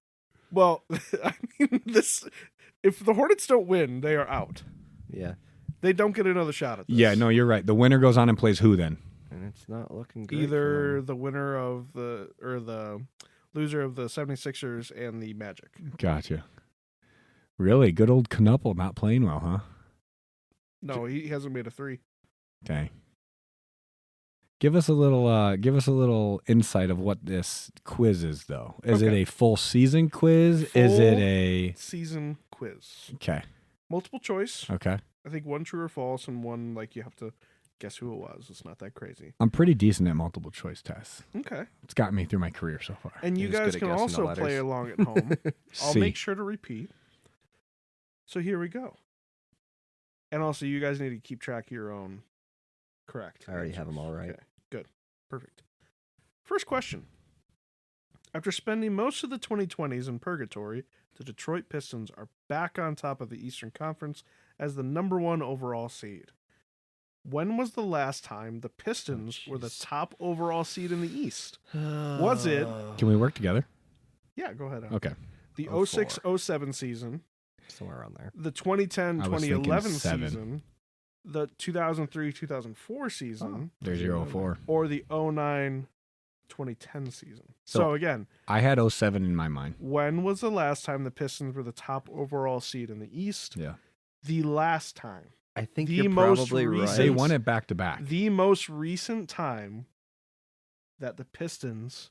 Speaker 3: Well, I mean, if the Hornets don't win, they are out.
Speaker 2: Yeah.
Speaker 3: They don't get another shot at this.
Speaker 1: Yeah, no, you're right. The winner goes on and plays who then?
Speaker 2: And it's not looking good.
Speaker 3: Either the winner of the loser of the 76ers and the Magic.
Speaker 1: Gotcha. Really, good old Knueppel not playing well, huh?
Speaker 3: No, he hasn't made a 3.
Speaker 1: Okay. Give us a little insight of what this quiz is, though. Is it
Speaker 3: Okay.
Speaker 1: a full season quiz? Is it a
Speaker 3: season quiz?
Speaker 1: okay?
Speaker 3: Multiple choice.
Speaker 1: Okay.
Speaker 3: I think one true or false and one like you have to guess who it was. It's not that crazy.
Speaker 1: I'm pretty decent at multiple choice tests.
Speaker 3: Okay.
Speaker 1: It's gotten me through my career so far.
Speaker 3: And you
Speaker 2: You're just
Speaker 3: guys
Speaker 2: good at
Speaker 3: can
Speaker 2: guessing the
Speaker 3: also play
Speaker 2: letters.
Speaker 3: along at home. I'll
Speaker 1: C.
Speaker 3: make sure to repeat. So here we go. And also, you guys need to keep track of your own correct.
Speaker 2: I already have them all right.
Speaker 3: Okay, good. Perfect. First question. After spending most of the 2020s in purgatory, the Detroit Pistons are back on top of the Eastern Conference as the number 1 overall seed. When was the last time the Pistons were the
Speaker 2: jeez.
Speaker 3: top overall seed in the East? Was it?
Speaker 1: Can we work together?
Speaker 3: Yeah, go ahead. Al.
Speaker 1: Okay.
Speaker 3: the
Speaker 2: 04.
Speaker 3: 06-07 season,
Speaker 2: Somewhere around there.
Speaker 3: the 2010-2011
Speaker 1: thinking 7.
Speaker 3: season, the 2003-2004 season,
Speaker 1: There's your 04.
Speaker 3: or the 09-2010 season. So again,
Speaker 1: I had 07 in my mind.
Speaker 3: when was the last time the Pistons were the top overall seed in the East?
Speaker 1: Yeah.
Speaker 3: The last time.
Speaker 2: I think
Speaker 3: The
Speaker 2: you're
Speaker 3: most
Speaker 2: probably right.
Speaker 3: recent-
Speaker 1: They won it back to back.
Speaker 3: The most recent time that the Pistons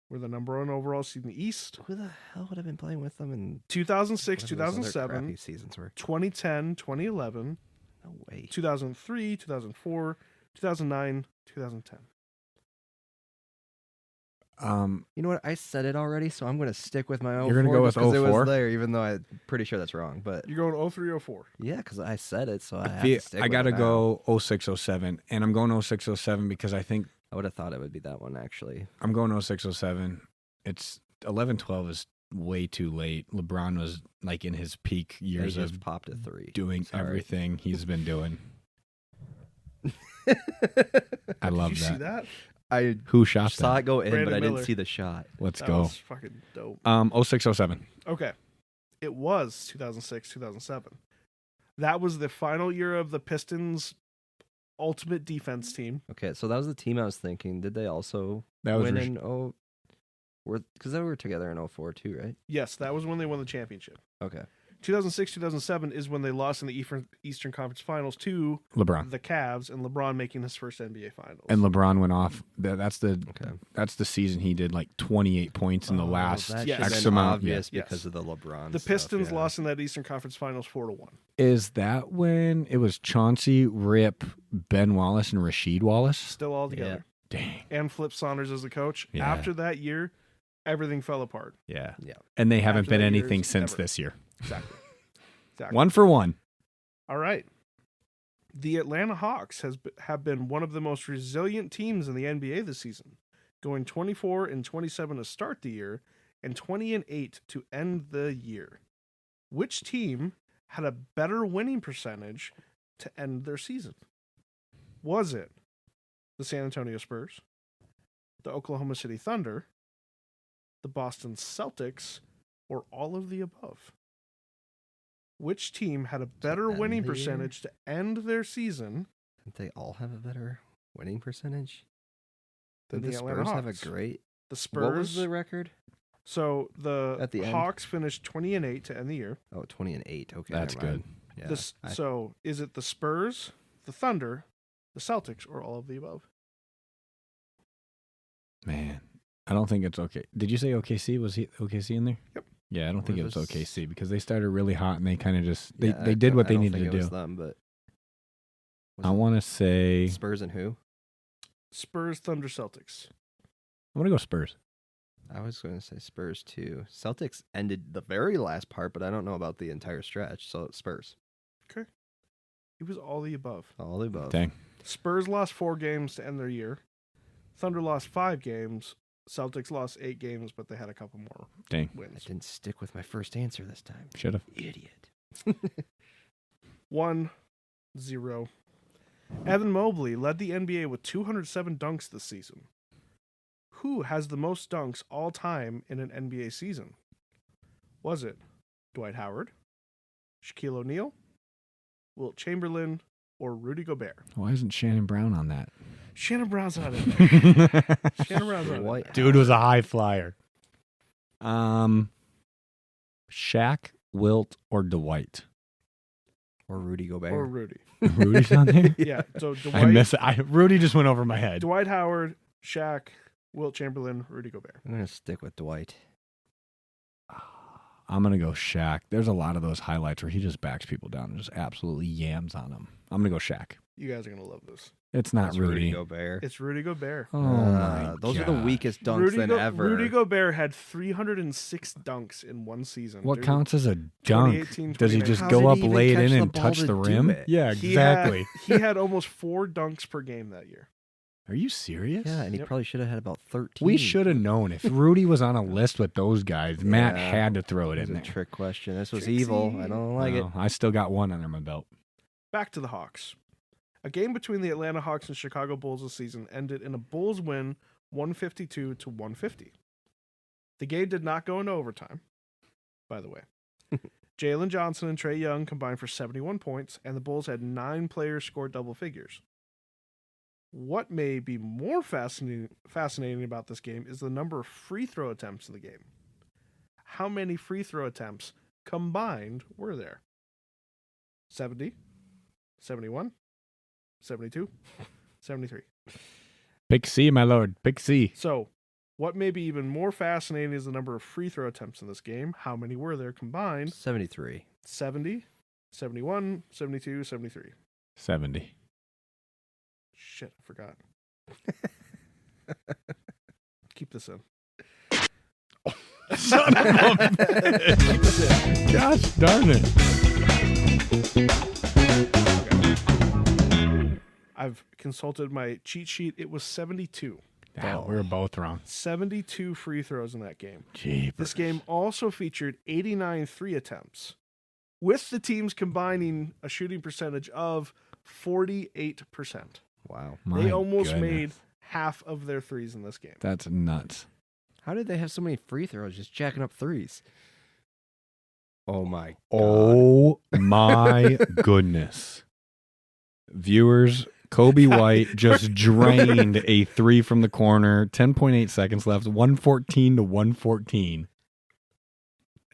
Speaker 3: were the number 1 overall seed in the East,
Speaker 2: Who the hell would have been playing with them in
Speaker 3: 2006,
Speaker 2: whatever those other
Speaker 3: 2007,
Speaker 2: crappy seasons were?
Speaker 3: 2010, 2011,
Speaker 2: No way.
Speaker 3: 2003, 2004, 2009, 2010.
Speaker 2: You know what? I said it already, so I'm going to stick with my 04.
Speaker 1: You're gonna go with
Speaker 2: just 'cause it
Speaker 1: 04?
Speaker 2: was there, even though I'm pretty sure that's wrong. But
Speaker 3: You're going 03, 04.
Speaker 2: yeah, because I said it, so I have
Speaker 1: I
Speaker 2: to stick with
Speaker 1: got to
Speaker 2: it now.
Speaker 1: go 06, 07. And I'm going 06, 07 because I think
Speaker 2: I would have thought it would be that one, actually.
Speaker 1: I'm going 06, 07. It's 11, 12 is way too late. LeBron was like in his peak
Speaker 2: They
Speaker 1: years
Speaker 2: just
Speaker 1: of
Speaker 2: popped a 3.
Speaker 1: doing
Speaker 2: Sorry.
Speaker 1: everything he's been doing. I love
Speaker 3: Did you
Speaker 1: that.
Speaker 3: see that?
Speaker 2: I
Speaker 1: Who shot
Speaker 2: saw
Speaker 1: that?
Speaker 2: it go in,
Speaker 3: Brandon
Speaker 2: but I
Speaker 3: Miller.
Speaker 2: didn't see the shot.
Speaker 1: Let's
Speaker 3: That
Speaker 1: go.
Speaker 3: was fucking dope.
Speaker 1: 06, 07.
Speaker 3: Okay. It was 2006, 2007. That was the final year of the Pistons' ultimate defense team.
Speaker 2: Okay, so that was the team I was thinking. Did they also
Speaker 1: That was
Speaker 2: win
Speaker 1: Rash-
Speaker 2: in because they were together in 04 too, right?
Speaker 3: Yes, that was when they won the championship.
Speaker 2: Okay.
Speaker 3: 2006, 2007 is when they lost in the Eastern Conference Finals to
Speaker 1: LeBron.
Speaker 3: the Cavs, and LeBron making his first NBA Finals.
Speaker 1: And LeBron went off. That's the
Speaker 2: Okay.
Speaker 1: season he did like 28 points in the last
Speaker 2: that
Speaker 3: yes.
Speaker 2: should've
Speaker 1: X
Speaker 2: been
Speaker 1: amount.
Speaker 2: obvious
Speaker 3: Yeah.
Speaker 2: because of the LeBron.
Speaker 3: the
Speaker 2: stuff,
Speaker 3: Pistons
Speaker 2: yeah.
Speaker 3: lost in that Eastern Conference Finals 4-1.
Speaker 1: Is that when it was Chauncey, Rip, Ben Wallace, and Rasheed Wallace?
Speaker 3: Still all together.
Speaker 1: Dang.
Speaker 3: And Flip Saunders as the coach.
Speaker 1: Yeah.
Speaker 3: After that year, everything fell apart.
Speaker 1: Yeah.
Speaker 2: Yeah.
Speaker 1: And they haven't
Speaker 3: After
Speaker 1: been
Speaker 3: that year
Speaker 1: anything
Speaker 3: is
Speaker 1: since
Speaker 3: never.
Speaker 1: this year.
Speaker 3: Exactly.
Speaker 1: 1 for 1.
Speaker 3: All right. The Atlanta Hawks have been one of the most resilient teams in the NBA this season, going 24-27 to start the year and 20-8 to end the year. Which team had a better winning percentage to end their season? Was it the San Antonio Spurs, the Oklahoma City Thunder, the Boston Celtics, or all of the above? Which team had a better
Speaker 2: end
Speaker 3: winning
Speaker 2: the year?
Speaker 3: percentage to end their season
Speaker 2: Didn't they all have a better winning percentage?
Speaker 3: than
Speaker 2: Did
Speaker 3: the
Speaker 2: the
Speaker 3: Atlanta
Speaker 2: Spurs have
Speaker 3: Hawks?
Speaker 2: a great?
Speaker 3: The Spurs.
Speaker 2: What was the record?
Speaker 3: So the,
Speaker 2: At the end?
Speaker 3: Hawks finished 20-8 to end the year.
Speaker 2: Oh, 20-8. Okay,
Speaker 1: That's
Speaker 2: never mind.
Speaker 1: good.
Speaker 2: Yeah.
Speaker 3: So is it the Spurs, the Thunder, the Celtics, or all of the above?
Speaker 1: Man, I don't think it's okay. Did you say OKC? Was he OKC in there?
Speaker 3: Yep.
Speaker 1: Yeah, I don't think
Speaker 2: Or
Speaker 1: it was
Speaker 2: was-
Speaker 1: OKC because they started really hot and they kind of just they
Speaker 2: Yeah,
Speaker 1: did what
Speaker 2: I
Speaker 1: they
Speaker 2: don't
Speaker 1: needed
Speaker 2: think
Speaker 1: to
Speaker 2: it was
Speaker 1: do.
Speaker 2: them, but was
Speaker 1: I
Speaker 2: it
Speaker 1: want to say
Speaker 2: Spurs and who?
Speaker 3: Spurs, Thunder, Celtics.
Speaker 1: I want to go Spurs.
Speaker 2: I was going to say Spurs too. Celtics ended the very last part, but I don't know about the entire stretch. So it's Spurs.
Speaker 3: It was all the above.
Speaker 2: All the above.
Speaker 1: Dang.
Speaker 3: Spurs lost 4 games to end their year. Thunder lost 5 games. Celtics lost 8 games, but they had a couple more
Speaker 1: Dang.
Speaker 2: I
Speaker 3: wins.
Speaker 2: didn't stick with my first answer this time.
Speaker 1: Should have.
Speaker 2: Idiot.
Speaker 3: 1-0. Evan Mobley led the NBA with 207 dunks this season. Who has the most dunks all time in an NBA season? Was it Dwight Howard, Shaquille O'Neal, Wilt Chamberlain, or Rudy Gobert?
Speaker 1: Why isn't Shannon Brown on that?
Speaker 3: Shannon Brown's not in there. Shannon Brown's not in
Speaker 2: Dwight
Speaker 3: there.
Speaker 1: Dude was a high flyer. Shaq, Wilt, or Dwight?
Speaker 2: Or Rudy Gobert.
Speaker 3: Or Rudy.
Speaker 1: Rudy's on there?
Speaker 3: Yeah, so
Speaker 1: I miss it. Rudy just went over my head.
Speaker 3: Dwight Howard, Shaq, Wilt Chamberlain, Rudy Gobert.
Speaker 2: I'm going to stick with Dwight.
Speaker 1: I'm going to go Shaq. There's a lot of those highlights where he just backs people down and just absolutely yams on them. I'm going to go Shaq.
Speaker 3: You guys are going to love this.
Speaker 1: It's not
Speaker 2: That's
Speaker 1: Rudy.
Speaker 2: Gobert.
Speaker 3: It's Rudy Gobert.
Speaker 1: Oh, my
Speaker 2: Those are
Speaker 1: God.
Speaker 2: the weakest dunks than ever.
Speaker 3: Rudy Gobert had 306 dunks in one season.
Speaker 1: What
Speaker 3: during
Speaker 1: counts as a dunk?
Speaker 3: 2018,
Speaker 1: Does he just
Speaker 3: 2019.
Speaker 1: go
Speaker 2: How
Speaker 1: up,
Speaker 2: did he even
Speaker 1: lay it
Speaker 2: catch
Speaker 1: in,
Speaker 2: the
Speaker 1: and
Speaker 2: ball
Speaker 1: touch
Speaker 2: to
Speaker 1: the
Speaker 2: do
Speaker 1: rim?
Speaker 2: it?
Speaker 1: Yeah,
Speaker 3: He
Speaker 1: exactly.
Speaker 3: He had almost 4 dunks per game that year.
Speaker 1: Are you serious?
Speaker 2: Yeah, and he
Speaker 3: Yep.
Speaker 2: probably should have had about 13.
Speaker 1: We should have known. If Rudy was on a list with those guys, Matt
Speaker 2: Yeah.
Speaker 1: had to throw it
Speaker 2: It was
Speaker 1: in
Speaker 2: a
Speaker 1: there.
Speaker 2: trick question. This was
Speaker 3: Tricksy.
Speaker 2: evil. I don't like it.
Speaker 1: Well, I still got one under my belt.
Speaker 3: Back to the Hawks. A game between the Atlanta Hawks and Chicago Bulls this season ended in a Bulls win 152-150. The game did not go into overtime. by the way. Jalen Johnson and Trae Young combined for 71 points, and the Bulls had 9 players score double figures. What may be more fascinating about this game is the number of free throw attempts in the game. How many free throw attempts combined were there? 70, 71, 72, 73.
Speaker 1: Pick C, my lord. Pick C.
Speaker 3: So, what may be even more fascinating is the number of free throw attempts in this game. How many were there combined?
Speaker 2: 73.
Speaker 3: 70, 71, 72, 73.
Speaker 1: 70.
Speaker 3: Shit, I forgot. Keep this in.
Speaker 1: Son of a bitch. Gosh darn it.
Speaker 3: I've consulted my cheat sheet. It was 72.
Speaker 1: Yeah, we were both wrong.
Speaker 3: 72 free throws in that game.
Speaker 1: Jeepers.
Speaker 3: This game also featured 89 three attempts, with the teams combining a shooting percentage of 48%.
Speaker 2: Wow.
Speaker 3: They almost made half of their threes in this game.
Speaker 1: That's nuts.
Speaker 2: How did they have so many free throws just jacking up threes? Oh, my God.
Speaker 1: Oh, my goodness. Viewers, Kobe White just drained a 3 from the corner. 10.8 seconds left. 114 to 114.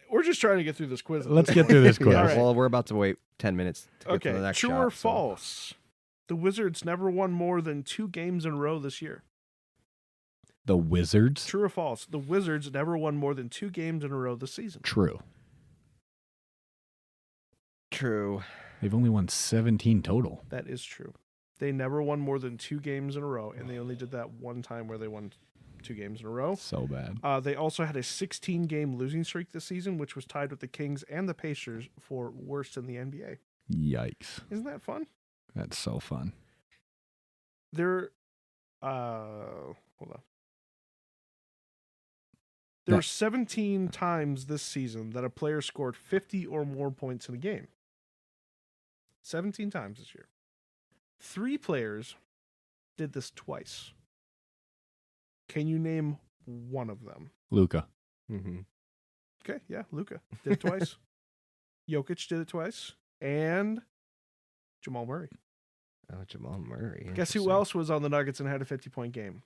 Speaker 3: We're just trying to get through this quiz.
Speaker 1: Let's get through this quiz.
Speaker 2: Yeah,
Speaker 3: All right.
Speaker 2: well, we're about to wait 10 minutes to get to the
Speaker 3: Okay,
Speaker 2: next
Speaker 3: true
Speaker 2: shot,
Speaker 3: or
Speaker 2: so-
Speaker 3: false? The Wizards never won more than 2 games in a row this year.
Speaker 1: The Wizards?
Speaker 3: True or false? The Wizards never won more than 2 games in a row this season.
Speaker 1: True.
Speaker 2: True.
Speaker 1: They've only won 17 total.
Speaker 3: That is true. They never won more than 2 games in a row, and they only did that one time where they won 2 games in a row.
Speaker 1: So bad.
Speaker 3: They also had a 16-game losing streak this season, which was tied with the Kings and the Pacers for worst in the NBA.
Speaker 1: Yikes.
Speaker 3: Isn't that fun?
Speaker 1: That's so fun.
Speaker 3: Hold on. There were 17 times this season that a player scored 50 or more points in a game. 17 times this year. 3 players did this twice. Can you name one of them?
Speaker 1: Luka.
Speaker 2: Mm-hmm.
Speaker 3: Okay, yeah, Luka did it twice. Jokic did it twice. And Jamal Murray.
Speaker 2: Oh, Jamal Murray.
Speaker 3: Guess who else was on the Nuggets and had a 50-point game?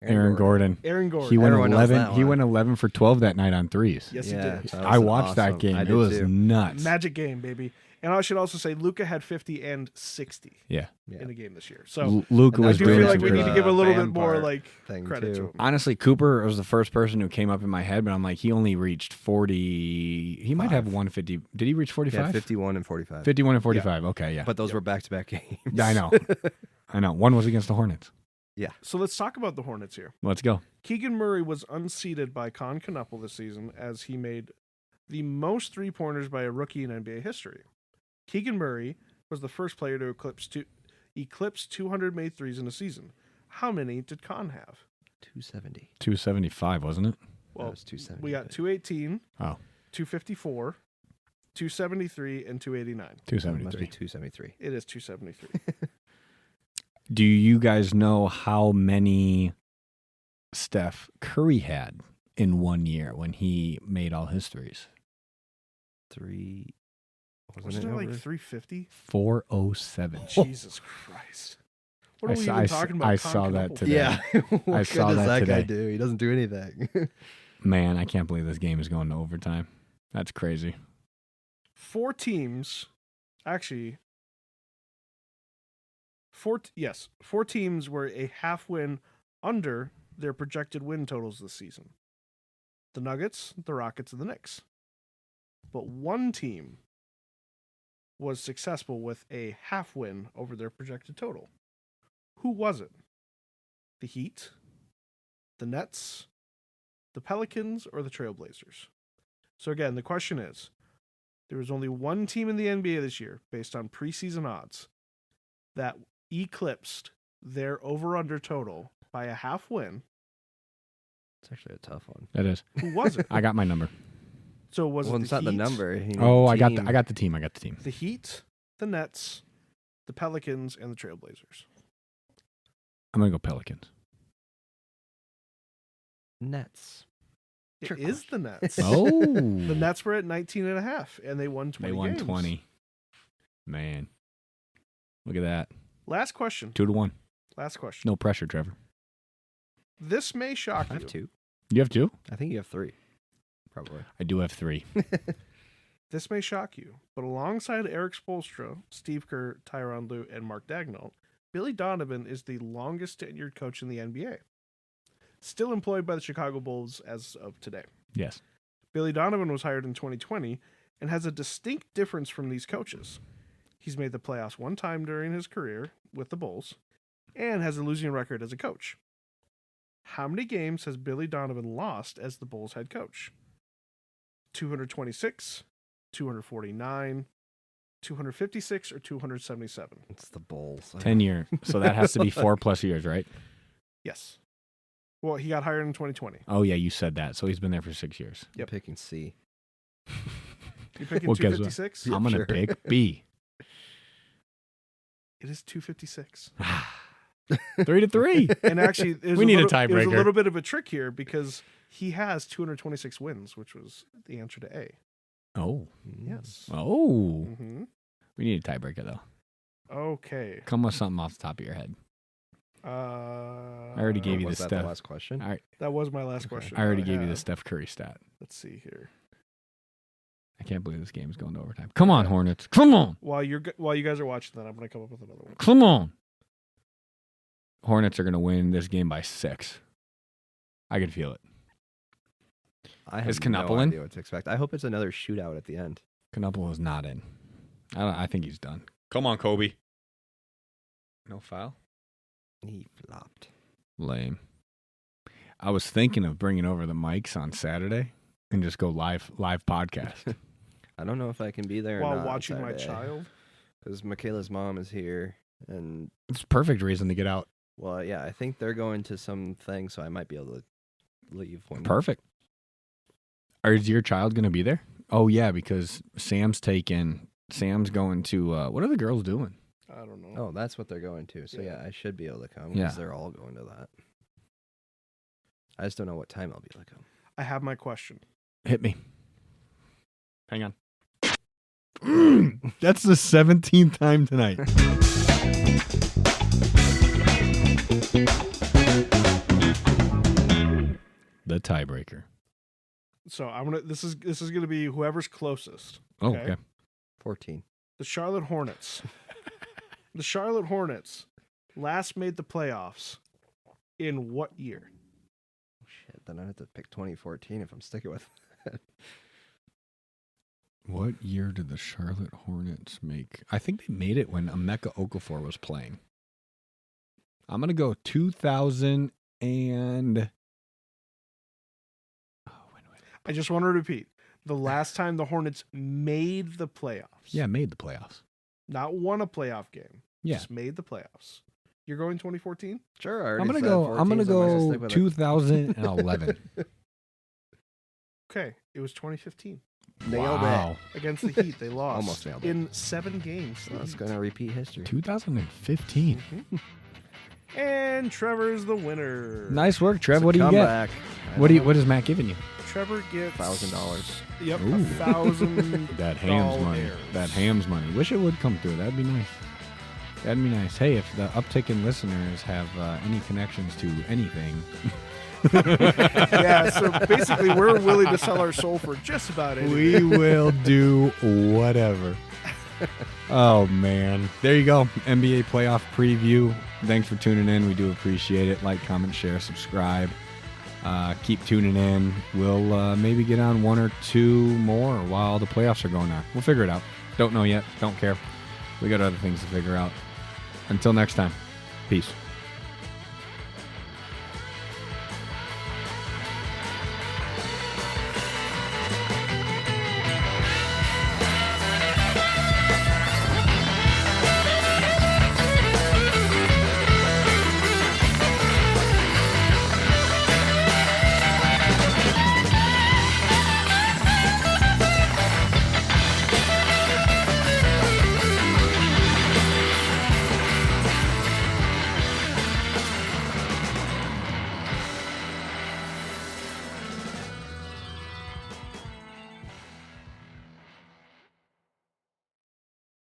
Speaker 1: Aaron Gordon.
Speaker 3: Aaron Gordon.
Speaker 1: He went
Speaker 2: Everyone knows
Speaker 1: 11.
Speaker 2: that
Speaker 1: He
Speaker 2: one.
Speaker 1: went 11 for 12 that night on threes.
Speaker 3: Yes, he
Speaker 2: Yeah,
Speaker 3: did.
Speaker 2: that
Speaker 1: I
Speaker 2: was
Speaker 1: watched that
Speaker 2: awesome.
Speaker 1: game.
Speaker 2: I
Speaker 1: It
Speaker 2: did
Speaker 1: was
Speaker 2: too.
Speaker 1: nuts.
Speaker 3: Magic game, baby. And I should also say Luka had 50 and 60
Speaker 1: Yeah.
Speaker 3: in a game this year. So
Speaker 1: Luka
Speaker 2: And
Speaker 1: was
Speaker 3: I do
Speaker 1: doing
Speaker 3: feel
Speaker 1: some
Speaker 3: like we
Speaker 1: good
Speaker 3: need to
Speaker 1: stuff.
Speaker 3: give a little bit
Speaker 2: Bam
Speaker 3: more
Speaker 2: part
Speaker 3: like
Speaker 2: thing,
Speaker 3: credit
Speaker 2: too.
Speaker 3: to him.
Speaker 1: Honestly, Cooper was the first person who came up in my head, but I'm like, he only reached 40. He might have 150. Did he reach 45?
Speaker 2: Yeah, 51 and 45.
Speaker 1: 51 and 45. Okay, yeah.
Speaker 2: But those were back-to-back games.
Speaker 1: I know. I know. One was against the Hornets.
Speaker 3: So let's talk about the Hornets here.
Speaker 1: Let's go.
Speaker 3: Keegan Murray was unseated by Kon Knueppel this season as he made the most three-pointers by a rookie in NBA history. Keegan Murray was the first player to eclipse 200 made threes in a season. How many did Kon have?
Speaker 2: 270.
Speaker 1: 275, wasn't it?
Speaker 3: Well,
Speaker 2: That was 270.
Speaker 3: we got 218,
Speaker 1: Oh,
Speaker 3: 254, 273, and 289.
Speaker 2: It must be
Speaker 1: 273.
Speaker 2: 273.
Speaker 3: It is 273.
Speaker 1: Do you guys know how many Steph Curry had in 1 year when he made all his threes?
Speaker 2: 3.
Speaker 3: Wasn't it like 350?
Speaker 1: 407.
Speaker 3: Jesus Christ. What are we even talking about?
Speaker 1: I
Speaker 3: Kon
Speaker 1: saw that
Speaker 3: Knueppel?
Speaker 1: today.
Speaker 2: Yeah. What
Speaker 1: I saw
Speaker 2: good
Speaker 1: that
Speaker 2: does that guy
Speaker 1: today.
Speaker 2: do? He doesn't do anything.
Speaker 1: Man, I can't believe this game is going to overtime. That's crazy.
Speaker 3: 4 teams, actually, 4 teams were a half win under their projected win totals this season. The Nuggets, the Rockets, and the Knicks. But 1 team was successful with a half win over their projected total. Who was it? The Heat, the Nets, the Pelicans, or the Trailblazers? So again, the question is, there was only 1 team in the NBA this year, based on preseason odds, that eclipsed their over-under total by a half win.
Speaker 2: It's actually a tough one.
Speaker 1: That is.
Speaker 3: Who was it?
Speaker 1: I got my number.
Speaker 3: So was
Speaker 2: Well,
Speaker 3: it
Speaker 2: it's
Speaker 3: the
Speaker 2: not the
Speaker 3: Heat,
Speaker 2: number. You need
Speaker 1: Oh,
Speaker 2: the
Speaker 1: I got
Speaker 2: team.
Speaker 1: the team. I got the team.
Speaker 3: the Heat, the Nets, the Pelicans, and the Trailblazers?
Speaker 1: I'm going to go Pelicans.
Speaker 2: Nets.
Speaker 3: It is the Nets.
Speaker 1: Oh.
Speaker 3: The Nets were at 19.5, and they won 20
Speaker 1: They won
Speaker 3: games.
Speaker 1: 20. Man. Look at that.
Speaker 3: Last question.
Speaker 1: 2-1.
Speaker 3: Last question.
Speaker 1: No pressure, Trevor.
Speaker 3: This may shock
Speaker 2: I
Speaker 3: you.
Speaker 2: have 2.
Speaker 1: You have 2?
Speaker 2: I think you have 3. Probably.
Speaker 1: I do have 3.
Speaker 3: This may shock you, but alongside Eric Spoelstra, Steve Kerr, Tyronn Lue, and Mark Daigneault, Billy Donovan is the longest tenured coach in the NBA. Still employed by the Chicago Bulls as of today.
Speaker 1: Yes.
Speaker 3: Billy Donovan was hired in 2020 and has a distinct difference from these coaches. He's made the playoffs 1 time during his career with the Bulls and has a losing record as a coach. How many games has Billy Donovan lost as the Bulls head coach? 226, 249, 256, or 277?
Speaker 2: It's the Bulls.
Speaker 1: 10 year. So that has to be 4+ years, right?
Speaker 3: Yes. Well, he got hired in 2020.
Speaker 1: Oh, yeah, you said that. So he's been there for 6 years.
Speaker 2: Yep. Picking C.
Speaker 3: You picking
Speaker 1: Well, guess what?
Speaker 3: 256?
Speaker 2: Yeah,
Speaker 1: I'm going to
Speaker 2: sure.
Speaker 1: pick B.
Speaker 3: It is 256.
Speaker 1: 3-3.
Speaker 3: And actually, there's
Speaker 1: We need a
Speaker 3: There's a
Speaker 1: tiebreaker.
Speaker 3: little bit of a trick here because he has 226 wins, which was the answer to A.
Speaker 1: Oh.
Speaker 3: Yes.
Speaker 1: Oh.
Speaker 3: Mm-hmm.
Speaker 1: We need a tiebreaker, though.
Speaker 3: Okay.
Speaker 1: Come with something off the top of your head.
Speaker 3: I
Speaker 1: already gave you
Speaker 2: Was
Speaker 1: the
Speaker 2: that
Speaker 1: stuff.
Speaker 2: the last question?
Speaker 1: All right.
Speaker 3: That was my last
Speaker 2: Okay.
Speaker 3: question.
Speaker 1: I already
Speaker 3: that
Speaker 1: gave you the
Speaker 3: have.
Speaker 1: Steph Curry stat.
Speaker 3: Let's see here.
Speaker 1: I can't believe this game's going to overtime. Come on, Hornets. Come on.
Speaker 3: While you guys are watching that, I'm going to come up with another one.
Speaker 1: Come on. Hornets are going to win this game by 6. I can feel it.
Speaker 2: I
Speaker 1: Is
Speaker 2: have no
Speaker 1: Knueppel in?
Speaker 2: idea what to expect. I hope it's another shootout at the end.
Speaker 1: Knueppel is not in. I think he's done. Come on, Kobe. No foul?
Speaker 2: He flopped.
Speaker 1: Lame. I was thinking of bringing over the mics on Saturday and just go live podcast.
Speaker 2: I don't know if I can be there
Speaker 3: While
Speaker 2: or not
Speaker 3: watching my child.
Speaker 2: because Michaela's mom is here, and
Speaker 1: It's a perfect reason to get out.
Speaker 2: well, yeah, I think they're going to some thing, so I might be able to leave when.
Speaker 1: Perfect. Is your child going to be there? Oh, yeah, because Sam's going to, what are the girls doing?
Speaker 3: I don't know.
Speaker 2: Oh, that's what they're going to. So
Speaker 3: Yeah.
Speaker 2: yeah, I should be able to come
Speaker 1: Yeah.
Speaker 2: because they're all going to that. I just don't know what time I'll be able to come.
Speaker 3: I have my question.
Speaker 1: Hit me. Hang on. That's the 17th time tonight. The tiebreaker.
Speaker 3: So I'm gonna. This is gonna be whoever's closest.
Speaker 1: Oh,
Speaker 3: Okay.
Speaker 1: okay.
Speaker 2: 14.
Speaker 3: The Charlotte Hornets. The Charlotte Hornets last made the playoffs in what year?
Speaker 2: Oh, shit, then I have to pick 2014 if I'm sticking with it.
Speaker 1: What year did the Charlotte Hornets make? I think they made it when Emeka Okafor was playing. I'm going to go 2000 and... Oh, wait.
Speaker 3: I just want to repeat. The last time the Hornets made the playoffs.
Speaker 1: Yeah, made the playoffs.
Speaker 3: Not won a playoff game.
Speaker 1: Yeah.
Speaker 3: Just made the playoffs. You're going 2014?
Speaker 2: Sure, I already
Speaker 1: I'm going
Speaker 2: said
Speaker 1: to go
Speaker 2: 14,
Speaker 1: I'm going to
Speaker 2: so I might as well
Speaker 1: go
Speaker 2: stick with it.
Speaker 1: 2011.
Speaker 3: Okay. It was 2015.
Speaker 2: Nailed
Speaker 1: Wow.
Speaker 3: Against the Heat. They lost.
Speaker 2: Almost nailed it.
Speaker 3: in 7 games.
Speaker 2: So it's going to repeat history.
Speaker 1: 2015.
Speaker 3: And Trevor's the winner.
Speaker 1: Nice work, Trev.
Speaker 2: It's a
Speaker 1: What do you get?
Speaker 2: comeback.
Speaker 1: What is Matt giving you?
Speaker 3: Trevor gets
Speaker 2: $1,000.
Speaker 3: Yep,
Speaker 1: Ooh.
Speaker 3: $1,000.
Speaker 1: That Hams money.
Speaker 3: Dollars.
Speaker 1: That Hams money. Wish it would come through. That'd be nice. That'd be nice. Hey, if the uptick in listeners have any connections to anything,
Speaker 3: Yeah, so basically we're willing to sell our soul for just about anything.
Speaker 1: we will do whatever. Oh, man. There you go. NBA playoff preview. Thanks for tuning in. We do appreciate it. Like, comment, share, subscribe. Keep tuning in. We'll maybe get on 1 or 2 more while the playoffs are going on. We'll figure it out. Don't know yet. Don't care. We got other things to figure out. Until next time. Peace.